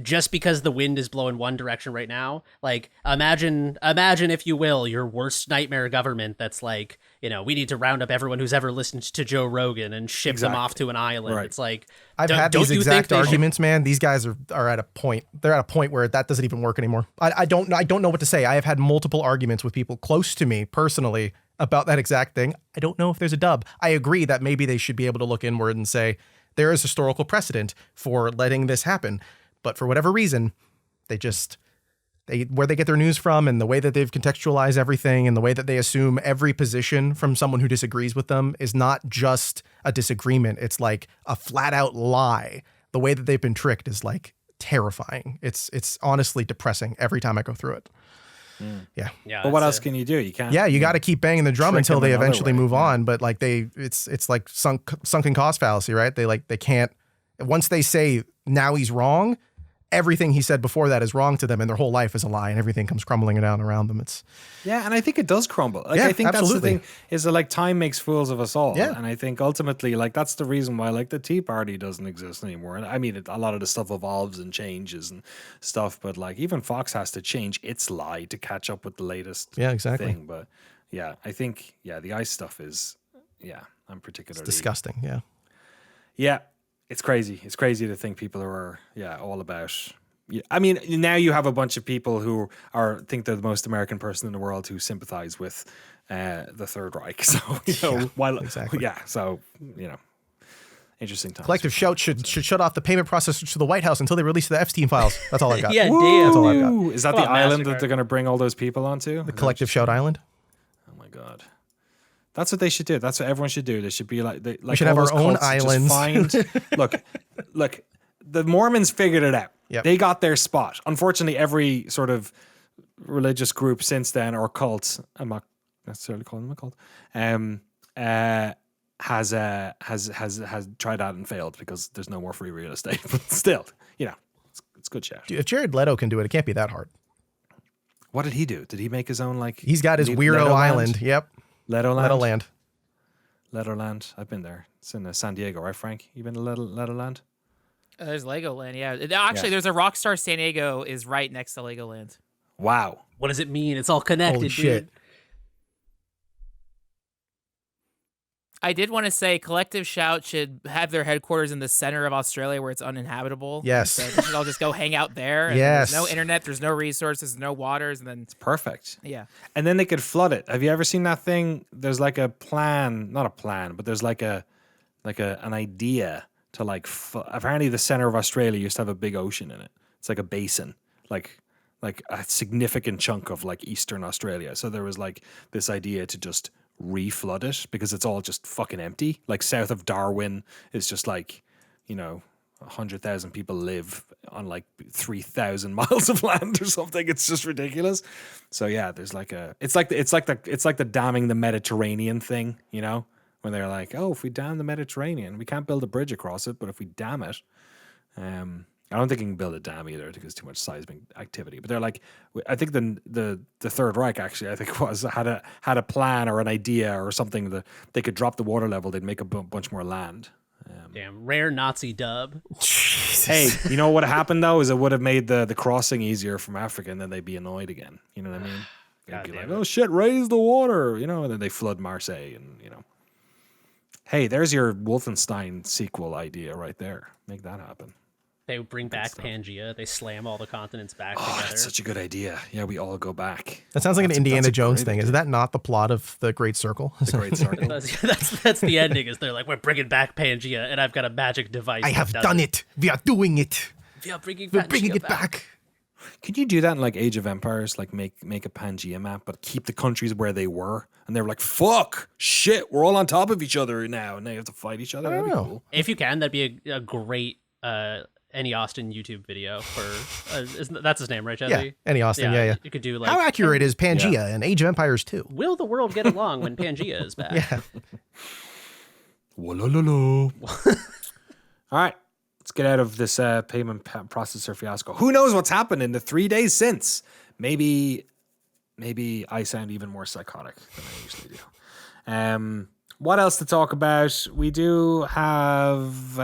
just because the wind is blowing one direction right now, like imagine if you will, your worst nightmare government that's like, you know, we need to round up everyone who's ever listened to Joe Rogan and ship them off to an island. Right. It's like, I've had these exact arguments, man. These guys are at a point. They're at a point where that doesn't even work anymore. I don't know what to say. I have had multiple arguments with people close to me personally about that exact thing. I don't know if there's a dub. I agree that maybe they should be able to look inward and say there is historical precedent for letting this happen. But for whatever reason, where they get their news from and the way that they've contextualized everything and the way that they assume every position from someone who disagrees with them is not just a disagreement. It's like a flat out lie. The way that they've been tricked is like terrifying. It's honestly depressing every time I go through it. Yeah. But what else can you do? You can't. Yeah, you got to keep banging the drum trick until them they another eventually way. move on. But like it's like sunken cost fallacy, right? They can't, once they say now he's wrong, everything he said before that is wrong to them, and their whole life is a lie, and everything comes crumbling down around them. Yeah, and I think it does crumble. Like, Yeah, I think absolutely. that's the thing, is that like time makes fools of us all. Yeah. And I think ultimately, like, that's the reason why like the Tea Party doesn't exist anymore. And I mean, a lot of the stuff evolves and changes and stuff, but like even Fox has to change its lie to catch up with the latest thing. But yeah, I think, the ICE stuff is, I'm particularly... It's disgusting, yeah. Yeah, it's crazy. It's crazy to think people are, all about... I mean, now you have a bunch of people who think they're the most American person in the world who sympathize with the Third Reich. So, exactly. So, interesting times. Collective Shout should shut off the payment processor to the White House until they release the Epstein files. That's all I've got. Yeah, That's damn. all I've got. Is that the island that they're going to bring all those people onto? The Collective Shout Island. Oh my God. That's what they should do. That's what everyone should do. They should be like... we should have our own islands. Look, the Mormons figured it out. Yep. They got their spot. Unfortunately, every sort of religious group since then, or cult, I'm not necessarily calling them a cult, has tried that and failed because there's no more free real estate. But still, it's good shit. Dude, if Jared Leto can do it can't be that hard. What did he do? Did he make his own like? He's got his weirdo island. Yep. Leto Land. I've been there. It's in San Diego, right, Frank? You been to Leto Land? There's Legoland, yeah. Actually, there's a Rockstar San Diego is right next to Legoland. Wow. What does it mean? It's all connected, Holy shit. dude. I did want to say Collective Shout should have their headquarters in the center of Australia where it's uninhabitable. Yes. So they should all just go hang out there. And Yes. There's no internet, there's no resources, no waters, and then... It's perfect. Yeah. And then they could flood it. Have you ever seen that thing? There's like a plan, not a plan, but there's like an idea to like, apparently the center of Australia used to have a big ocean in it. It's like a basin, like a significant chunk of like Eastern Australia. So there was like this idea to just reflood it because it's all just fucking empty. Like south of Darwin is just like, 100,000 people live on like 3,000 miles of land or something. It's just ridiculous. So yeah, there's like it's like the damming the Mediterranean thing, when they're like, oh, if we dam the Mediterranean, we can't build a bridge across it, but if we dam it, I don't think you can build a dam either because it's too much seismic activity. But they're like, I think the Third Reich actually, I think had a plan or an idea or something that they could drop the water level, they'd make a bunch more land. Damn, rare Nazi dub. Jesus. Hey, you know what would have happened though is it would have made the crossing easier from Africa, and then they'd be annoyed again. You know what I mean? They'd be like, oh shit, raise the water, and then they flood Marseille, and Hey, there's your Wolfenstein sequel idea right there. Make that happen. They bring back Pangea. They slam all the continents back together. That's such a good idea. Yeah, we all go back. That sounds like an Indiana Jones thing. Is that not the plot of The Great Circle? The Great Circle. that's the ending. Is they're like, we're bringing back Pangea, and I've got a magic device. I have done it. We are doing it. We are bringing it back. Could you do that in like Age of Empires? Like make a Pangea map, but keep the countries where they were, and they were like, "Fuck, shit, we're all on top of each other now, and they have to fight each other." That'd be cool. If you can, that'd be a great Any Austin YouTube video for. That's his name, right, Jesse? Yeah, Any Austin. Yeah. You could do like. How accurate is Pangea in Age of Empires 2? Will the world get along when Pangea is back? Yeah. All right. Let's get out of this payment processor fiasco. Who knows what's happened in the 3 days since? Maybe I sound even more psychotic than I usually do. What else to talk about? We do have...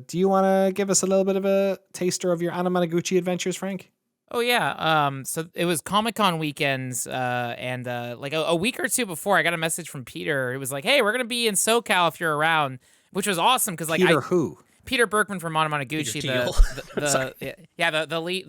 do you want to give us a little bit of a taster of your Anamanaguchi adventures, Frank? Oh, yeah. So it was Comic-Con weekends, and like a week or two before, I got a message from Peter. It was like, hey, we're going to be in SoCal if you're around, which was awesome because like Peter who? Peter Berkman from Anamanaguchi, the lead,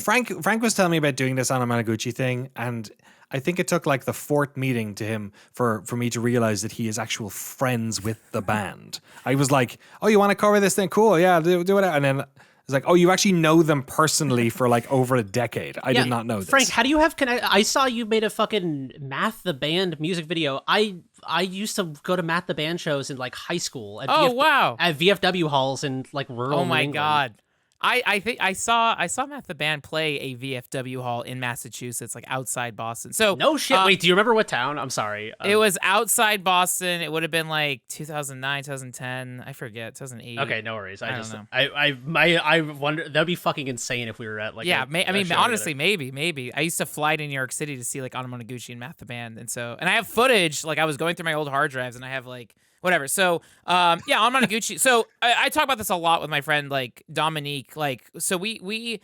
Frank was telling me about doing this Anamanaguchi thing, and I think it took like the fourth meeting to him for me to realize that he is actual friends with the band. I was like, oh, you want to cover this thing? Cool, yeah, do it. And then it's like, oh, you actually know them personally for like over a decade. I did not know this. Frank, how do you have I saw you made a fucking Math the Band music video. I used to go to Math the Band shows in like high school. At wow. At VFW halls in like rural Oh my New England. God. I think I saw Matt the Band play a VFW hall in Massachusetts, like outside Boston. So no shit. Wait, do you remember what town? I'm sorry. It was outside Boston. It would have been like 2009, 2010. I forget, 2008. Okay, no worries. I don't know. I wonder, that'd be fucking insane if we were at like yeah. I mean, honestly, together. maybe. I used to fly to New York City to see like Anamanaguchi and Matt the Band, and I have footage. Like I was going through my old hard drives, and I have like whatever. So, yeah, Anamanaguchi. So I talk about this a lot with my friend like Dominique. Like, so we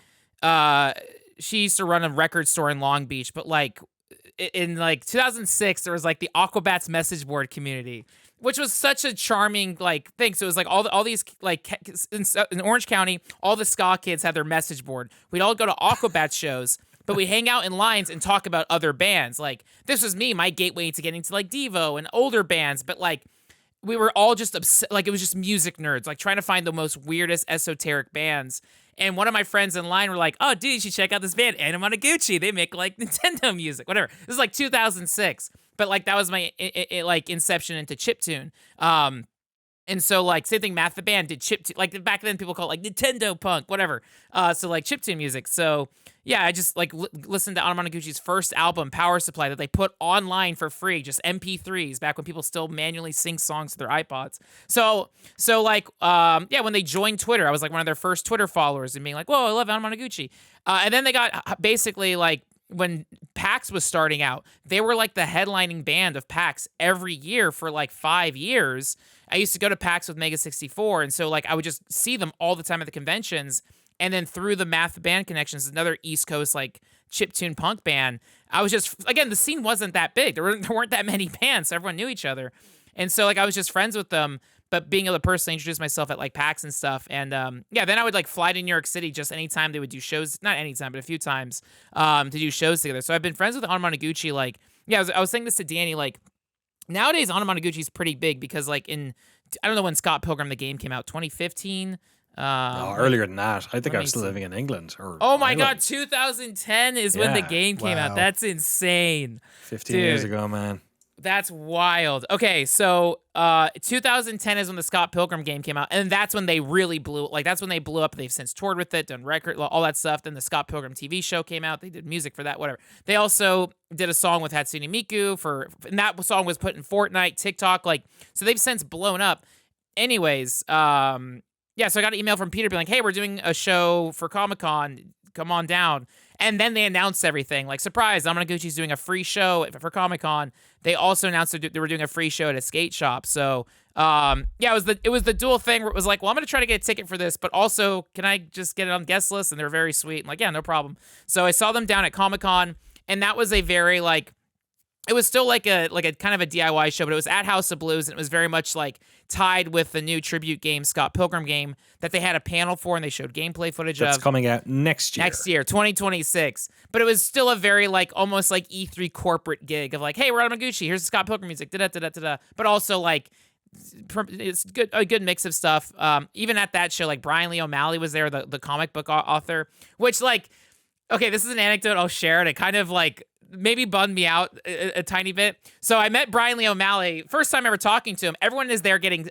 she used to run a record store in Long Beach, but like in like 2006, there was like the Aquabats message board community, which was such a charming like thing. So it was like all these like in Orange County, all the ska kids had their message board. We'd all go to Aquabats shows. But we hang out in lines and talk about other bands. Like this was me, my gateway to getting to like Devo and older bands. But like we were all just like it was just music nerds, like trying to find the most weirdest esoteric bands. And one of my friends in line were like, "Oh, dude, you should check out this band, Anamanaguchi. They make like Nintendo music, whatever." This is like 2006, but like that was my like inception into chiptune. And so, like, same thing, Matt the Band did like, back then people call it, like, Nintendo punk, whatever. So, like, chiptune music. So, yeah, I just, like, listened to Anamanaguchi's first album, Power Supply, that they put online for free, just MP3s, back when people still manually sing songs to their iPods. So like, yeah, when they joined Twitter, I was, like, one of their first Twitter followers and being like, whoa, I love Anamanaguchi. And then they got basically, like, when PAX was starting out, they were, like, the headlining band of PAX every year for, like, 5 years. I used to go to PAX with Mega 64, and so like I would just see them all the time at the conventions. And then through the Math the Band connections, another East Coast like chiptune punk band, I was just, again, the scene wasn't that big. There weren't that many bands, so everyone knew each other. And so like I was just friends with them, but being able to personally introduce myself at like PAX and stuff. And yeah, then I would like fly to New York City just anytime they would do shows, not anytime, but a few times to do shows together. So I've been friends with Anamanaguchi. Like, yeah, I was saying this to Danny, like, nowadays, Anamanaguchi's pretty big because, like, I don't know when Scott Pilgrim the game came out, 2015. Earlier than that. I think I was still living in England. Oh my God, 2010 is when the game came out. That's insane. 15 years ago, man. That's wild. Okay, so 2010 is when the Scott Pilgrim game came out, and that's when they really blew. Like that's when they blew up. They've since toured with it, done record, all that stuff. Then the Scott Pilgrim TV show came out. They did music for that, whatever. They also did a song with Hatsune Miku and that song was put in Fortnite, TikTok, like so. They've since blown up. Anyways, yeah. So I got an email from Peter being like, "Hey, we're doing a show for Comic-Con. Come on down." And then they announced everything. Like, surprise, Anamanaguchi's doing a free show for Comic-Con. They also announced that they were doing a free show at a skate shop. So, yeah, it was the dual thing where it was like, well, I'm going to try to get a ticket for this, but also, can I just get it on guest list? And they're very sweet. I'm like, yeah, no problem. So I saw them down at Comic-Con, and that was a very, like, it was still like a kind of a DIY show, but it was at House of Blues, and it was very much like tied with the new tribute game, Scott Pilgrim game, that they had a panel for, and they showed gameplay footage That's coming out next year. Next year, 2026. But it was still a very like almost like E3 corporate gig of like, hey, we're Anamanaguchi, here's the Scott Pilgrim music, da-da-da-da-da. But also like it's a good mix of stuff. Even at that show, like Brian Lee O'Malley was there, the comic book author, which like, okay, this is an anecdote I'll share, and it kind of like maybe bummed me out a tiny bit. So I met Brian Lee O'Malley, first time ever talking to him. Everyone is there getting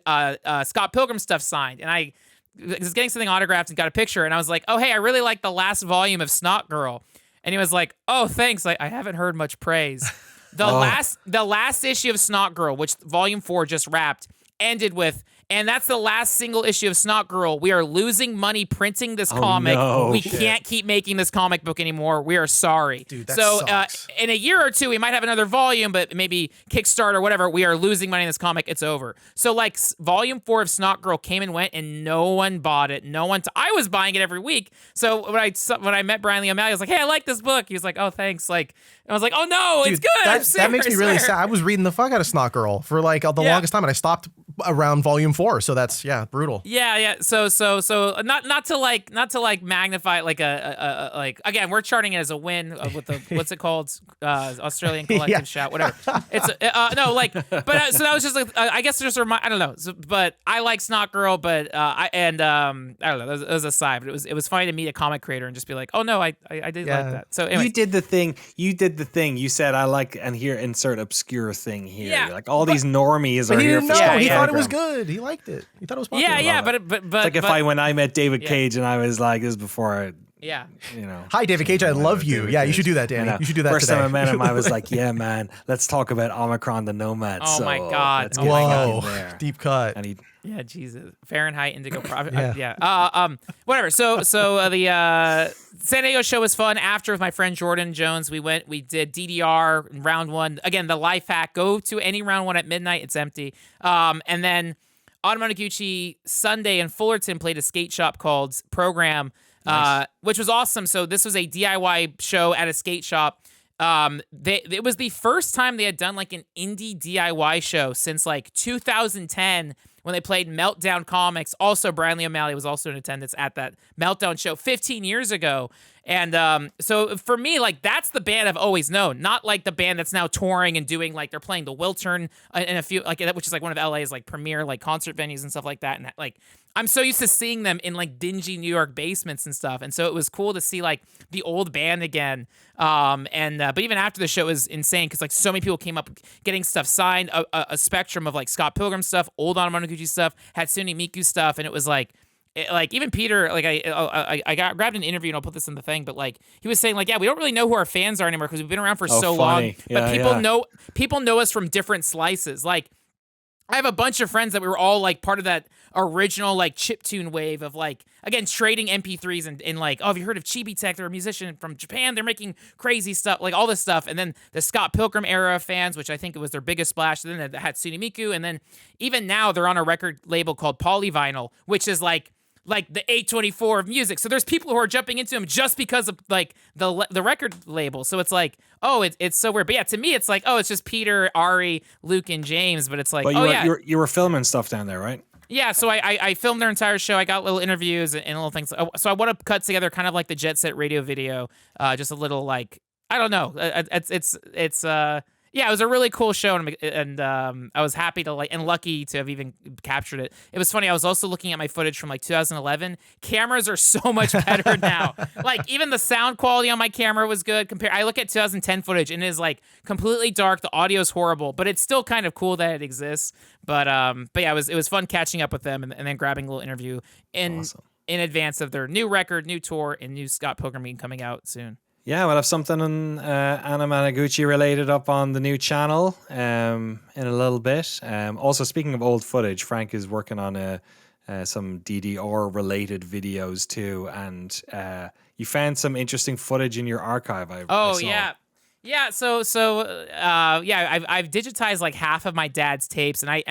Scott Pilgrim stuff signed, and I was getting something autographed and got a picture, and I was like, oh, hey, I really like the last volume of Snot Girl. And he was like, oh, thanks. Like, I haven't heard much praise. The last issue of Snot Girl, which volume 4 just wrapped, ended with, and that's the last single issue of Snot Girl. We are losing money printing this comic. No. We can't keep making this comic book anymore. We are sorry. Dude, that so sucks. In a year or two, we might have another volume, but maybe Kickstarter or whatever. We are losing money in this comic. It's over. So like volume 4 of Snot Girl came and went, and no one bought it. I was buying it every week. So when I met Brian Lee O'Malley, I was like, hey, I like this book. He was like, oh, thanks. Like, I was like, oh no, Dude, it's good. That makes me really sad. I was reading the fuck out of Snot Girl for like the longest time, and I stopped around volume 4. So that's brutal. Yeah. So not to like magnify like a like again, we're charting it as a win with the what's it called, Australian collective shout, whatever. It's no like, but so that was just like I guess just I don't know. So, but I like Snot Girl, but I don't know. That was a side, but it was funny to meet a comic creator and just be like, oh no, I did like that. So anyway. You did the thing. You said I like, and here insert obscure thing here. Yeah, like all these normies are here for No, Scott he Pilgrim. thought thought it was good. He liked it. He thought it was popular. Yeah, but It's like when I met David Cage and I was like, this is before yeah. Hi, David Cage. I love you. David Yeah, Cage. you should do that, Danny. You should do that First today. time I met him, I was like, yeah, man, let's talk about Omicron the Nomad. Oh, my God. Let's Oh, get my Whoa, in there. deep cut. And he, Yeah, Jesus. Fahrenheit, Indigo. Yeah. Whatever. So the San Diego show was fun. After with my friend Jordan Jones, we did DDR in round 1. Again, the life hack: go to any round 1 at midnight. It's empty. And then Anamanaguchi Sunday in Fullerton played a skate shop called Program, which was awesome. So this was a DIY show at a skate shop. It was the first time they had done like an indie DIY show since like 2010 when they played Meltdown Comics. Also, Brian Lee O'Malley was also in attendance at that Meltdown show 15 years ago. And so for me, like, that's the band I've always known, not like the band that's now touring and doing like they're playing the Wiltern and a few like that, which is like one of LA's like premier like concert venues and stuff like that. And like I'm so used to seeing them in like dingy New York basements and stuff. And so it was cool to see like the old band again. But even after the show, it was insane because like so many people came up getting stuff signed, a spectrum of like Scott Pilgrim stuff, old Anamanaguchi stuff, Hatsune Miku stuff, and it was like even Peter, like I grabbed an interview and I'll put this in the thing, but like he was saying like, yeah, we don't really know who our fans are anymore because we've been around for so long, but people know us from different slices. Like I have a bunch of friends that we were all like part of that original like chiptune wave of like, again, trading MP3s and like, oh, have you heard of Chibi Tech? They're a musician from Japan. They're making crazy stuff, like all this stuff. And then the Scott Pilgrim era fans, which I think it was their biggest splash. And then the Hatsune Miku. And then even now they're on a record label called Polyvinyl, which is like the A24 of music. So there's people who are jumping into them just because of like the record label. So it's like, oh, it's so weird. But yeah, to me, it's like, oh, it's just Peter, Ari, Luke, and James. But it's like, you were filming stuff down there, right? Yeah, so I filmed their entire show. I got little interviews and little things. So I want to cut together kind of like the Jet Set Radio video, just a little like, I don't know. Yeah, it was a really cool show, and I was happy to and lucky to have even captured it. It was funny. I was also looking at my footage from like 2011. Cameras are so much better now. Like even the sound quality on my camera was good. I look at 2010 footage and it is like completely dark. The audio is horrible, but it's still kind of cool that it exists. But yeah, it was fun catching up with them and then grabbing a little interview in advance of their new record, new tour, and new Scott Pilgrim meeting coming out soon. Yeah, we'll have something Anamanaguchi related up on the new channel in a little bit. Also, speaking of old footage, Frank is working on some DDR related videos too, and you found some interesting footage in your archive. I saw. Yeah, so I've digitized like half of my dad's tapes, and I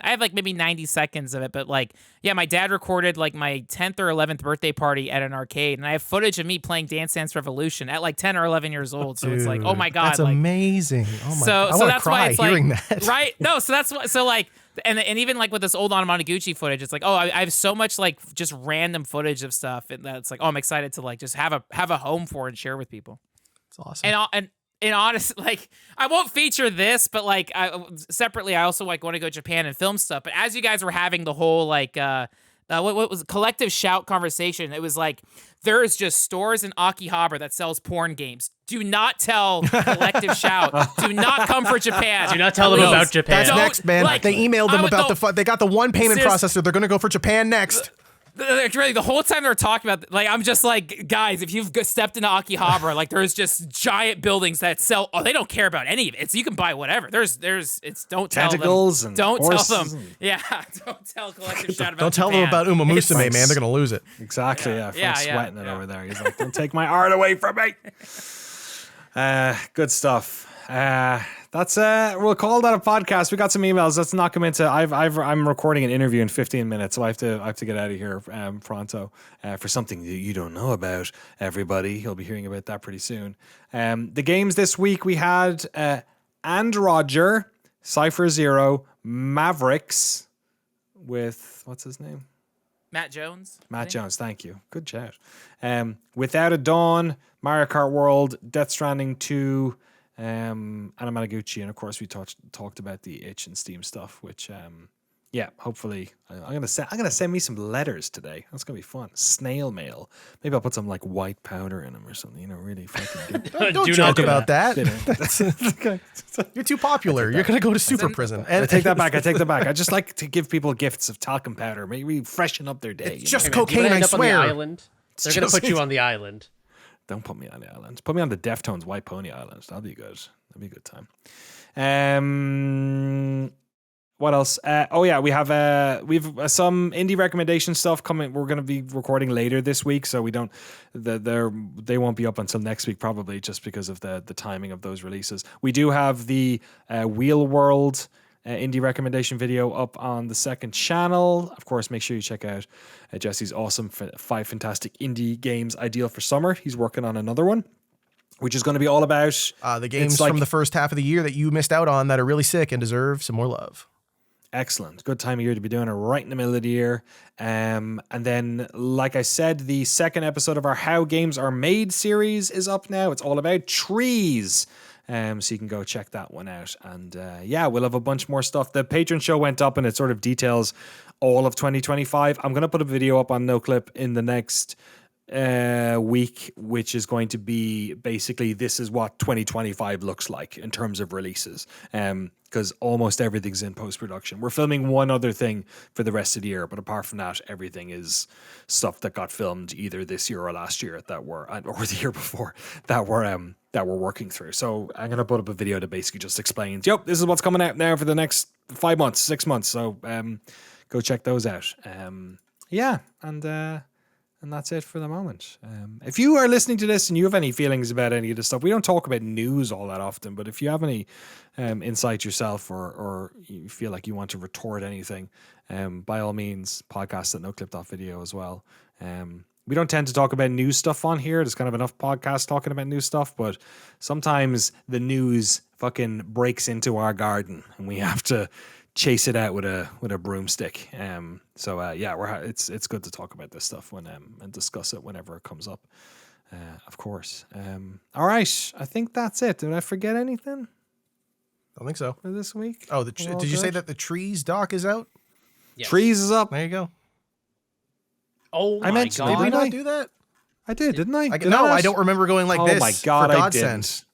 have like maybe 90 seconds of it, but like, yeah, my dad recorded like my 10th or 11th birthday party at an arcade, and I have footage of me playing Dance Dance Revolution at like 10 or 11 years old. So it's like, oh my god, that's like, amazing. Oh my god, I so want to cry hearing that. Right? No, so that's why. So like. And even like with this old Anamanaguchi footage, it's like, oh, I have so much like just random footage of stuff, and that's like, oh, I'm excited to like just have a home for and share with people. It's awesome. And honestly, like, I won't feature this, but like separately, I also like want to go to Japan and film stuff. But as you guys were having the whole like what was collective shout conversation, it was like there is just stores in Akihabara that sells porn games. Do not tell collective shout. Do not come for Japan. Do not tell them about Japan. That's next, man. Like, they emailed them about they got the one payment processor. They're gonna go for Japan next. Really, the whole time they're talking about, like, I'm just like, guys, if you've stepped into Akihabara, like, there's just giant buildings that sell. Oh, they don't care about any of it. So you can buy whatever. Don't tell tentacles them. And don't horses tell them. Yeah, don't tell collective shout about. Don't tell them about Uma Musume, man. They're gonna lose it. Exactly. Yeah. Frank's sweating it over there. He's like, don't take my art away from me. Good stuff. That's we'll call that a podcast. We got some emails. Let's knock them into. I'm recording an interview in 15 minutes, so I have to get out of here pronto for something that you don't know about. Everybody, you'll be hearing about that pretty soon. The games this week we had And Roger, Cipher Zero, MAVRIX with what's his name? Matt Jones. Matt Jones, thank you. Good chat. Without a Dawn, Mario Kart World, Death Stranding 2. Anamanaguchi, and of course we talked about the itch and Steam stuff, which Yeah, hopefully I'm gonna send me some letters today. That's gonna be fun. Snail mail. Maybe I'll put some like white powder in them or something. You know, really fucking. Don't Do joke not do about that. Okay. You're too popular. You're gonna go to super prison. I take that back. I take that back. I just like to give people gifts of talcum powder. Maybe freshen up their day. It's just Hey, man, cocaine, you wanna I end up on swear. the island? They're going to put you on the island. Don't put me on the island. Put me on the Deftones White Pony Island. That'll be good. That'll be a good time. What else? We've some indie recommendation stuff coming. We're going to be recording later this week, so they won't be up until next week probably, just because of the timing of those releases. We do have the Wheel World indie recommendation video up on the second channel. Of course, make sure you check out Jesse's awesome 5 fantastic indie games ideal for summer. He's working on another one, which is going to be all about the games from the first half of the year that you missed out on that are really sick and deserve some more love. Excellent. Good time of year to be doing it, right in the middle of the year. And then, like I said, the second episode of our How Games Are Made series is up now. It's all about trees. So you can go check that one out. And we'll have a bunch more stuff. The Patreon show went up and it sort of details all of 2025. I'm going to put a video up on Noclip in the next week, which is going to be basically this is what 2025 looks like in terms of releases. Because almost everything's in post-production. We're filming one other thing for the rest of the year, but apart from that, everything is stuff that got filmed either this year or last year or the year before that we're working through. So I'm gonna put up a video that basically just explains, this is what's coming out now for the next 5 months, 6 months. So go check those out. And that's it for the moment. If you are listening to this and you have any feelings about any of this stuff, we don't talk about news all that often, but if you have any insight yourself or you feel like you want to retort anything, by all means, podcast at noclip.video as well. We don't tend to talk about news stuff on here. There's kind of enough podcasts talking about new stuff, but sometimes the news fucking breaks into our garden and we have to chase it out with a broomstick. It's good to talk about this stuff when and discuss it whenever it comes up. Of course. All right, I think that's it. Did I forget anything? I don't think so. For this week? Oh, did you say that the Trees doc is out? Yes. Trees is up. There you go. Oh my mentioned God. Did we Didn't not I? do that? I did, didn't I? I don't remember going like this. Oh my God, for I God's didn't. sake.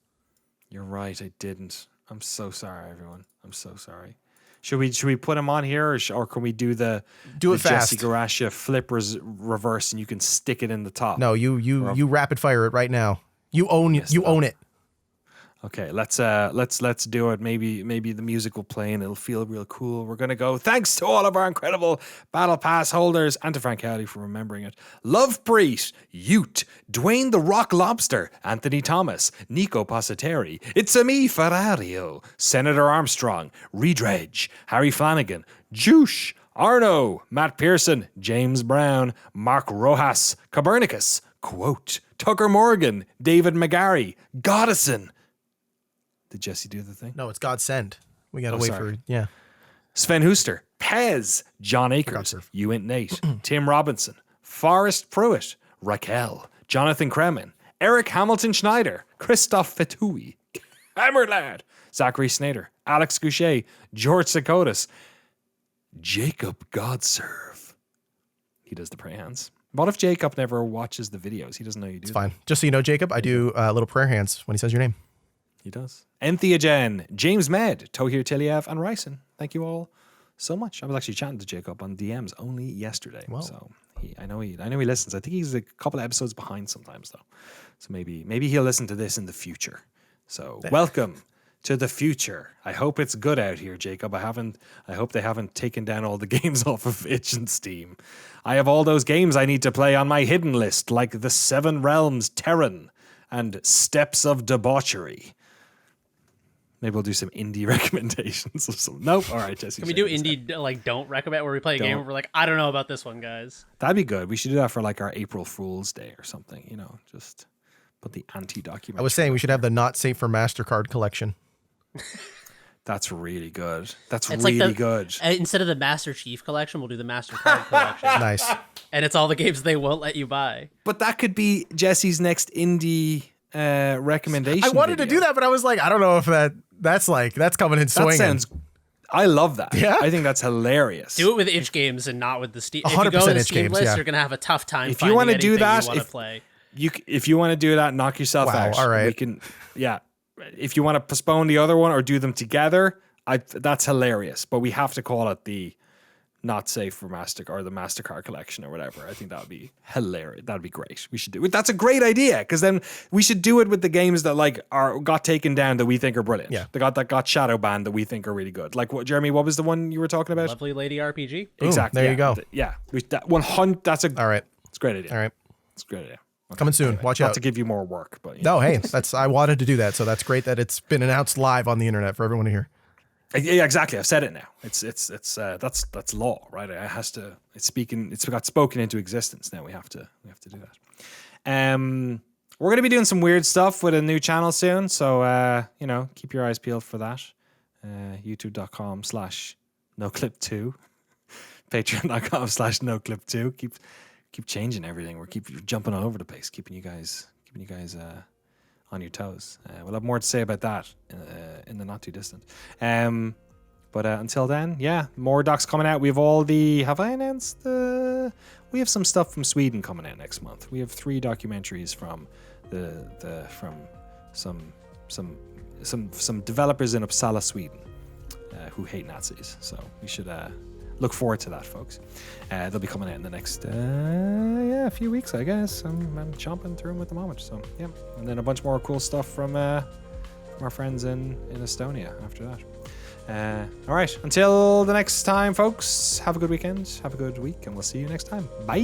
You're right, I didn't. I'm so sorry, everyone. I'm so sorry. Should we put him on here, or can we do the fast? Jesse Garasha flip reverse, and you can stick it in the top? No, you rapid fire it right now. You own it. Okay, let's do it. Maybe the music will play and it'll feel real cool. We're gonna go. Thanks to all of our incredible Battle Pass holders and to Frank Howley for remembering it. Love Preet, Ute, Dwayne the Rock Lobster, Anthony Thomas, Nico Passateri, It's a Me Ferrario, Senator Armstrong, Redredge, Harry Flanagan, Juice, Arno, Matt Pearson, James Brown, Mark Rojas, Copernicus, Quote, Tucker Morgan, David McGarry, Goddison. Did Jesse do the thing? No, it's God send. We gotta wait sorry. for Sven Huster, Pez, John Akers, Uint Nate, Tim Robinson, Forrest Pruitt, Raquel, Jonathan Kremen, Eric Hamilton Schneider, Christoph Fetui, Hammerlad, Zachary Snader, Alex Goucher, George Sakotis, Jacob Godserve. He does the prayer hands. What if Jacob never watches the videos? He doesn't know you do. It's fine. Just so you know, Jacob, I do little prayer hands when he says your name. He does. Entheogen, James Med, Tohir Tiliev, and Ryson. Thank you all so much. I was actually chatting to Jacob on DMs only yesterday. Wow. So I know he listens. I think he's a couple of episodes behind sometimes though. So maybe he'll listen to this in the future. So welcome to the future. I hope it's good out here, Jacob. I hope they haven't taken down all the games off of itch and Steam. I have all those games I need to play on my hidden list, like The Seven Realms Terran and Steps of Debauchery. Maybe we'll do some indie recommendations or something. Nope. All right, Jesse. Can we do indie, like, don't recommend, where we play a game where we're like, I don't know about this one, guys? That'd be good. We should do that for, like, our April Fool's Day or something, you know, just put the anti-document. I was saying we should have the Not Safe for MasterCard collection. That's really good. That's It's really like good. Instead of the Master Chief collection, we'll do the MasterCard collection. Nice. And it's all the games they won't let you buy. But that could be Jesse's next indie recommendation. I wanted to do that, but I was like, I don't know if that's coming in swinging. That sounds I love that. Yeah? I think that's hilarious. Do it with itch games and not with the Steam. If you 100% go on the itch Steam games, list, yeah. you're gonna have a tough time. If you want to do that, you want to play. If you want to do that, knock yourself out. All right. We can, yeah. If you want to postpone the other one or do them together, that's hilarious. But we have to call it the not safe for MasterCard or the MasterCard collection or whatever. I think that would be hilarious. That'd be great. We should do it. That's a great idea because then we should do it with the games that like got taken down that we think are brilliant. Yeah. That got shadow banned that we think are really good. Like what, Jeremy? What was the one you were talking about? Lovely Lady RPG. Boom, Exactly. there you go. Yeah. That 100. That's a. All right. It's a great idea. All right. It's a great idea. Okay. Coming soon. Anyway, Watch not out. to give you more work, but No, hey, I wanted to do that, so that's great that it's been announced live on the internet for everyone to hear. Yeah, exactly. I've said it now. That's law, right? It has to. It's got spoken into existence. Now we have to do that. We're gonna be doing some weird stuff with a new channel soon, so keep your eyes peeled for that. YouTube.com/noclip2, Patreon.com/noclip2. Keep changing everything. Keep jumping all over the place, keeping you guys on your toes. We'll have more to say about that in the not too distant. But until then, yeah, more docs coming out. We have have I announced we have some stuff from Sweden coming out next month. We have 3 documentaries from some developers in Uppsala, Sweden, who hate Nazis. So we should look forward to that, folks. They'll be coming out in the next a few weeks, I guess. I'm chomping through them at the moment. So yeah, and then a bunch more cool stuff from our friends in Estonia after that. All right, until the next time, folks. Have a good weekend. Have a good week, and we'll see you next time. Bye.